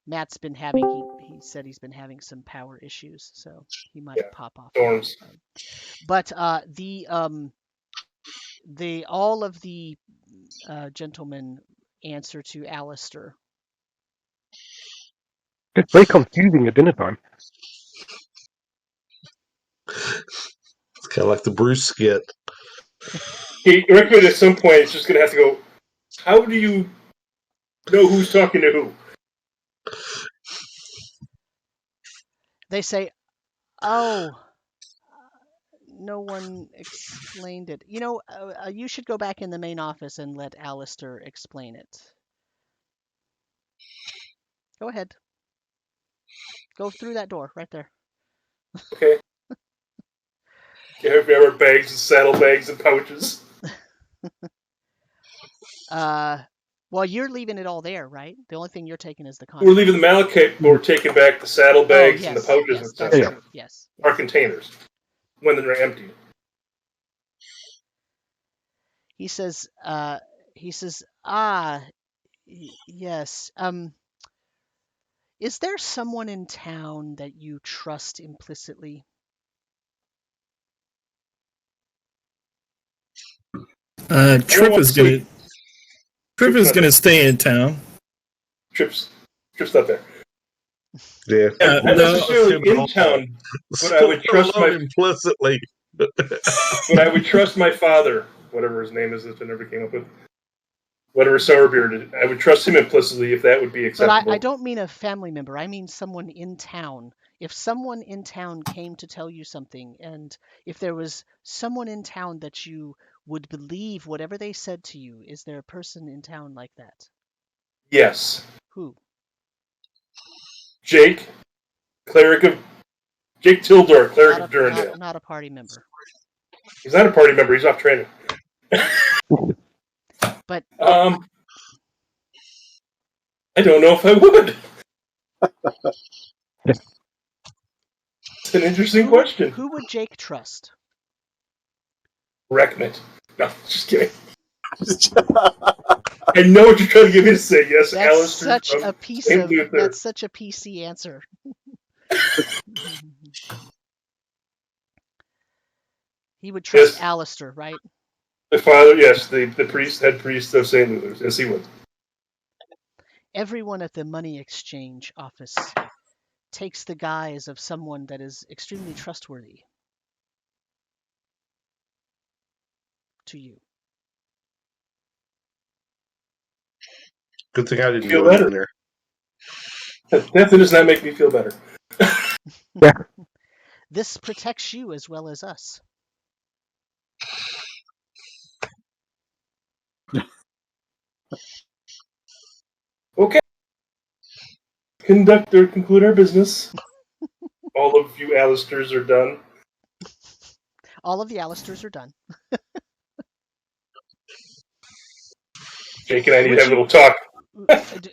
B: Matt's been having he said he's been having some power issues, so he might pop off.
F: Storms.
B: But all of the gentlemen answer to Alistair.
D: It's very confusing at dinner time.
C: It's kind of like the Bruce skit.
F: He reckons at some point it's just going to have to go, how do you know who's talking to who?
B: They say, oh, no one explained it. You should go back in the main office and let Alistair explain it. Go ahead. Go through that door right there.
F: Okay. Remember bags and saddlebags and pouches?
B: Well, you're leaving it all there, right? The only thing you're taking is the content.
F: We're leaving the Malachite, but we're taking back the saddlebags and the pouches and stuff.
B: True. Yes.
F: Our containers. When they're empty.
B: He says, yes. Is there someone in town that you trust implicitly?
H: Trip is gonna stay in town.
F: Trip's not there.
C: Yeah.
F: Not necessarily in town, but I would trust
C: implicitly.
F: But I would trust my father, whatever his name is that I never came up with. Whatever Sourbeard, I would trust him implicitly if that would be acceptable.
B: But I don't mean a family member. I mean someone in town. If someone in town came to tell you something, and if there was someone in town that you would believe whatever they said to you, is there a person in town like that?
F: Yes.
B: Who?
F: Jake Tildor, cleric of Durandale.
B: Not a party member.
F: He's not a party member. He's off training.
B: But
F: I don't know if I would. It's an interesting question.
B: Who would Jake trust?
F: Rekmit. No, just kidding. I know what you're trying to get me to say. Yes, Alistair.
B: That's such a PC answer. He would trust Alistair, right?
F: The father, yes, the head priest of St. Luther's. Yes, he would.
B: Everyone at the money exchange office takes the guise of someone that is extremely trustworthy to you.
C: Good thing I didn't
F: feel
C: go
F: better
C: in there.
F: Definitely does not make me feel better.
D: Yeah.
B: this protects you as well as us.
F: Okay. Conclude our business. All of you Alistairs are done.
B: All of the Alistairs are done.
F: Jake and I need to have a little talk.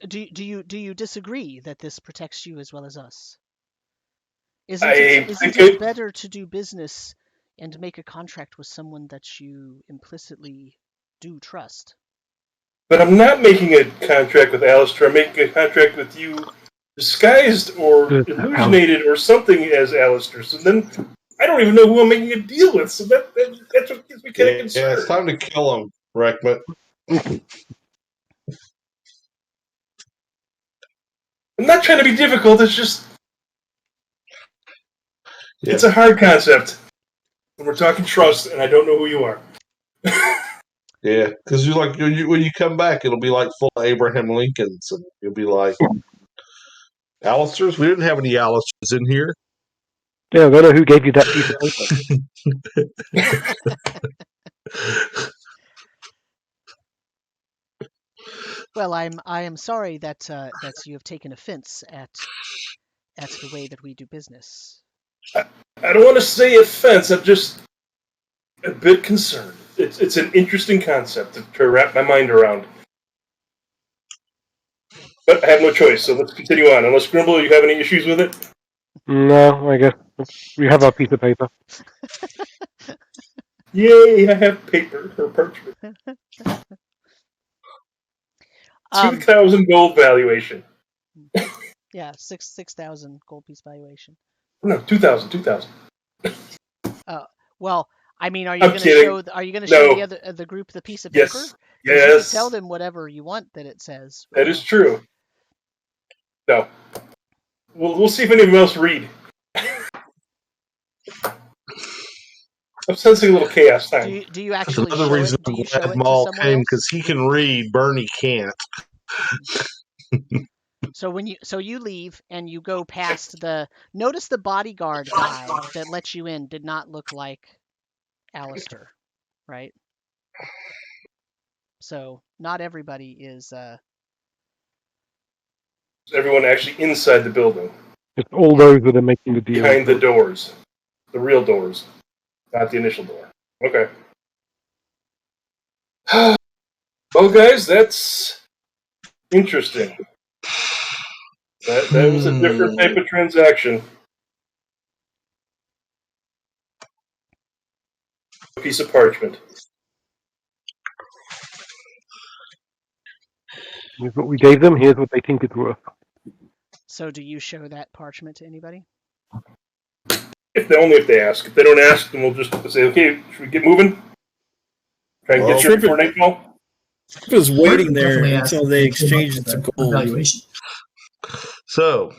B: Do you disagree that this protects you as well as us?
F: I
B: Isn't
F: think
B: it better to do business and make a contract with someone that you implicitly do trust?
F: But I'm not making a contract with Alistair. I'm making a contract with you disguised or illuminated or something as Alistair. So then I don't even know who I'm making a deal with. So that's what gets me kind of concerned.
C: Yeah, it's time to kill him, Reckman.
F: I'm not trying to be difficult. It's just it's a hard concept. When we're talking trust, and I don't know who you are.
C: Yeah, because when you come back, it'll be like full of Abraham Lincolns, and you'll be like, Alistairs? We didn't have any Alistairs in here.
D: Yeah, I don't know who gave you that piece of paper.
B: Well, I am sorry that you have taken offense at the way that we do business.
F: I don't want to say offense. I'm just a bit concerned. It's an interesting concept to wrap my mind around. But I have no choice, so let's continue on. Unless, Grimble, you have any issues with it?
D: No, I guess we have our piece of paper.
F: Yay, I have paper or parchment. 2,000 gold valuation.
B: Yeah, 6,000 gold piece valuation.
F: No, 2,000.
B: Well, I mean, are you going to show? Are you going to show the group the piece of paper?
F: Yes.
B: You can tell them whatever you want that it says.
F: That is true. No. We'll see if any of them else read. I'm sensing a little chaos time.
B: Do you actually
C: That's another reason I'm glad Maul came, because he can read, Bernie can't.
B: So you leave and you go past notice the bodyguard guy that let you in did not look like Alistair, right? So not everybody is
F: Everyone actually inside the building.
D: It's all those that are making the deal.
F: Behind the doors. The real doors. Not the initial door. Okay. Well, guys, that's interesting. That was a different type of transaction. A piece of parchment.
D: Here's what we gave them. Here's what they think it's worth.
B: So do you show that parchment to anybody?
F: Only if they ask. If they don't ask, then we'll just say, okay, should we get moving? Try and get you before nightfall?
H: Trip was waiting there until they exchanged it to gold.
E: Valuation.
C: So,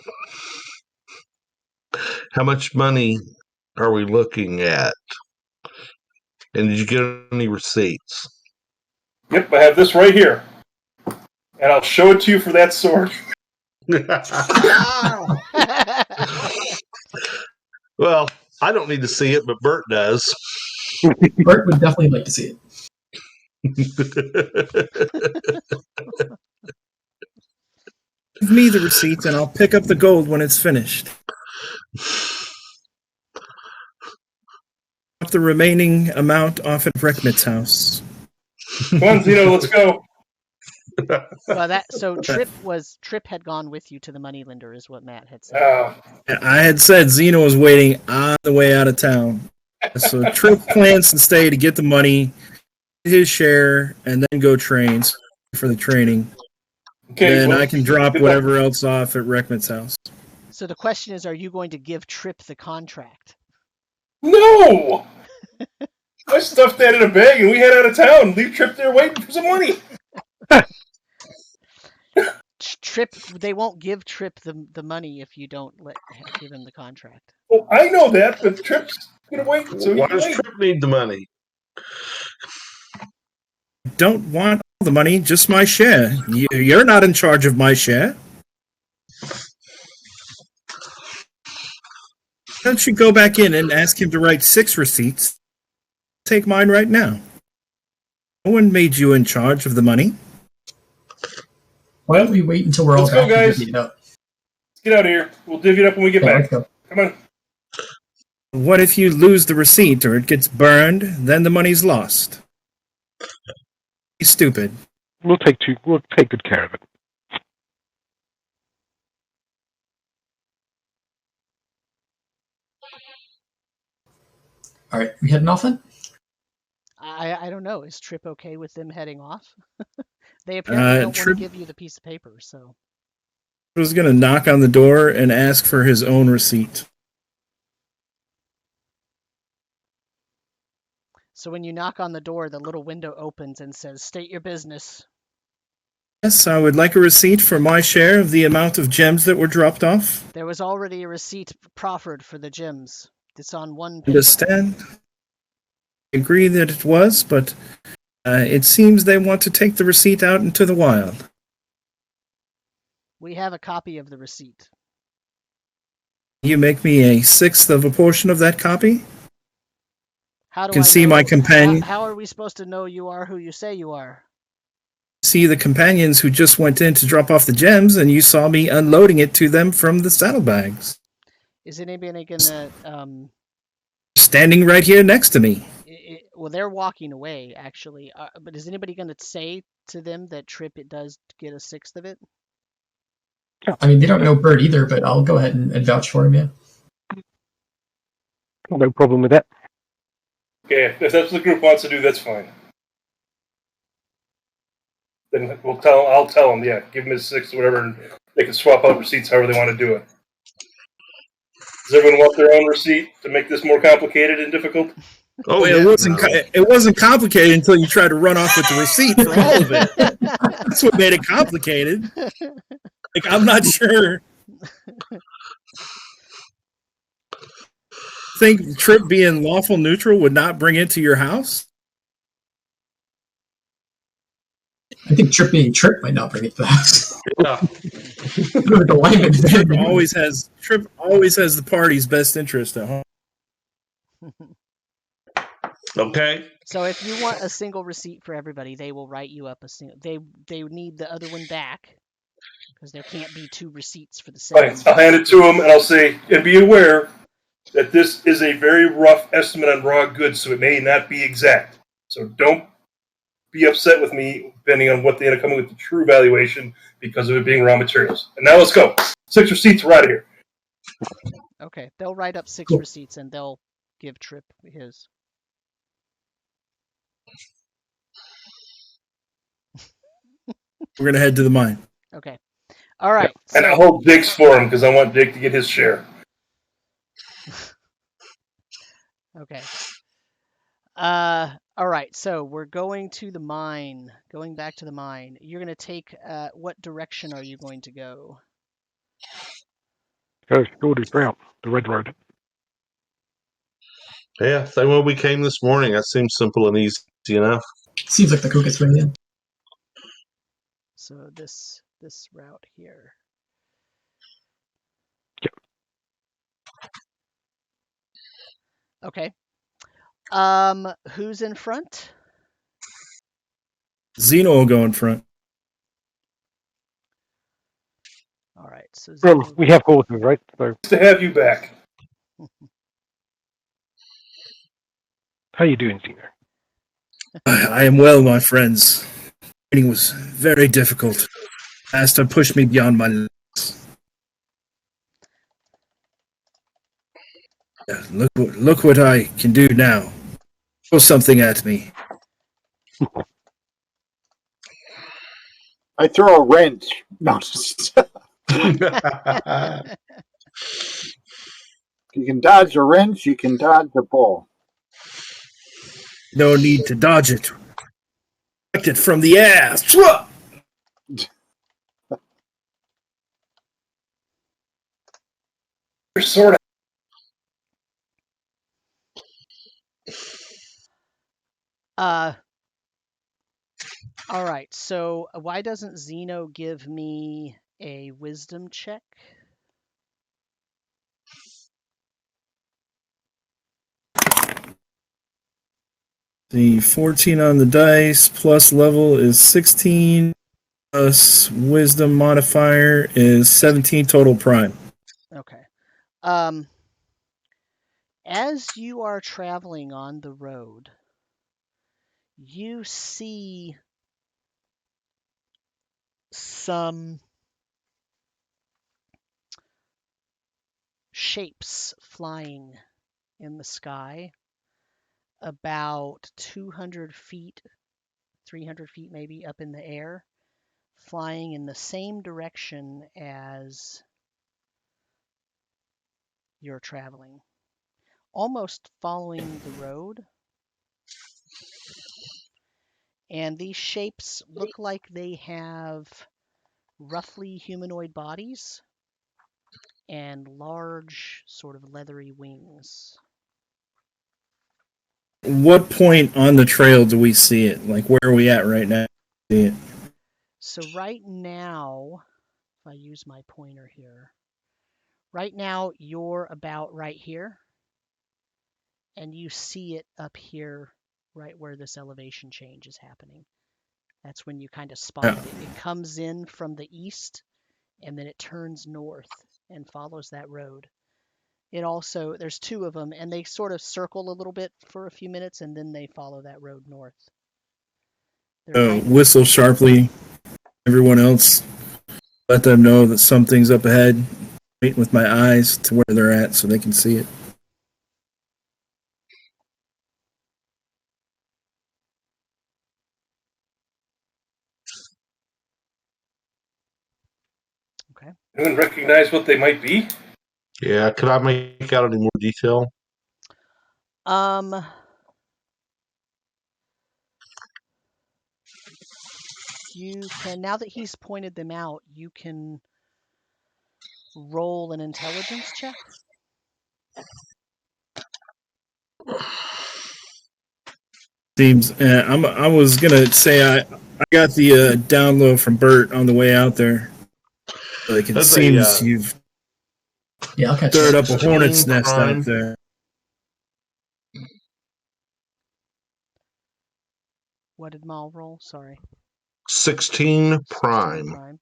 C: how much money are we looking at? And did you get any receipts?
F: Yep, I have this right here. And I'll show it to you for that sword.
C: Well, I don't need to see it, but Bert does.
E: Bert would definitely like to see it.
H: Give me the receipt and I'll pick up the gold when it's finished. Drop the remaining amount off at Reckmit's house.
F: Come on, Zeno, let's go.
B: Well, Trip had gone with you to the moneylender, is what Matt had said.
H: I had said Zeno was waiting on the way out of town. So Trip plans to stay to get the money, his share, and then go train for the training. Okay, and I can drop whatever else off at Reckmit's house.
B: So the question is, are you going to give Trip the contract?
F: No! I stuffed that in a bag and we head out of town. Leave Trip there waiting for some money.
B: Trip, they won't give Trip the money if you don't give him the contract.
F: Oh, I know that, but Trip's gonna wait. So
C: why does Trip need the money?
H: Don't want all the money, just my share. You're not in charge of my share. don't you go back in and ask him to write 6 receipts? Take mine right now. No one made you in charge of the money.
E: Why don't we wait until we're all
F: Let's go,
E: back and
F: guys.
E: divvy it up?
F: Let's get out of here. We'll divvy it up when we get
E: Yeah,
F: back.
E: let's go.
F: Come on.
H: What if you lose the receipt or it gets burned? Then the money's lost. He's stupid.
D: We'll take good care of it.
E: All right, we heading off then?
B: I don't know. Is Trip okay with them heading off? They apparently don't
H: Trip
B: want to give you the piece of paper, so.
H: was going to knock on the door and ask for his own receipt.
B: So when you knock on the door, the little window opens and says, "State your business."
H: Yes, I would like a receipt for my share of the amount of gems that were dropped off.
B: There was already a receipt proffered for the gems. It's on one paper.
H: Understand? I agree that it was, but it seems they want to take the receipt out into the wild.
B: We have a copy of the receipt.
H: You make me a 1/6 of a portion of that copy?
B: How do
H: Can
B: I
H: see
B: know-
H: my companion.
B: How are we supposed to know you are who you say you are?
H: See the companions who just went in to drop off the gems, and you saw me unloading it to them from the saddlebags.
B: Is anybody gonna?
H: Standing right here next to me.
B: Well, they're walking away actually. But is anybody gonna say to them that Trip it does get a 1/6 of it?
E: I mean, they don't know Bert either, but I'll go ahead and vouch for him, yeah.
D: No problem with that.
F: Okay, if that's what the group wants to do, that's fine. Then I'll tell them, yeah, give them his 6 or whatever, and they can swap out receipts however they want to do it. Does everyone want their own receipt to make this more complicated and difficult?
C: Oh,
H: It
C: yeah.
H: wasn't. It wasn't complicated until you tried to run off with the receipt for all of it. That's what made it complicated. Like, I'm not sure. Think Trip being lawful neutral would not bring it to your house?
E: I think Trip being Trip might not bring it to the house.
C: Yeah.
E: The lineman
H: Trip always has the party's best interest at home.
C: Okay.
B: So if you want a single receipt for everybody, they will write you up a single. They need the other one back because there can't be 2 receipts for the same.
F: Fine, I'll hand it to them, and I'll say, and be aware that this is a very rough estimate on raw goods, so it may not be exact. So don't be upset with me, depending on what they end up coming with the true valuation because of it being raw materials. And now let's go. 6 receipts, we're out of here.
B: Okay, they'll write up 6
E: Cool.
B: receipts and they'll give Trip his.
H: We're gonna head to the mine.
B: Okay. All right.
F: And I'll hold Jake's for him because I want Jake to get his share.
B: Okay. All right. So we're going to the mine. Going back to the mine. You're going to take. What direction are you going to go?
D: Go shortest route, the red road.
C: Yeah, same way we came this morning. That seems simple and easy enough.
E: Seems like the quickest way in.
B: So this route here.
D: Yep.
B: Okay. Who's in front?
H: Zeno will go in front.
B: All right. So
D: Well,
B: Zeno-
D: we have horses, right? So
F: Nice to have you back.
D: how you doing, Zeno?
H: I am well, my friends. Training was very difficult. Master pushed me beyond my limits. Yeah, look what I can do now. Throw something at me.
G: I throw a wrench. No, you can dodge a wrench, you can dodge a ball.
H: No need to dodge it. Collect it from the air. Swat!
F: You're sort of.
B: All right. So why doesn't Zeno give me a wisdom check?
H: The 14 on the dice plus level is 16 plus wisdom modifier is 17 total prime.
B: Okay. As you are traveling on the road, you see some shapes flying in the sky about 200 feet, 300 feet maybe up in the air, flying in the same direction as you're traveling, almost following the road. And these shapes look like they have roughly humanoid bodies and large, sort of leathery wings.
H: What point on the trail do we see it? Like, where are we at right now? See it?
B: So right now, if I use my pointer here, right now you're about right here, and you see it up here, right where this elevation change is happening. That's when you kind of spot it. It comes in from the east, and then it turns north and follows that road. It also, there's two of them, and they sort of circle a little bit for a few minutes, and then they follow that road north.
H: Whistle sharply. Everyone else, let them know that something's up ahead. Wait with my eyes to where they're at so they can see it.
B: Okay.
F: Anyone recognize what they might be?
C: Yeah, could I make out any more detail?
B: You can, now that he's pointed them out, you can roll an intelligence check.
H: Seems. I was gonna say I got the download from Bert on the way out there. Like it seems you've
E: I'll catch
H: stirred
E: that.
H: up a hornet's nest out there.
B: What did Mal roll? Sorry.
C: 16 prime.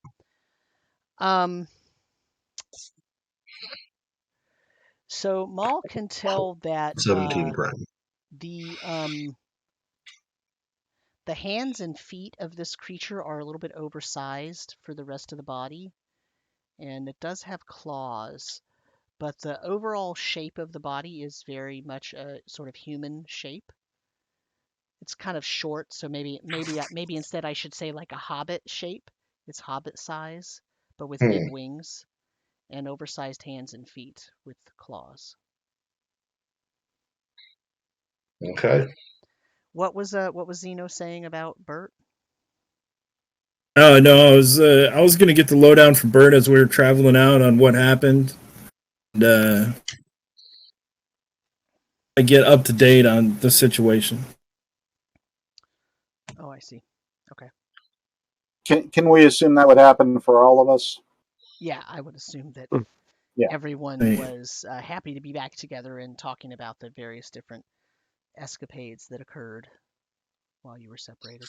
B: So Mal can tell that
C: 17 prime.
B: The hands and feet of this creature are a little bit oversized for the rest of the body, and it does have claws, but the overall shape of the body is very much a sort of human shape. It's kind of short, so maybe instead I should say like a hobbit shape. It's hobbit size, but with big wings and oversized hands and feet with claws.
C: Okay.
B: What was Zeno saying about Bert?
H: Oh no, I was gonna get the lowdown from Bert as we were traveling out on what happened. And I get up to date on the situation.
B: Oh, I see. Okay.
G: Can we assume that would happen for all of us?
B: Yeah, I would assume that everyone was happy to be back together and talking about the various different escapades that occurred while you were separated.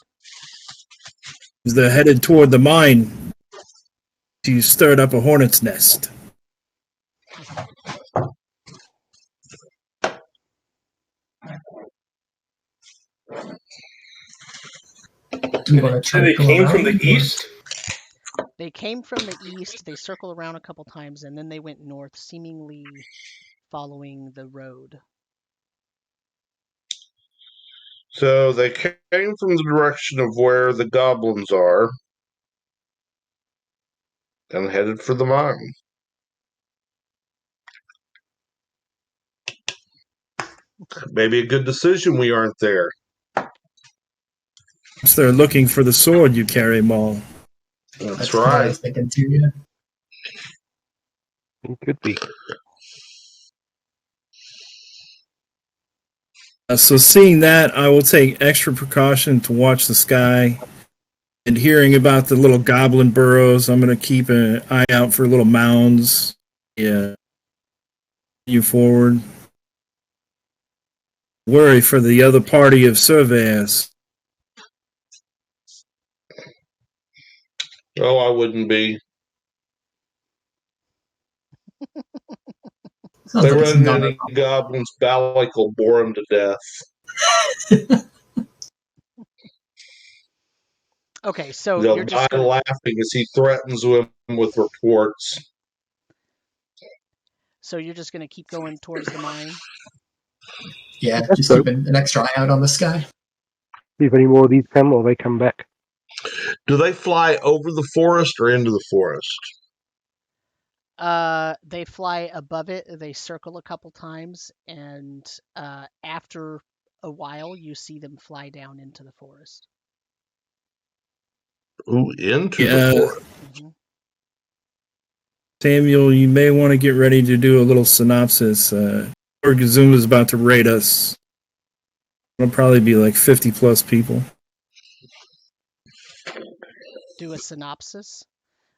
H: They're headed toward the mine. You stirred up a hornet's nest.
E: Do you want to try
F: And they
E: to go
F: came
E: around,
F: from the
E: or-
F: east?
B: They came from the east, they circled around a couple times, and then they went north, seemingly following the road.
C: So they came from the direction of where the goblins are and headed for the mine. Maybe a good decision we aren't there.
H: So they're looking for the sword you carry, Maul.
C: That's
E: what I
C: right.
E: was thinking too, yeah.
D: It could be.
H: So seeing that, I will take extra precaution to watch the sky. And hearing about the little goblin burrows, I'm going to keep an eye out for little mounds. Yeah. You forward. Worry for the other party of surveyors.
C: Oh, I wouldn't be.
E: Sounds
C: They
E: like it's
C: run
E: not
C: into goblins, Balak will bore them to death.
B: Okay, so
C: They'll
B: you're
C: die
B: just gonna,
C: laughing as he threatens them with reports.
B: keep going towards the mine.
E: Yeah,
D: That's
E: just
D: so.
E: keeping an extra eye out on the sky.
D: See if any more of these come or they come back.
C: Do they fly over the forest or into the forest?
B: They fly above it. They circle a couple times, and after a while, you see them fly down into the forest.
C: Ooh, into
H: Yeah.
C: the forest.
B: Hmm.
H: Samuel, you may want to get ready to do a little synopsis. Orgazuma's about to raid us. It'll probably be like 50 plus people.
B: Do a synopsis.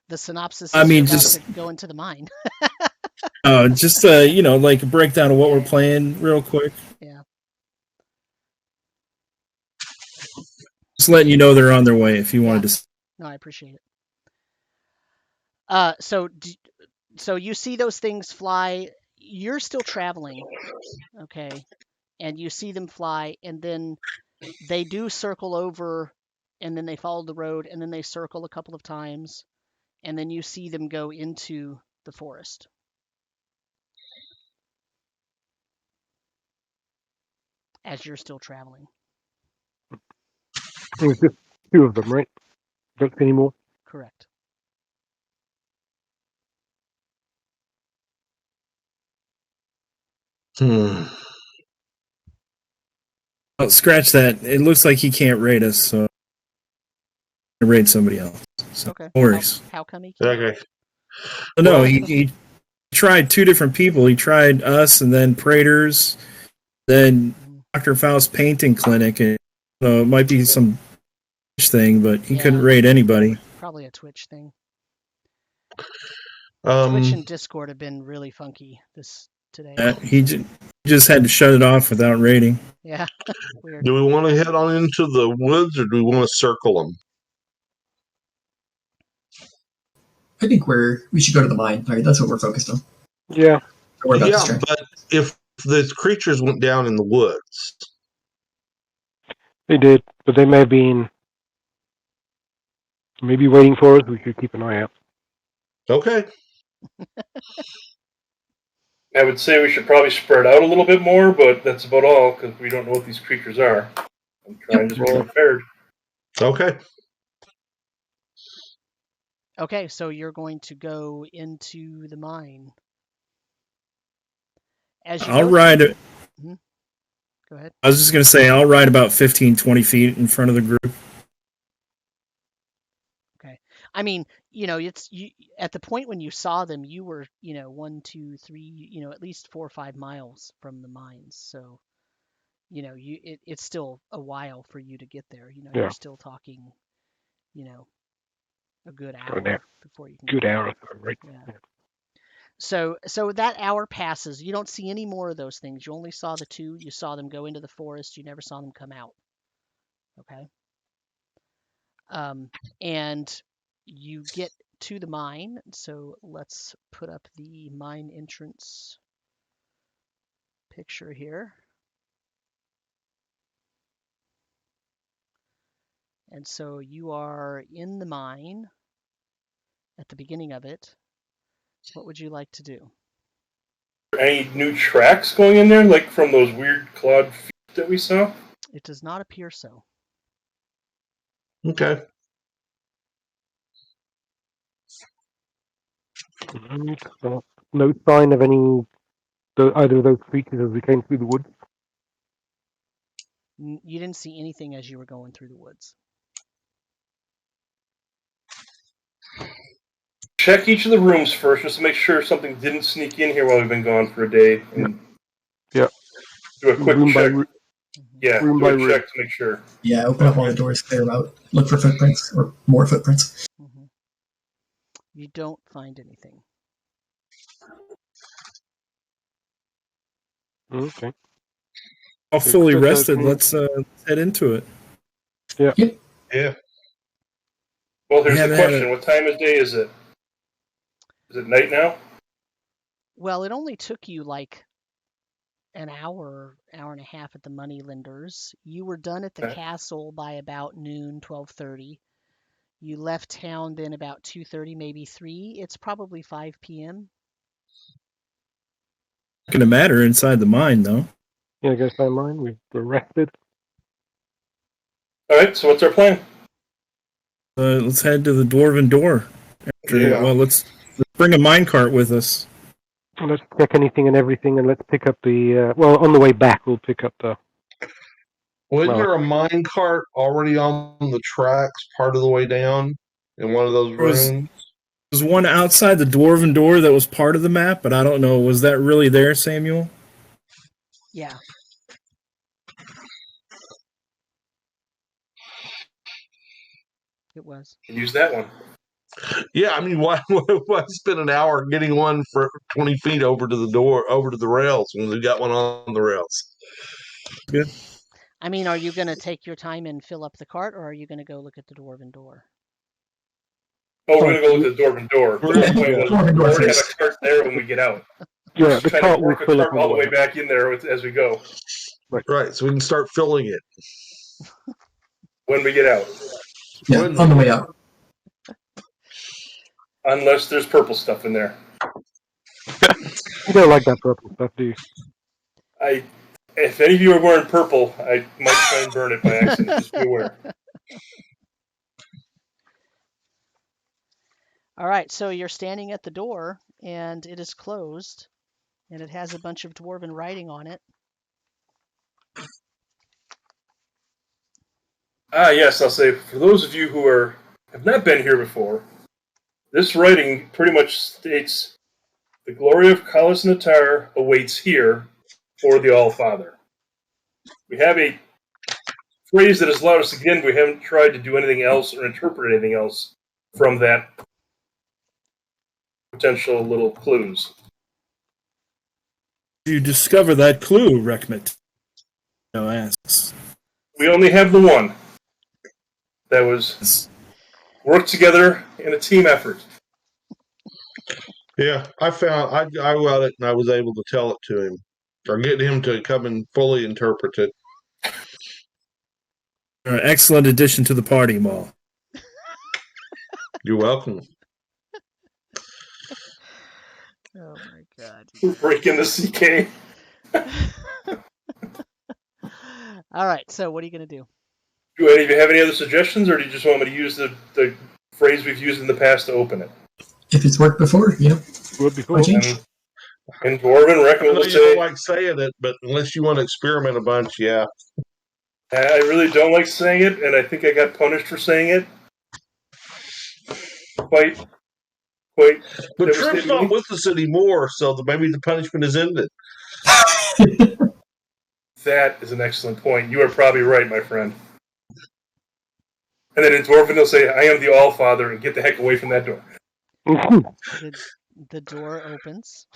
B: The synopsis
H: I
B: is
H: mean,
B: you're about
H: just
B: to go into the mine.
H: like a breakdown of what we're playing real quick.
B: Yeah.
H: Just letting you know they're on their way if you wanted to.
B: No, I appreciate it. So you see those things fly. You're still traveling, okay, and you see them fly, and then they do circle over, and then they follow the road, and then they circle a couple of times, and then you see them go into the forest. As you're still traveling.
D: There's just 2 of them, right? Don't see any more.
B: Correct.
H: Oh, scratch that. It looks like he can't raid us, so I raid somebody else. So
B: Okay.
H: no worries.
B: How come he can't?
C: Okay.
H: No, he tried 2 different people. He tried us and then Praetors, then Dr. Faust's painting clinic. And, it might be some thing, but he couldn't raid anybody.
B: Probably a Twitch thing. Twitch and Discord have been really funky today.
H: He just had to shut it off without raiding.
B: Yeah. Weird.
C: Do we want to head on into the woods or do we want to circle them?
E: I think we should go to the mine. Right, that's what we're focused on.
D: Yeah.
C: Yeah, but if the creatures went down in the woods,
D: They did, but they may have been maybe waiting for us. We should keep an eye out.
C: okay.
F: I would say we should probably spread out a little bit more, but that's about all because we don't know what these creatures are. I'm trying to just be prepared.
C: Okay.
B: Okay, so you're going to go into the mine.
H: I'll ride it.
B: Go ahead.
H: I was just going to say, I'll ride about 15, 20 feet in front of the group.
B: Okay. I mean, at the point when you saw them, you were, 1, 2, 3, at least 4 or 5 miles from the mines. So, it's still a while for you to get there. You're still talking, a good hour before you can.
D: Good hour, right?
B: Yeah. So that hour passes. You don't see any more of those things. You only saw the 2. You saw them go into the forest. You never saw them come out. Okay. And you get to the mine. So let's put up the mine entrance picture here. And so you are in the mine at the beginning of it. What would you like to do?
F: Any new tracks going in there, like from those weird clawed feet that we saw?
B: It does not appear so.
C: Okay.
D: No sign of either of those creatures as we came through the woods.
B: You didn't see anything as you were going through the woods.
F: Check each of the rooms first, just to make sure something didn't sneak in here while we've been gone for a day. And
D: yeah.
F: Do a quick
D: room
F: check.
D: Room by room.
F: Check to make sure.
E: Yeah, open up all the doors, clear them out, look for footprints or more footprints.
B: Mm-hmm. You don't find anything.
D: Okay.
H: all fully
D: Chris has
H: rested.
D: me.
H: Let's head into it.
C: Yeah.
F: Well, here's
H: Yeah,
F: the
H: man.
F: question. What time of day is it? Is it night now?
B: Well, it only took you like an hour and a half at the moneylenders. You were done at the
F: Okay.
B: castle by about noon, 12:30. You left town then about 2:30, maybe 3. It's probably 5 p.m.
H: Not going to matter inside the mine, though.
D: Yeah, I guess I mind. We're rested.
F: All right, so what's our plan?
H: Let's head to the Dwarven door.
C: Yeah.
H: Well, let's bring a minecart with us.
D: Well, let's check anything and everything, and let's pick up the. Well, on the way back, we'll pick up the.
C: Wasn't
D: Well-
C: there a mine cart already on the tracks part of the way down in one of those
H: was-
C: rooms?
H: There's one outside the Dwarven door that was part of the map, but I don't know. Was that really there, Samuel?
B: Yeah. It was.
F: Use that one.
C: Yeah, I mean, why spend an hour getting one for 20 feet over to the door, over to the rails when we got one on the rails?
H: Good.
B: I mean, are you going to take your time and fill up the cart, or are you going to go look at the Dwarven door?
F: Oh, we're going to go look at the Dwarven door.
C: We're gonna-
F: We'll
E: Dwarven door
F: already have
E: first.
F: a cart there when we get out.
D: Yeah, the
F: Kind
D: cart
F: of
D: will
F: work a
D: fill up
F: cart
D: on
F: all
D: the
F: the way
D: way.
F: back in there as we go
C: Right, so we can start filling it.
F: when we get out.
E: Yeah, on the way out.
F: Unless there's purple stuff in there.
D: You don't like that purple stuff, do you?
F: If any of you are wearing purple, I might try and burn it by accident. Just be aware.
B: All right, so you're standing at the door, and it is closed, and it has a bunch of Dwarven writing on it.
F: Yes, I'll say, for those of you who have not been here before, this writing pretty much states, the glory of Kalas Natar awaits here for the All-Father. We have a phrase that has allowed us again, we haven't tried to do anything else or interpret anything else from that potential little clues.
H: You discover that clue, Rekmit? No asks.
F: We only have the one that was worked together in a team effort.
C: Yeah, I got it and I was able to tell it to him or get him to come and fully interpret it.
H: Excellent addition to the party, Maul.
C: You're welcome.
B: Oh my god.
F: We're breaking the CK.
B: All right, so what are you going to do?
F: Do any of you have any other suggestions, or do you just want me to use the phrase we've used in the past to open it?
E: If it's worked before,
D: Would be cool.
E: why change?
F: In Dwarven,
C: I
F: Reckon
C: know
F: will
C: you
F: say,
C: don't like saying it, but unless you want to experiment a bunch, yeah.
F: I really don't like saying it, and I think I got punished for saying it. Quite.
C: But
F: That was
C: Tripp's
F: hidden.
C: not with us anymore, so maybe the punishment is ended.
F: That is an excellent point. You are probably right, my friend. And then in Dwarven, they'll say, I am the All-Father, and get the heck away from that door.
B: The door opens.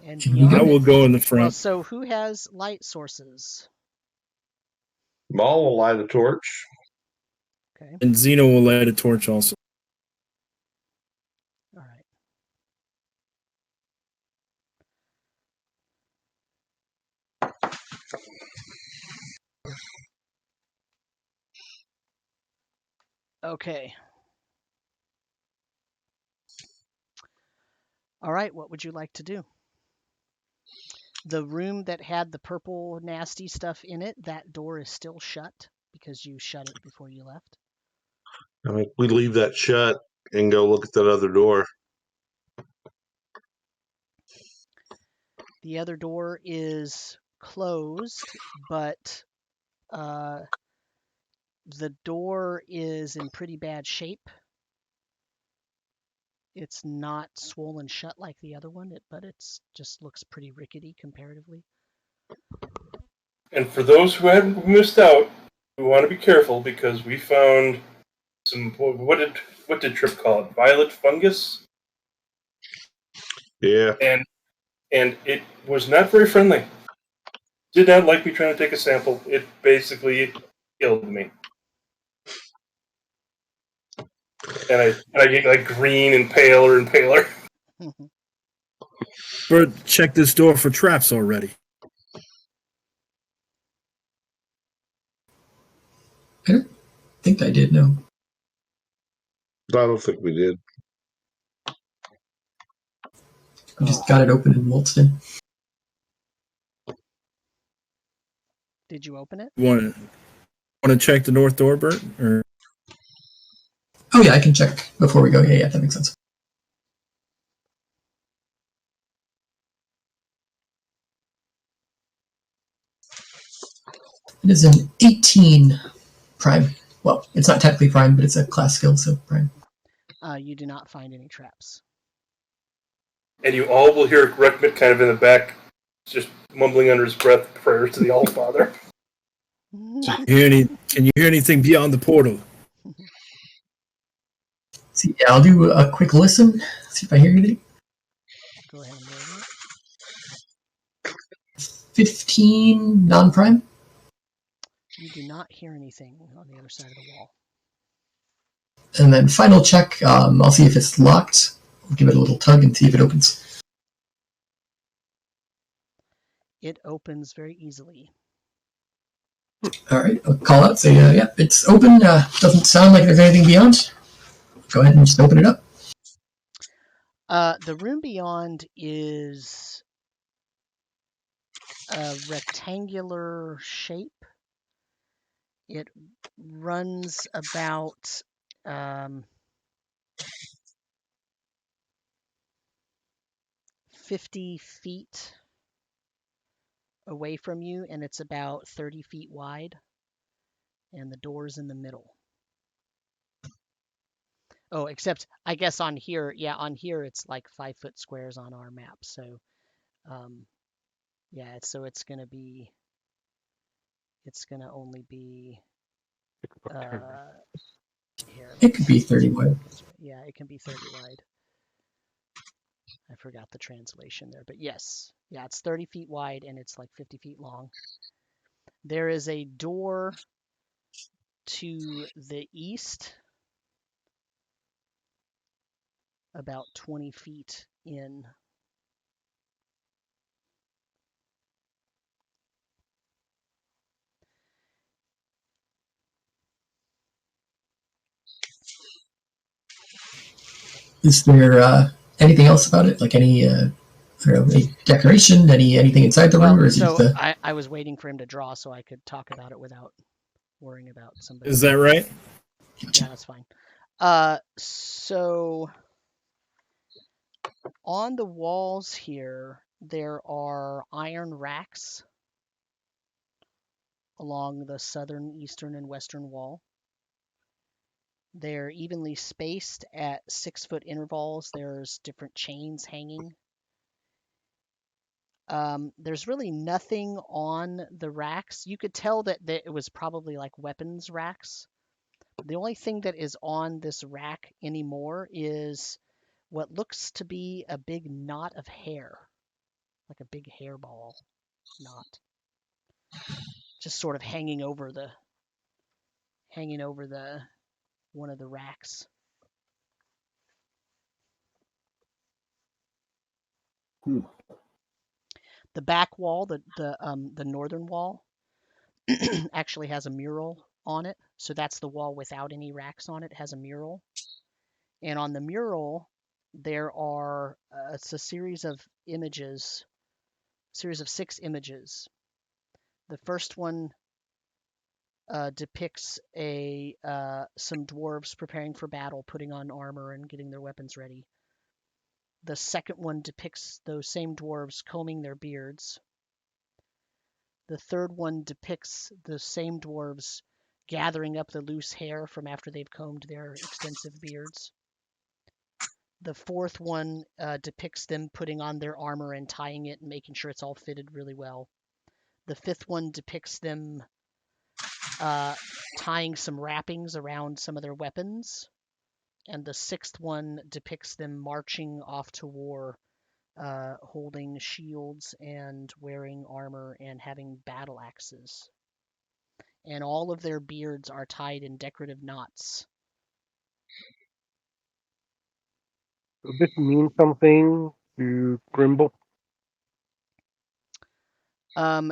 B: And
E: You
H: I
B: beyond
H: will
B: it,
H: go in the
B: well,
H: front.
B: so who has light sources?
C: Maul will light a torch.
B: Okay,
H: And Xeno will light a torch also.
B: all right. Okay. All right, what would you like to do? The room that had the purple nasty stuff in it, that door is still shut because you shut it before you left.
C: I mean, we leave that shut and go look at that other door.
B: The other door is closed, but the door is in pretty bad shape. It's not swollen shut like the other one, but it's just looks pretty rickety comparatively.
F: And for those who hadn't missed out, we want to be careful because we found some. What did Tripp call it? Violet fungus.
C: Yeah.
F: And it was not very friendly. Did not like me trying to take a sample. It basically killed me. And I get like green and paler and paler.
H: Bert, check this door for traps already.
E: I don't think I did, no.
C: I don't think we did.
E: We just got it open and waltzed in.
B: Did you open it?
H: Want to check the north door, Bert? Or
E: Oh yeah, I can check before we go. Yeah, that makes sense. It is an 18 prime. Well, it's not technically prime, but it's a class skill, so prime.
B: You do not find any traps.
F: And you all will hear Reckman kind of in the back, just mumbling under his breath prayers to the All-Father.
H: can you hear anything beyond the portal?
E: See, yeah, I'll do a quick listen, see if I hear anything.
B: Go ahead and roll it.
E: 15 non-prime.
B: You do not hear anything on the other side of the wall.
E: And then final check, I'll see if it's locked. I'll give it a little tug and see if it opens.
B: It opens very easily.
E: All right, I'll call out, say, yeah, it's open. Doesn't sound like there's anything beyond. Go ahead and just open it up.
B: The room beyond is a rectangular shape. It runs about 50 feet away from you, and it's about 30 feet wide, and the door's in the middle. Oh, except I guess on here it's like 5-foot squares on our map. So, yeah, it's gonna only be here.
E: It could be 30 wide.
B: Yeah, it can be 30 wide. I forgot the translation there, but yes, yeah, it's 30 feet wide and it's like 50 feet long. There is a door to the east, about 20 feet in.
E: Is there anything else about it? Like any, I don't know, any decoration, anything inside the room? Or is
B: So
E: it
B: I was waiting for him to draw so I could talk about it without worrying about somebody.
H: Is that right?
B: Yeah, that's fine. So on the walls here, there are iron racks along the southern, eastern, and western wall. They're evenly spaced at 6-foot intervals. There's different chains hanging. There's really nothing on the racks. You could tell that it was probably like weapons racks. The only thing that is on this rack anymore is what looks to be a big knot of hair, like a big hairball knot, just sort of hanging over the one of the racks. The back wall, the northern wall, actually has a mural on it. So that's the wall without any racks on it. It has a mural. And on the mural, there are it's a series of images, series of 6 images. The first one depicts some dwarves preparing for battle, putting on armor and getting their weapons ready. The second one depicts those same dwarves combing their beards. The third one depicts the same dwarves gathering up the loose hair from after they've combed their extensive beards. The fourth one depicts them putting on their armor and tying it and making sure it's all fitted really well. The fifth one depicts them tying some wrappings around some of their weapons. And the sixth one depicts them marching off to war holding shields and wearing armor and having battle axes. And all of their beards are tied in decorative knots.
D: Does this mean something to Grimble?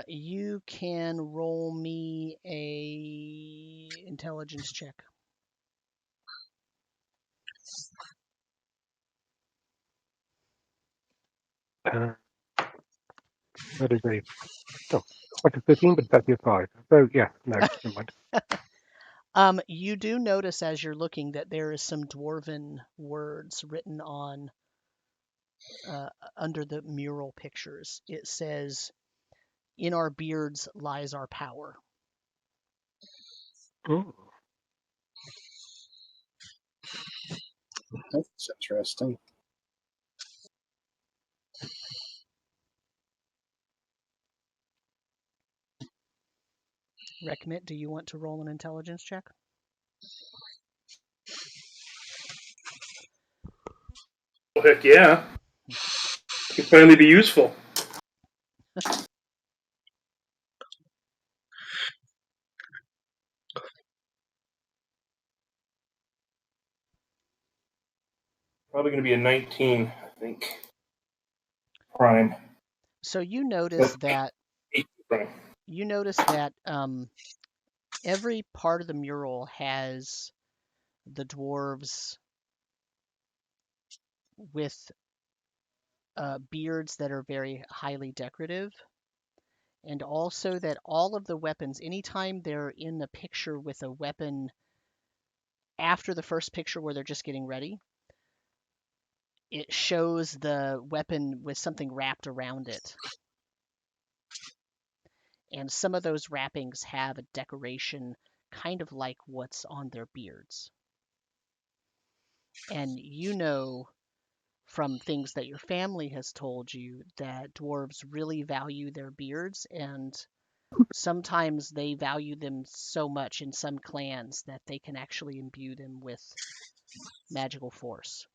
B: You can roll me a intelligence check.
D: That is like a 15, but that's your 5. So, yeah, no, never mind.
B: You do notice as you're looking that there is some Dwarven words written on under the mural pictures. It says, "In our beards lies our power."
D: Oh.
G: That's interesting.
B: Rekmit, do you want to roll an intelligence check?
F: Oh, heck yeah. It can finally be useful. Probably going to be a 19, I think. Prime.
B: So you notice that
F: Prime.
B: every part of the mural has the dwarves with beards that are very highly decorative, and also that all of the weapons, anytime they're in the picture with a weapon after the first picture where they're just getting ready, it shows the weapon with something wrapped around it. And some of those wrappings have a decoration kind of like what's on their beards. And you know from things that your family has told you that dwarves really value their beards, and sometimes they value them so much in some clans that they can actually imbue them with magical force.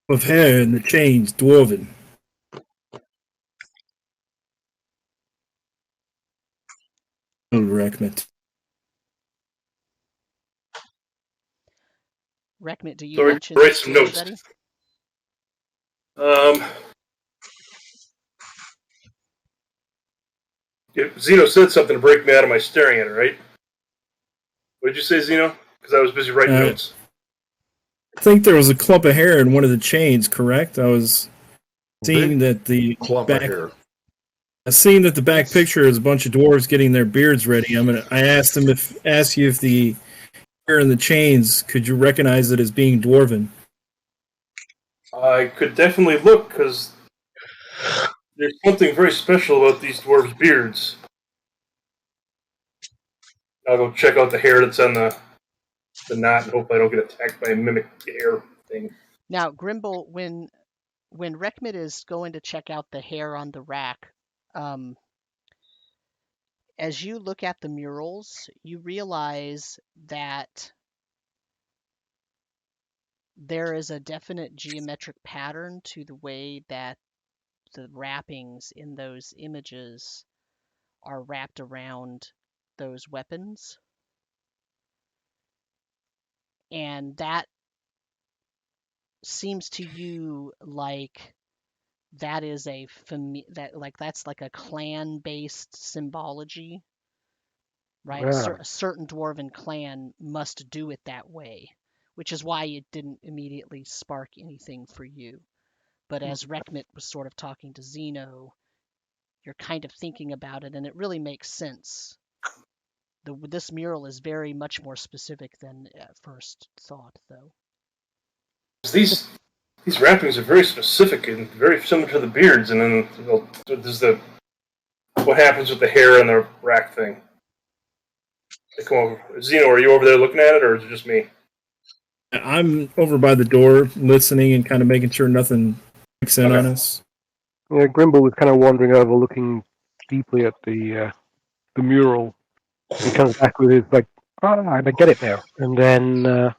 H: With hair and the chains, Dwarven. Rekmit.
B: Rekmit, do you
F: Sorry,
B: mention
F: write some
B: skills
F: notes.
B: ready?
F: Zeno said something to break me out of my staring at it, right? What did you say, Zeno? Because I was busy writing notes.
H: I think there was a clump of hair in one of the chains, correct? I was seeing that the
C: Clump of hair.
H: I seen that the back picture is a bunch of dwarves getting their beards ready. I asked you if the hair in the chains, could you recognize it as being Dwarven?
F: I could definitely look, because there's something very special about these dwarves' beards. I'll go check out the hair that's on the knot and hope I don't get attacked by a mimic hair thing.
B: Now, Grimble, when Rekmit is going to check out the hair on the rack, as you look at the murals, you realize that there is a definite geometric pattern to the way that the wrappings in those images are wrapped around those weapons. And that seems to you like that is that's like a clan-based symbology, right?
D: Yeah.
B: A certain dwarven clan must do it that way, which is why it didn't immediately spark anything for you. But as Rekmit was sort of talking to Zeno, you're kind of thinking about it, and it really makes sense. This mural is very much more specific than at first thought, though.
F: These wrappings are very specific and very similar to the beards, and then there's what happens with the hair and the rack thing. They come over. Zeno, are you over there looking at it, or is it just me?
H: I'm over by the door, listening and kind of making sure nothing breaks in on us.
D: Yeah, Grimble was kind of wandering over, looking deeply at the mural. He comes back with his I get it now. And then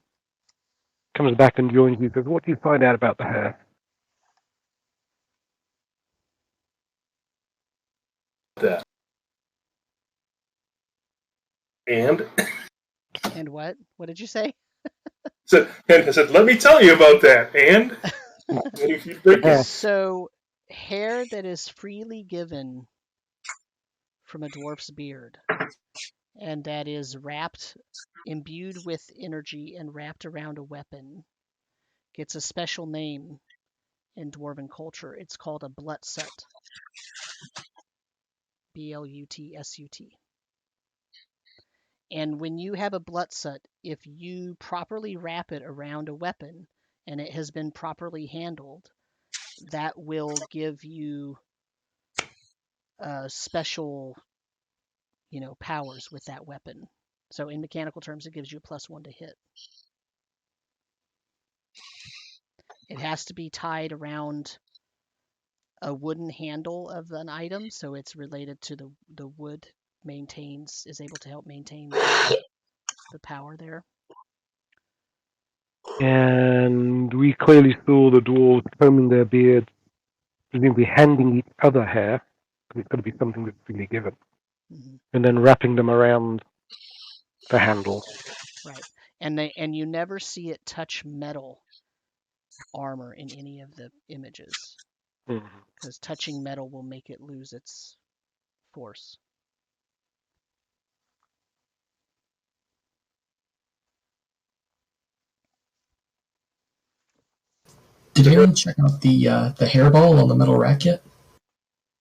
D: comes back and joins you. Says, "What do you find out about the hair?"
F: That. And
B: And what? What did you say?
F: I said, let me tell you about that. And if you break it.
B: So, hair that is freely given from a dwarf's beard, and that is imbued with energy and wrapped around a weapon, gets a special name in Dwarven culture. It's called a blutsut. Blutsut. And when you have a blutsut, if you properly wrap it around a weapon and it has been properly handled, that will give you special, powers with that weapon. So in mechanical terms, it gives you a +1 to hit. It has to be tied around a wooden handle of an item, so it's related to the wood is able to help maintain the power there.
D: And we clearly saw the dwarves combing their beards, presumably handing each other hair, because it's got to be something that's freely given, and then wrapping them around the handle.
B: Right, and you never see it touch metal armor in any of the images, because touching metal will make it lose its force.
E: Did anyone check out the hairball on the metal rack yet?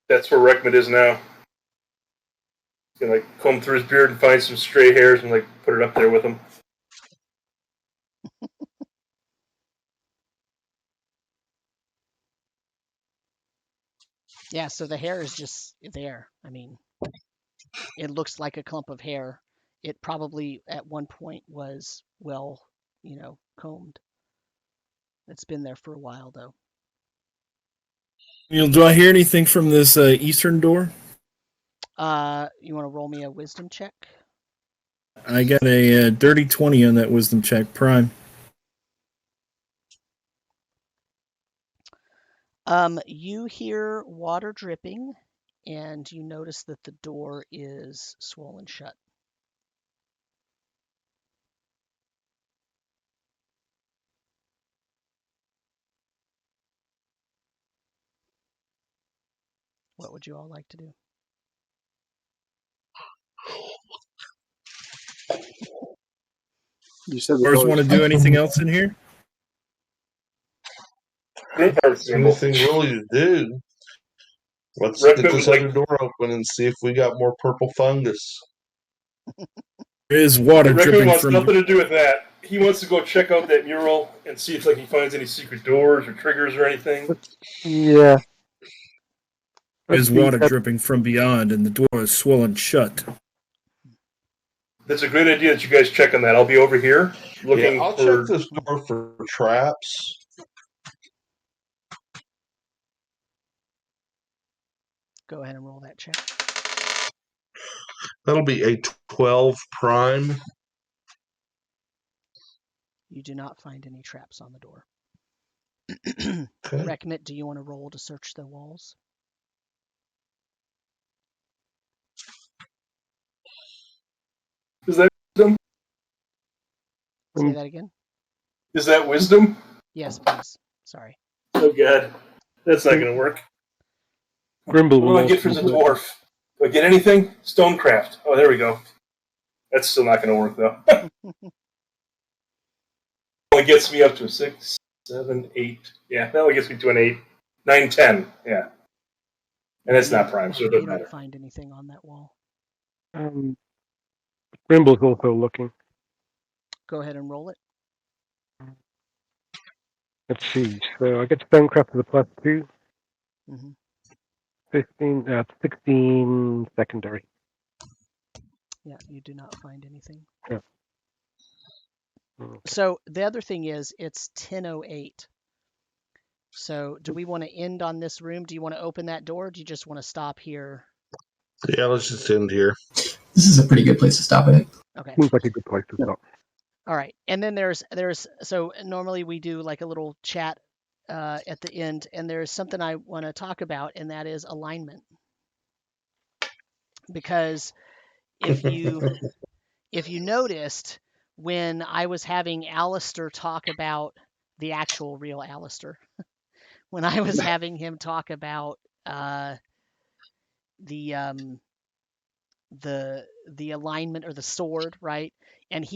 F: That's where Reckman is now. He's gonna comb through his beard and find some stray hairs and put it up there with him.
B: Yeah, so the hair is just there. I mean, it looks like a clump of hair. It probably at one point was well, combed. It's been there for a while though.
H: Do I hear anything from this eastern door?
B: You want to roll me a wisdom check?
H: I got a dirty 20 on that wisdom check, prime.
B: You hear water dripping, and you notice that the door is swollen shut. What would you all like to do?
G: You said the
H: Doors
G: doors
H: want to do anything else in here?
C: Anything really to do? Let's get this other door open and see if we got more purple fungus.
H: There is water
F: Reckman
H: dripping
F: wants
H: from.
F: nothing to do with that. He wants to go check out that mural and see if he finds any secret doors or triggers or anything.
D: Yeah.
H: There is water dripping from beyond, and the door is swollen shut.
F: That's a great idea that you guys check on that. I'll be over here looking.
C: Yeah, I'll check this door for traps.
B: Go ahead and roll that check.
C: That'll be a 12 prime.
B: You do not find any traps on the door.
C: Okay.
B: Reckmit, do you want to roll to search the walls?
F: Is that wisdom?
B: Say that again?
F: Is that wisdom?
B: Yes, please. Sorry.
F: Oh, God. That's not going to work.
D: Grimble
F: What do I get for the dwarf? Do I get anything? Stonecraft. Oh, there we go. That's still not going to work, though. Only gets me up to a 6, 7, 8. Yeah, that only gets me to an 8. 9, 10. Yeah. And it's not prime, so it doesn't matter.
B: You don't find anything on that wall.
D: Grimble's also looking.
B: Go ahead and roll it.
D: Let's see. So I get Stonecraft with a +2.
B: Mm-hmm.
D: 16 secondary.
B: Yeah, you do not find anything.
D: Yeah. Okay.
B: So the other thing is it's 10:08. So do we want to end on this room? Do you want to open that door? Or do you just want to stop here?
C: Yeah, let's just end here.
E: This is a pretty good place to stop, I think.
B: Okay.
D: Seems like a good place to start.
B: All right. And then there's so normally we do like a little chat at the end, and there's something I want to talk about, and that is alignment. Because if you noticed when I was having Alistair talk about the actual real Alistair, when I was having him talk about the alignment or the sword, right? And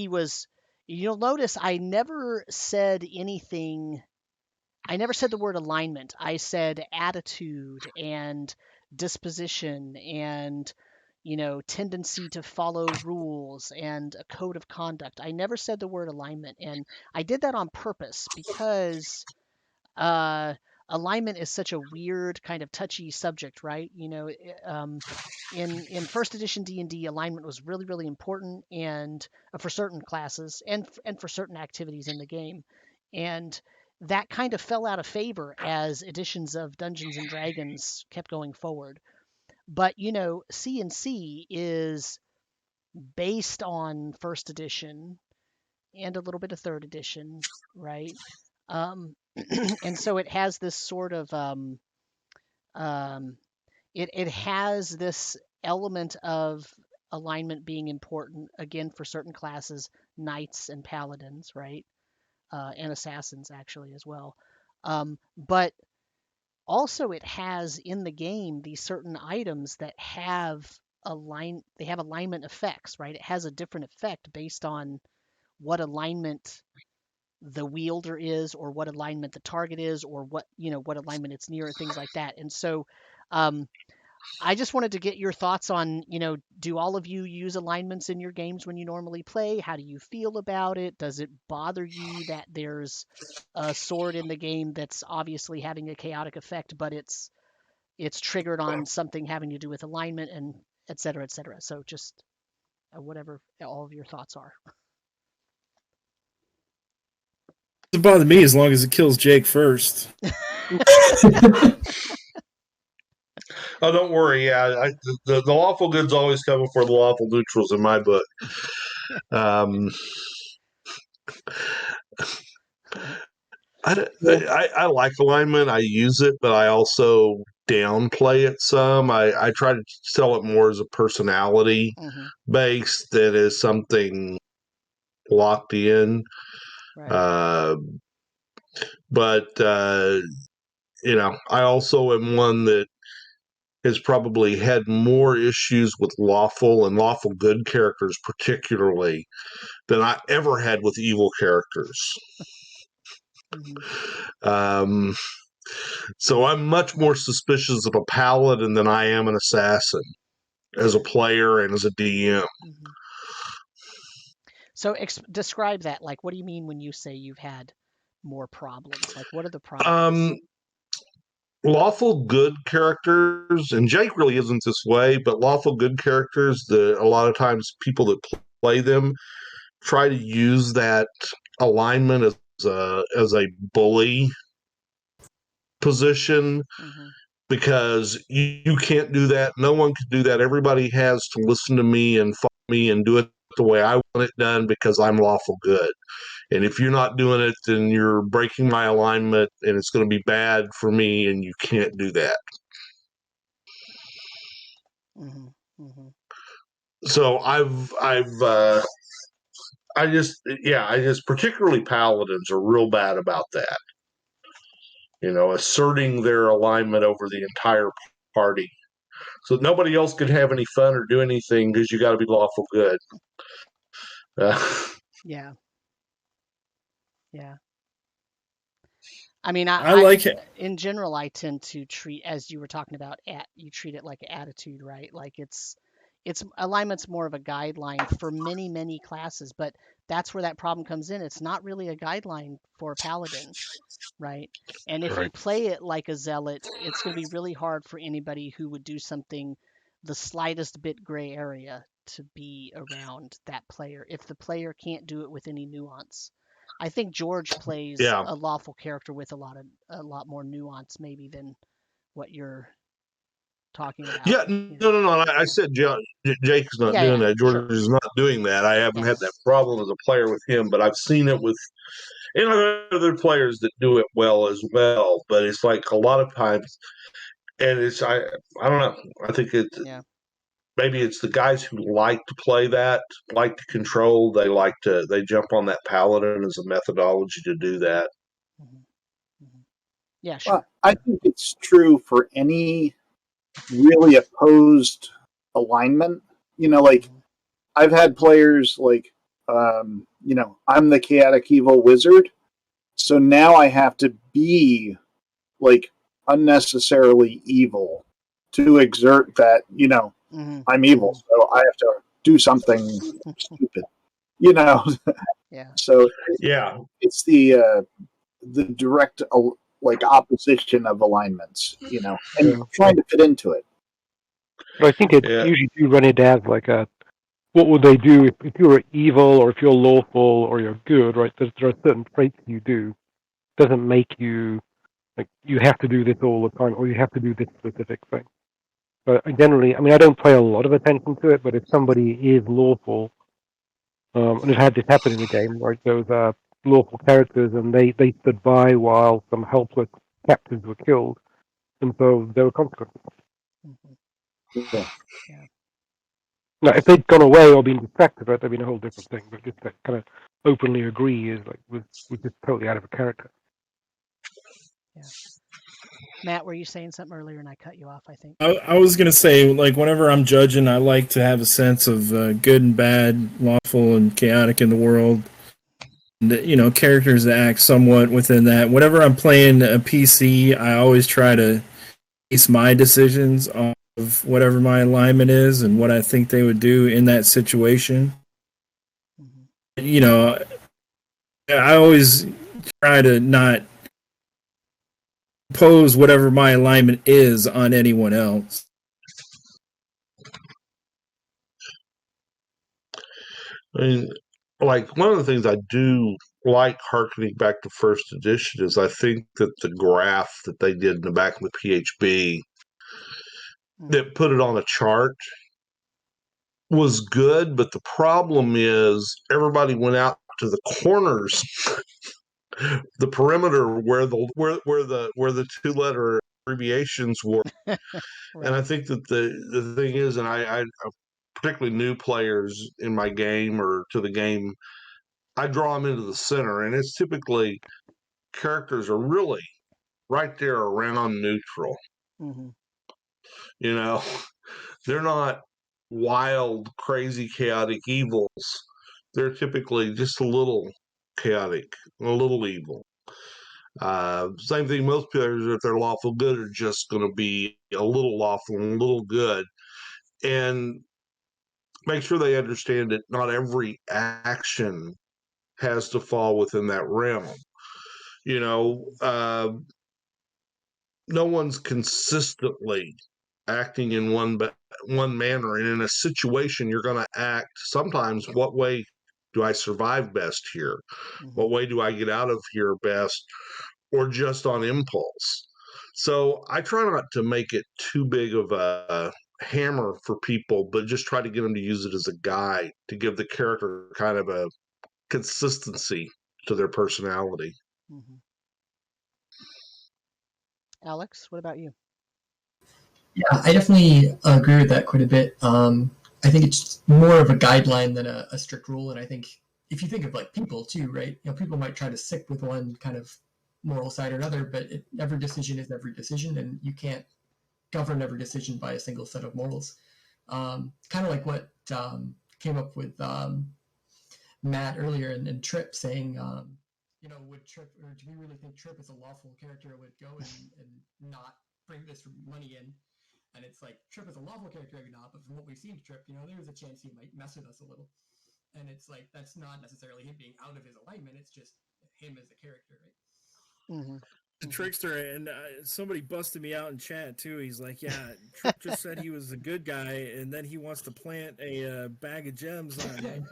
B: you'll notice I never said anything. I never said the word alignment. I said attitude and disposition and tendency to follow rules and a code of conduct. I never said the word alignment, and I did that on purpose because alignment is such a weird kind of touchy subject, right? In first edition D&D, alignment was really, really important, and for certain classes and for certain activities in the game, and that kind of fell out of favor as editions of Dungeons and Dragons kept going forward. But C&C is based on first edition and a little bit of third edition, right? And so it has this sort of it has this element of alignment being important again for certain classes, knights and paladins, right? And assassins actually as well. But also it has in the game these certain items that have alignment effects, right? It has a different effect based on what alignment the wielder is, or what alignment the target is, or what alignment it's near, things like that. And so I just wanted to get your thoughts on, do all of you use alignments in your games when you normally play? How do you feel about it? Does it bother you that there's a sword in the game that's obviously having a chaotic effect, but it's triggered on something having to do with alignment, and et cetera, et cetera? So just whatever all of your thoughts are.
H: It doesn't bother me as long as it kills Jake first.
C: Oh, don't worry. Yeah, the lawful goods always come before the lawful neutrals in my book. I like alignment. I use it, but I also downplay it some. I try to sell it more as a personality base than as something locked in.
B: Right.
C: But I also am one that has probably had more issues with lawful and lawful good characters, particularly, than I ever had with evil characters. So I'm much more suspicious of a paladin than I am an assassin as a player and as a DM.
B: So describe that. Like, what do you mean when you say you've had more problems? Like, what are the problems?
C: Lawful good characters, and Jake really isn't this way, but lawful good characters, a lot of times people that play them try to use that alignment as a bully position, because you can't do that. No one can do that. Everybody has to listen to me and follow me and do it the way I want it done because I'm lawful good. And if you're not doing it, then you're breaking my alignment, and it's going to be bad for me, and you can't do that. So I just particularly paladins are real bad about that. Asserting their alignment over the entire party. So nobody else can have any fun or do anything because you got to be lawful good.
B: Yeah. I mean,
H: I like it.
B: In general, I tend to treat, as you were talking about, you treat it like attitude, right? Like it's alignment's more of a guideline for many, many classes, but that's where that problem comes in. It's not really a guideline for a paladin, right? And if you play it like a zealot, it's going to be really hard for anybody who would do something the slightest bit gray area to be around that player if the player can't do it with any nuance. I think George plays a lawful character with a lot more nuance maybe than what you're talking about.
C: Yeah, no. I said Jake's not doing that. George is not doing that. I haven't had that problem as a player with him, but I've seen it with other players that do it well as well. But it's like a lot of times, and I don't know. I think maybe it's the guys who like to play that, like to control. They jump on that paladin as a methodology to do that.
B: Yeah, sure.
G: Well, I think it's true for any really opposed alignment. Like I've had players like, I'm the chaotic evil wizard, so now I have to be like unnecessarily evil to exert that. I'm evil, so I have to do something stupid.
B: Yeah.
G: So
C: yeah,
G: it's the direct opposition of alignments, and trying to fit into it.
D: But I think usually do run it as like what would they do if you're evil or if you're lawful or you're good, right? There are certain traits you do. It doesn't make you like you have to do this all the time or you have to do this specific thing. But generally, I don't pay a lot of attention to it, but if somebody is lawful, and it had this happen in the game, right? Those lawful characters, and they stood by while some helpless captives were killed, and so there were consequences.
G: Yeah.
D: Now, if they'd gone away or been distracted, right, that'd been a whole different thing. But just to kind of openly agree was just totally out of a character.
B: Yeah. Matt, were you saying something earlier and I cut you off, I think?
H: I was going to say, like, whenever I'm judging, I like to have a sense of good and bad, lawful and chaotic in the world. And, characters that act somewhat within that. Whenever I'm playing a PC, I always try to base my decisions off of whatever my alignment is and what I think they would do in that situation. I always try to not impose whatever my alignment is on anyone else.
C: Like one of the things I do like harkening back to first edition is I think that the graph that they did in the back of the PHB that put it on a chart was good, but the problem is everybody went out to the corners, the perimeter where the two-letter abbreviations were.
B: Right.
C: And I think that the thing is, and I particularly new players in my game or to the game, I draw them into the center, and it's typically characters are really right there around neutral. They're not wild, crazy, chaotic evils. They're typically just a little chaotic, a little evil. Same thing, most players, if they're lawful good, are just going to be a little lawful and a little good. And make sure they understand that not every action has to fall within that realm. No one's consistently acting in one manner, and in a situation you're going to act sometimes, what way do I survive best here? What way do I get out of here best, or just on impulse? So I try not to make it too big of a hammer for people, but just try to get them to use it as a guide to give the character kind of a consistency to their personality.
B: Alex, what about you?
E: Yeah, I definitely agree with that quite a bit. I think it's more of a guideline than a strict rule. And I think if you think of like people too, right? People might try to stick with one kind of moral side or another, but every decision is every decision, and you can't govern every decision by a single set of morals. Kind of like what came up with Matt earlier and Trip saying, would Trip, or do we really think Trip is a lawful character would go and not bring this money in? And it's like, Trip is a lawful character, maybe not, but from what we've seen to Trip, there's a chance he might mess with us a little. And it's like, that's not necessarily him being out of his alignment, it's just him as a character, right?
H: The trickster, and somebody busted me out in chat too. He's like, "Yeah, Trip just said he was a good guy, and then he wants to plant a bag of gems on him."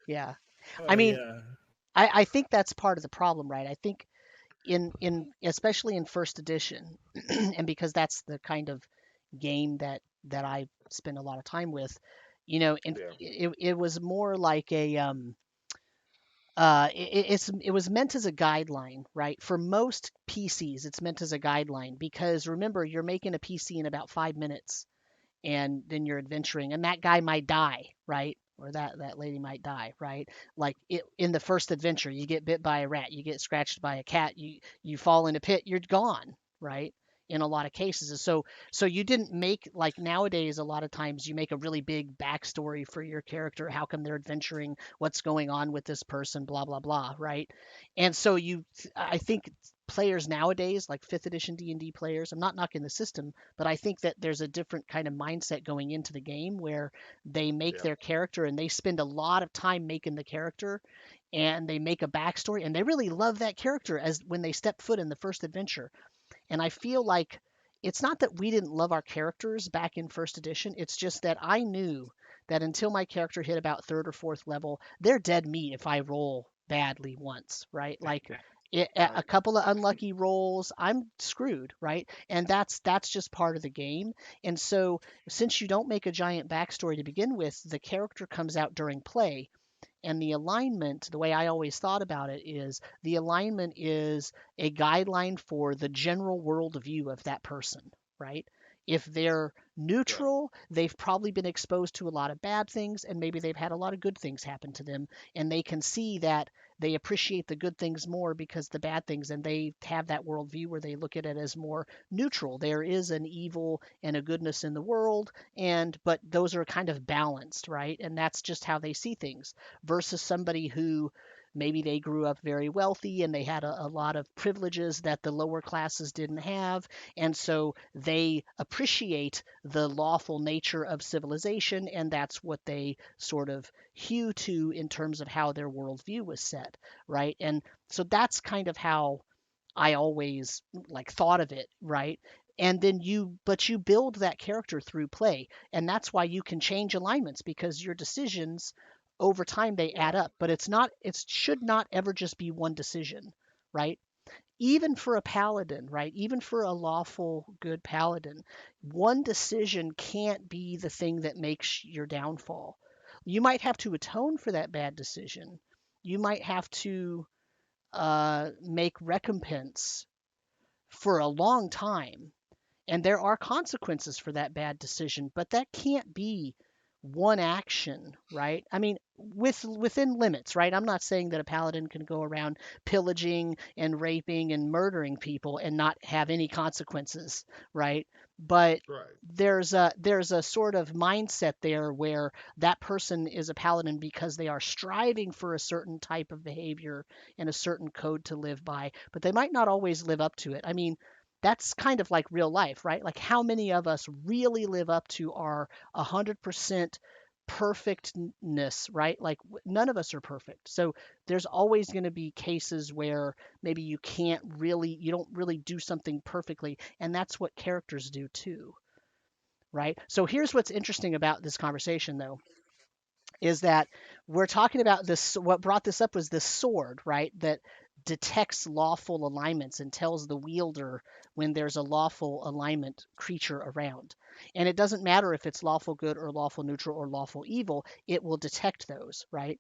B: Yeah,
H: Oh,
B: I mean, I think that's part of the problem, right? I think in especially in first edition, and because that's the kind of game that I spend a lot of time with, and it was more like a it was meant as a guideline, right? For most PCs, it's meant as a guideline because remember, you're making a PC in about 5 minutes, and then you're adventuring, and that guy might die, right? Or that lady might die, right? Like in the first adventure, you get bit by a rat, you get scratched by a cat, you fall in a pit, you're gone, right? In a lot of cases. And so you didn't make, like nowadays, a lot of times you make a really big backstory for your character. How come they're adventuring? What's going on with this person? Blah blah blah, right? And so I think players nowadays, like fifth edition D&D players, I'm not knocking the system, but I think that there's a different kind of mindset going into the game where they make their character and they spend a lot of time making the character, and they make a backstory, and they really love that character as when they step foot in the first adventure. And I feel like it's not that we didn't love our characters back in first edition. It's just that I knew that until my character hit about third or fourth level, they're dead meat if I roll badly once, right? Like a couple of unlucky rolls, I'm screwed, right? And that's just part of the game. And so since you don't make a giant backstory to begin with, the character comes out during play. And the alignment, the way I always thought about it, is the alignment is a guideline for the general worldview of that person, right? If they're neutral, they've probably been exposed to a lot of bad things, and maybe they've had a lot of good things happen to them, and they can see that they appreciate the good things more because the bad things, and they have that worldview where they look at it as more neutral. There is an evil and a goodness in the world, but those are kind of balanced, right? And that's just how they see things versus somebody who maybe they grew up very wealthy and they had a lot of privileges that the lower classes didn't have. And so they appreciate the lawful nature of civilization, and that's what they sort of hew to in terms of how their worldview was set, right? And so that's kind of how I always like thought of it, right? And then you build that character through play, and that's why you can change alignments because your decisions over time they add up. But it should not ever just be one decision, right? Even for a paladin, right? Even for a lawful good paladin, one decision can't be the thing that makes your downfall. You might have to atone for that bad decision. You might have to make recompense for a long time. And there are consequences for that bad decision, but that can't be one action, right? I mean, within limits, right? I'm not saying that a paladin can go around pillaging and raping and murdering people and not have any consequences, right? But there's a sort of mindset there where that person is a paladin because they are striving for a certain type of behavior and a certain code to live by, but they might not always live up to it. I mean, that's kind of like real life, right? Like how many of us really live up to our 100% perfectness, right? Like none of us are perfect. So there's always going to be cases where maybe you don't really do something perfectly. And that's what characters do too, right? So here's what's interesting about this conversation though, is that we're talking about this. What brought this up was this sword, right? That detects lawful alignments and tells the wielder when there's a lawful alignment creature around. And it doesn't matter if it's lawful good or lawful neutral or lawful evil, it will detect those, right?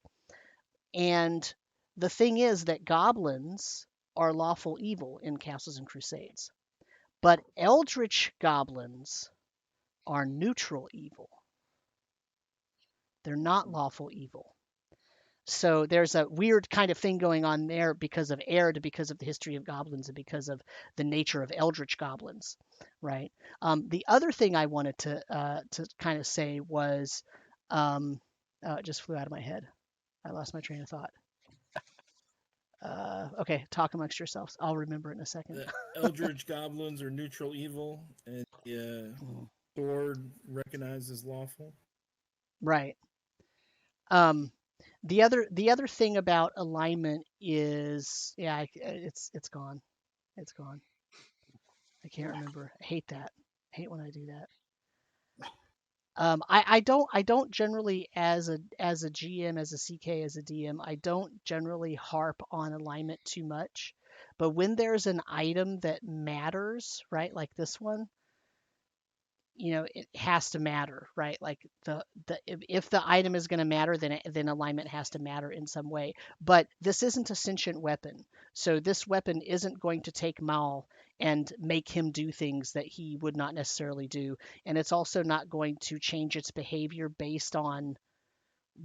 B: And the thing is that goblins are lawful evil in Castles and Crusades, but eldritch goblins are neutral evil. They're not lawful evil. So there's a weird kind of thing going on there because of Aird, because of the history of goblins, and because of the nature of eldritch goblins, right? The other thing I wanted to kind of say was, it just flew out of my head. I lost my train of thought. Okay, talk amongst yourselves. I'll remember it in a second.
H: The eldritch goblins are neutral evil, and the sword recognized as lawful.
B: Right. The other thing about alignment is, it's gone. It's gone. I can't remember. I hate that. I hate when I do that. I don't generally as a GM, as a CK, as a DM, I don't generally harp on alignment too much. But when there's an item that matters, right, like this one, it has to matter, right? Like if the item is going to matter, then alignment has to matter in some way. But this isn't a sentient weapon, so this weapon isn't going to take Mal and make him do things that he would not necessarily do, and it's also not going to change its behavior based on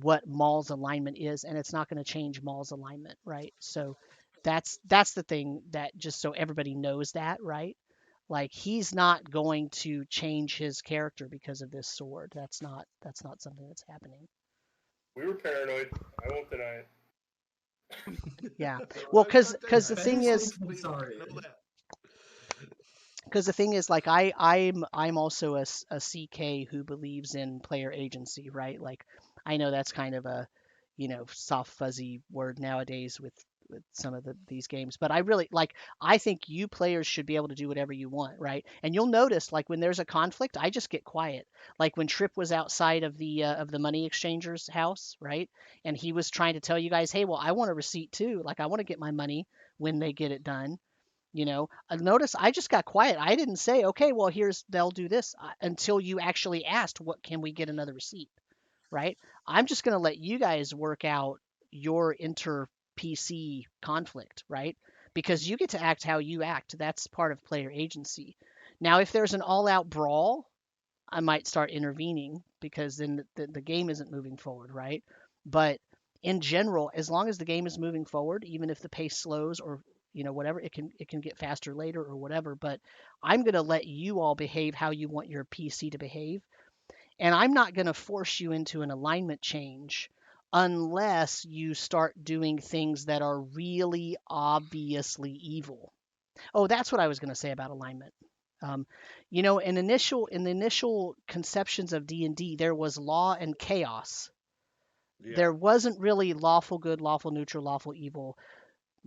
B: what Mal's alignment is, and it's not going to change Mal's alignment, right? So that's the thing, that just so everybody knows that, right? Like, he's not going to change his character because of this sword. That's not something that's happening.
F: We were paranoid. I won't deny it.
B: Yeah. Well, because the thing is,
E: I'm sorry.
B: because the thing is, like, I'm also a CK who believes in player agency, right? Like, I know that's kind of a soft fuzzy word nowadays with some of these games, but I think you players should be able to do whatever you want, right? And you'll notice, like, when there's a conflict, I just get quiet. Like when Trip was outside of the money exchanger's house, right? And he was trying to tell you guys, hey, well, I want a receipt too. Like, I want to get my money when they get it done. Notice I just got quiet. I didn't say, okay, well, they'll do this until you actually asked, what can we get another receipt, right? I'm just going to let you guys work out your inter PC conflict, right? Because you get to act how you act. That's part of player agency. Now, if there's an all-out brawl, I might start intervening, because then the game isn't moving forward, right? But in general, as long as the game is moving forward, even if the pace slows or whatever, it can get faster later or whatever. But I'm going to let you all behave how you want your PC to behave, and I'm not going to force you into an alignment change unless you start doing things that are really obviously evil. Oh, that's what I was going to say about alignment. In the initial conceptions of D&D, there was law and chaos.
C: Yeah.
B: There wasn't really lawful good, lawful neutral, lawful evil,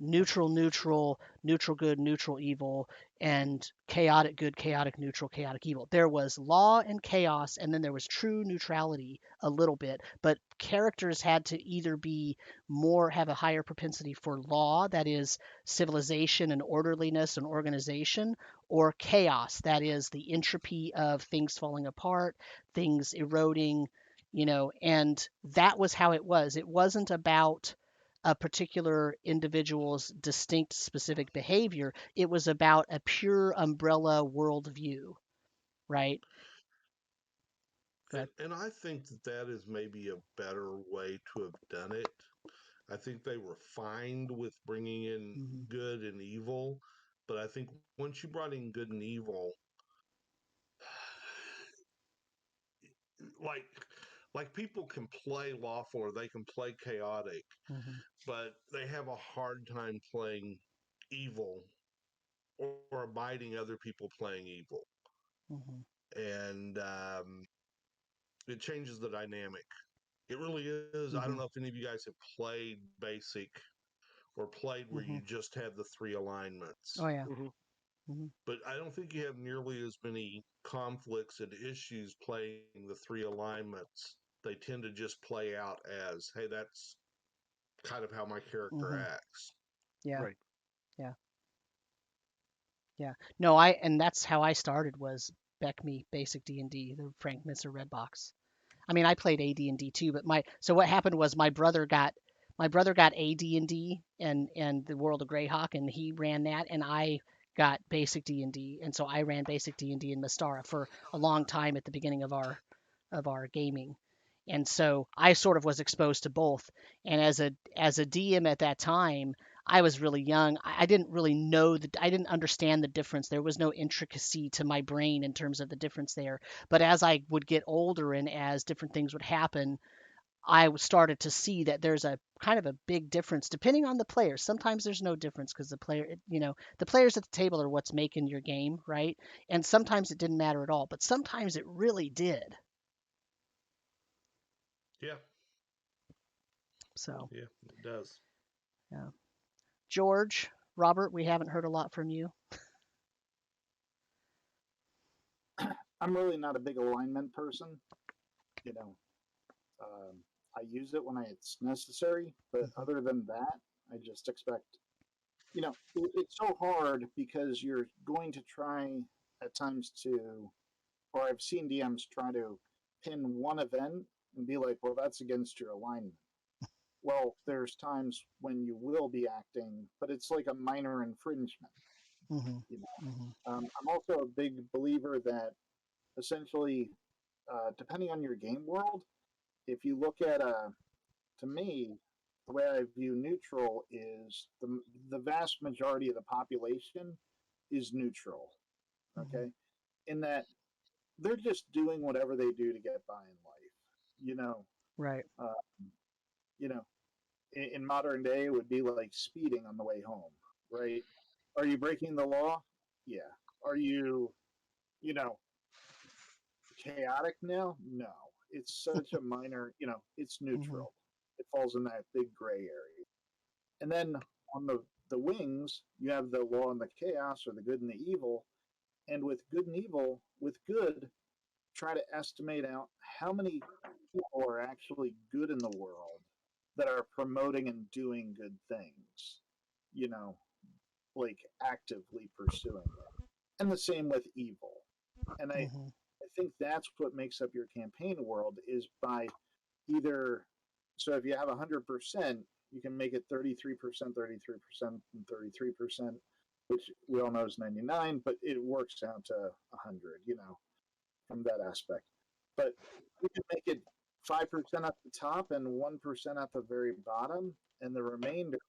B: neutral neutral, neutral good, neutral evil, and chaotic good, chaotic neutral, chaotic evil. There was law and chaos, and then there was true neutrality a little bit, but characters had to either have a higher propensity for law, that is civilization and orderliness and organization, or chaos, that is the entropy of things falling apart, things eroding, and that was how it was. It wasn't about a particular individual's distinct specific behavior. It was about a pure umbrella worldview, right?
C: And I think that is maybe a better way to have done it. I think they were fine with bringing in good and evil, but I think once you brought in good and evil, like people can play lawful or they can play chaotic, but they have a hard time playing evil or abiding other people playing evil. And it changes the dynamic. It really is. I don't know if any of you guys have played Basic or played where you just had the 3 alignments.
B: Oh, yeah.
C: But I don't think you have nearly as many conflicts and issues playing the 3 alignments. They tend to just play out as, hey, that's kind of how my character acts.
B: Yeah.
D: Right.
B: Yeah. Yeah. No, and that's how I started, was BECME Basic D&D, the Frank Mitzer Red Box. I mean, I played AD&D too, but so what happened was my brother got AD&D and the World of Greyhawk, and he ran that, and I got Basic D&D, and so I ran Basic D&D in Mystara for a long time at the beginning of our gaming. And so I sort of was exposed to both. And as a DM at that time, I was really young. I didn't really know I didn't understand the difference. There was no intricacy to my brain in terms of the difference there. But as I would get older and as different things would happen, I started to see that there's a kind of a big difference depending on the players. Sometimes there's no difference because the players at the table are what's making your game, right? And sometimes it didn't matter at all, but sometimes it really did.
C: Yeah.
B: So.
C: Yeah, it does.
B: Yeah. George, Robert, we haven't heard a lot from you.
G: I'm really not a big alignment person. I use it when it's necessary, but other than that, I just expect it's so hard because you're going to try at times to, or I've seen DMs try to pin one event and be like, well, that's against your alignment. Well, there's times when you will be acting, but it's like a minor infringement.
B: Mm-hmm.
G: You know,
B: Mm-hmm.
G: I'm also a big believer that essentially, depending on your game world, if you look at to me, the way I view neutral is the vast majority of the population is neutral. Okay, in that they're just doing whatever they do to get by in life. You know,
B: Right.
G: uh, you know, in modern day, it would be like speeding on the way home, right? Are you breaking the law? Yeah. Are you, you know, chaotic now? No. It's such a minor, it's
B: Mm-hmm.
G: neutral. It falls in that big gray area. And then on the wings, you have the law and the chaos, or the good and the evil. And with good and evil, with good, try to estimate out how many people are actually good in the world that are promoting and doing good things, you know, like actively pursuing it. And the same with evil. And
B: Mm-hmm.
G: I think that's what makes up your campaign world is by either, so if you have 100%, you can make it 33%, 33%, and 33%, which we all know is 99, but it works out to 100, from that aspect. But we can make it 5% at the top and 1% at the very bottom, and the remainder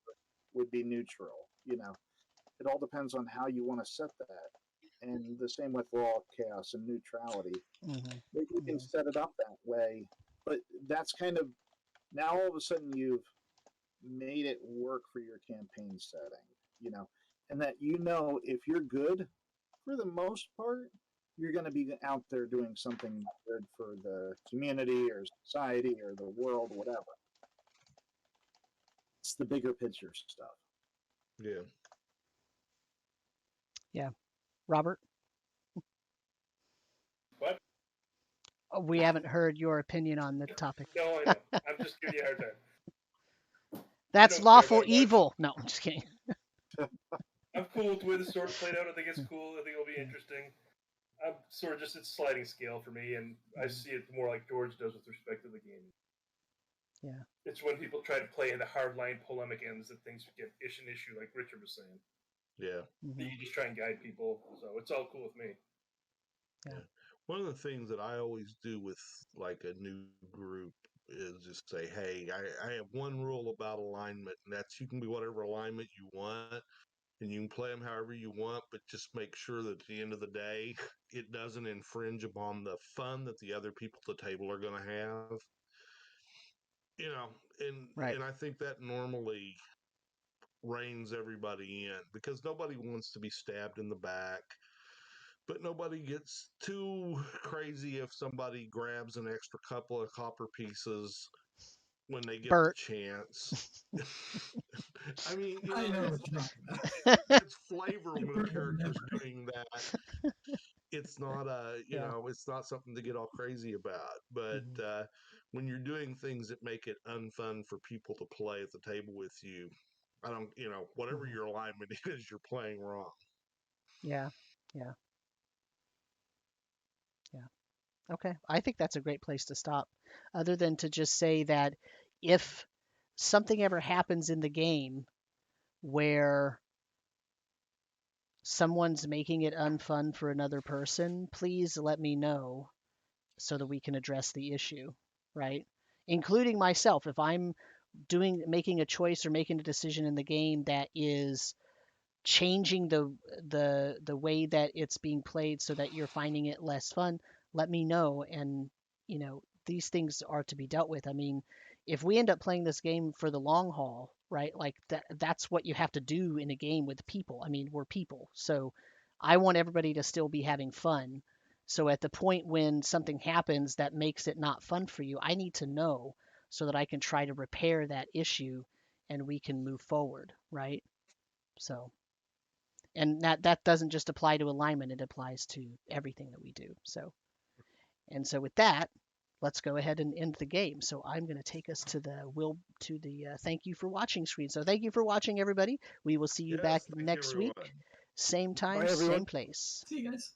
G: would be neutral. It all depends on how you want to set that. And the same with law of chaos and neutrality.
B: Mm-hmm.
G: Maybe you can set it up that way, but that's kind of now all of a sudden you've made it work for your campaign setting, and that if you're good, for the most part, you're going to be out there doing something good for the community or society or the world, whatever. It's the bigger picture stuff.
C: Yeah.
B: Yeah. Robert,
F: What?
B: we haven't heard your opinion on the topic.
F: No, I know. I'm just giving you a hard time.
B: That's
F: don't care
B: lawful
F: about much.
B: evil. No, I'm just kidding.
F: I'm cool with the way the story played out. I think it's cool. I think it'll be interesting. I'm sort of just it's sliding scale for me, and I see it more like George does with respect to the game.
B: Yeah.
F: It's when people try to play the hardline polemic ends that things get an issue, like Richard was saying.
C: Yeah.
B: Mm-hmm.
F: You just try and guide people, so it's all cool with me.
B: Yeah.
C: One of the things that I always do with like a new group is just say, hey, I have one rule about alignment, and that's you can be whatever alignment you want, and you can play them however you want, but just make sure that at the end of the day, it doesn't infringe upon the fun that the other people at the table are going to have.
B: Right.
C: And I think that normally reins everybody in because nobody wants to be stabbed in the back. But nobody gets too crazy if somebody grabs an extra couple of copper pieces when they get
B: Bert.
C: the chance. I mean,
E: I know what you're talking about.
C: it's flavor when a character's doing that. It's not it's not something to get all crazy about. But when you're doing things that make it unfun for people to play at the table with you, I don't, whatever your alignment is, you're playing wrong.
B: Yeah. Yeah. Yeah. Okay. I think that's a great place to stop, other than to just say that if something ever happens in the game where someone's making it unfun for another person, please let me know so that we can address the issue, right? Including myself. If I'm making a choice or making a decision in the game that is changing the way that it's being played so that you're finding it less fun, let me know. And these things are to be dealt with. I mean, if we end up playing this game for the long haul, right, like that's what you have to do in a game with people. I mean, we're people, so I want everybody to still be having fun. So at the point when something happens that makes it not fun for you, I need to know so that I can try to repair that issue and we can move forward, right? So, and that doesn't just apply to alignment, it applies to everything that we do. So with that, let's go ahead and end the game. So I'm going to take us to the thank you for watching screen. So thank you for watching, everybody. We will see you
C: Yes,
B: back
C: thank you,
B: next week,
C: everyone.
B: same time,
D: Bye, everyone.
B: same place.
E: See you guys.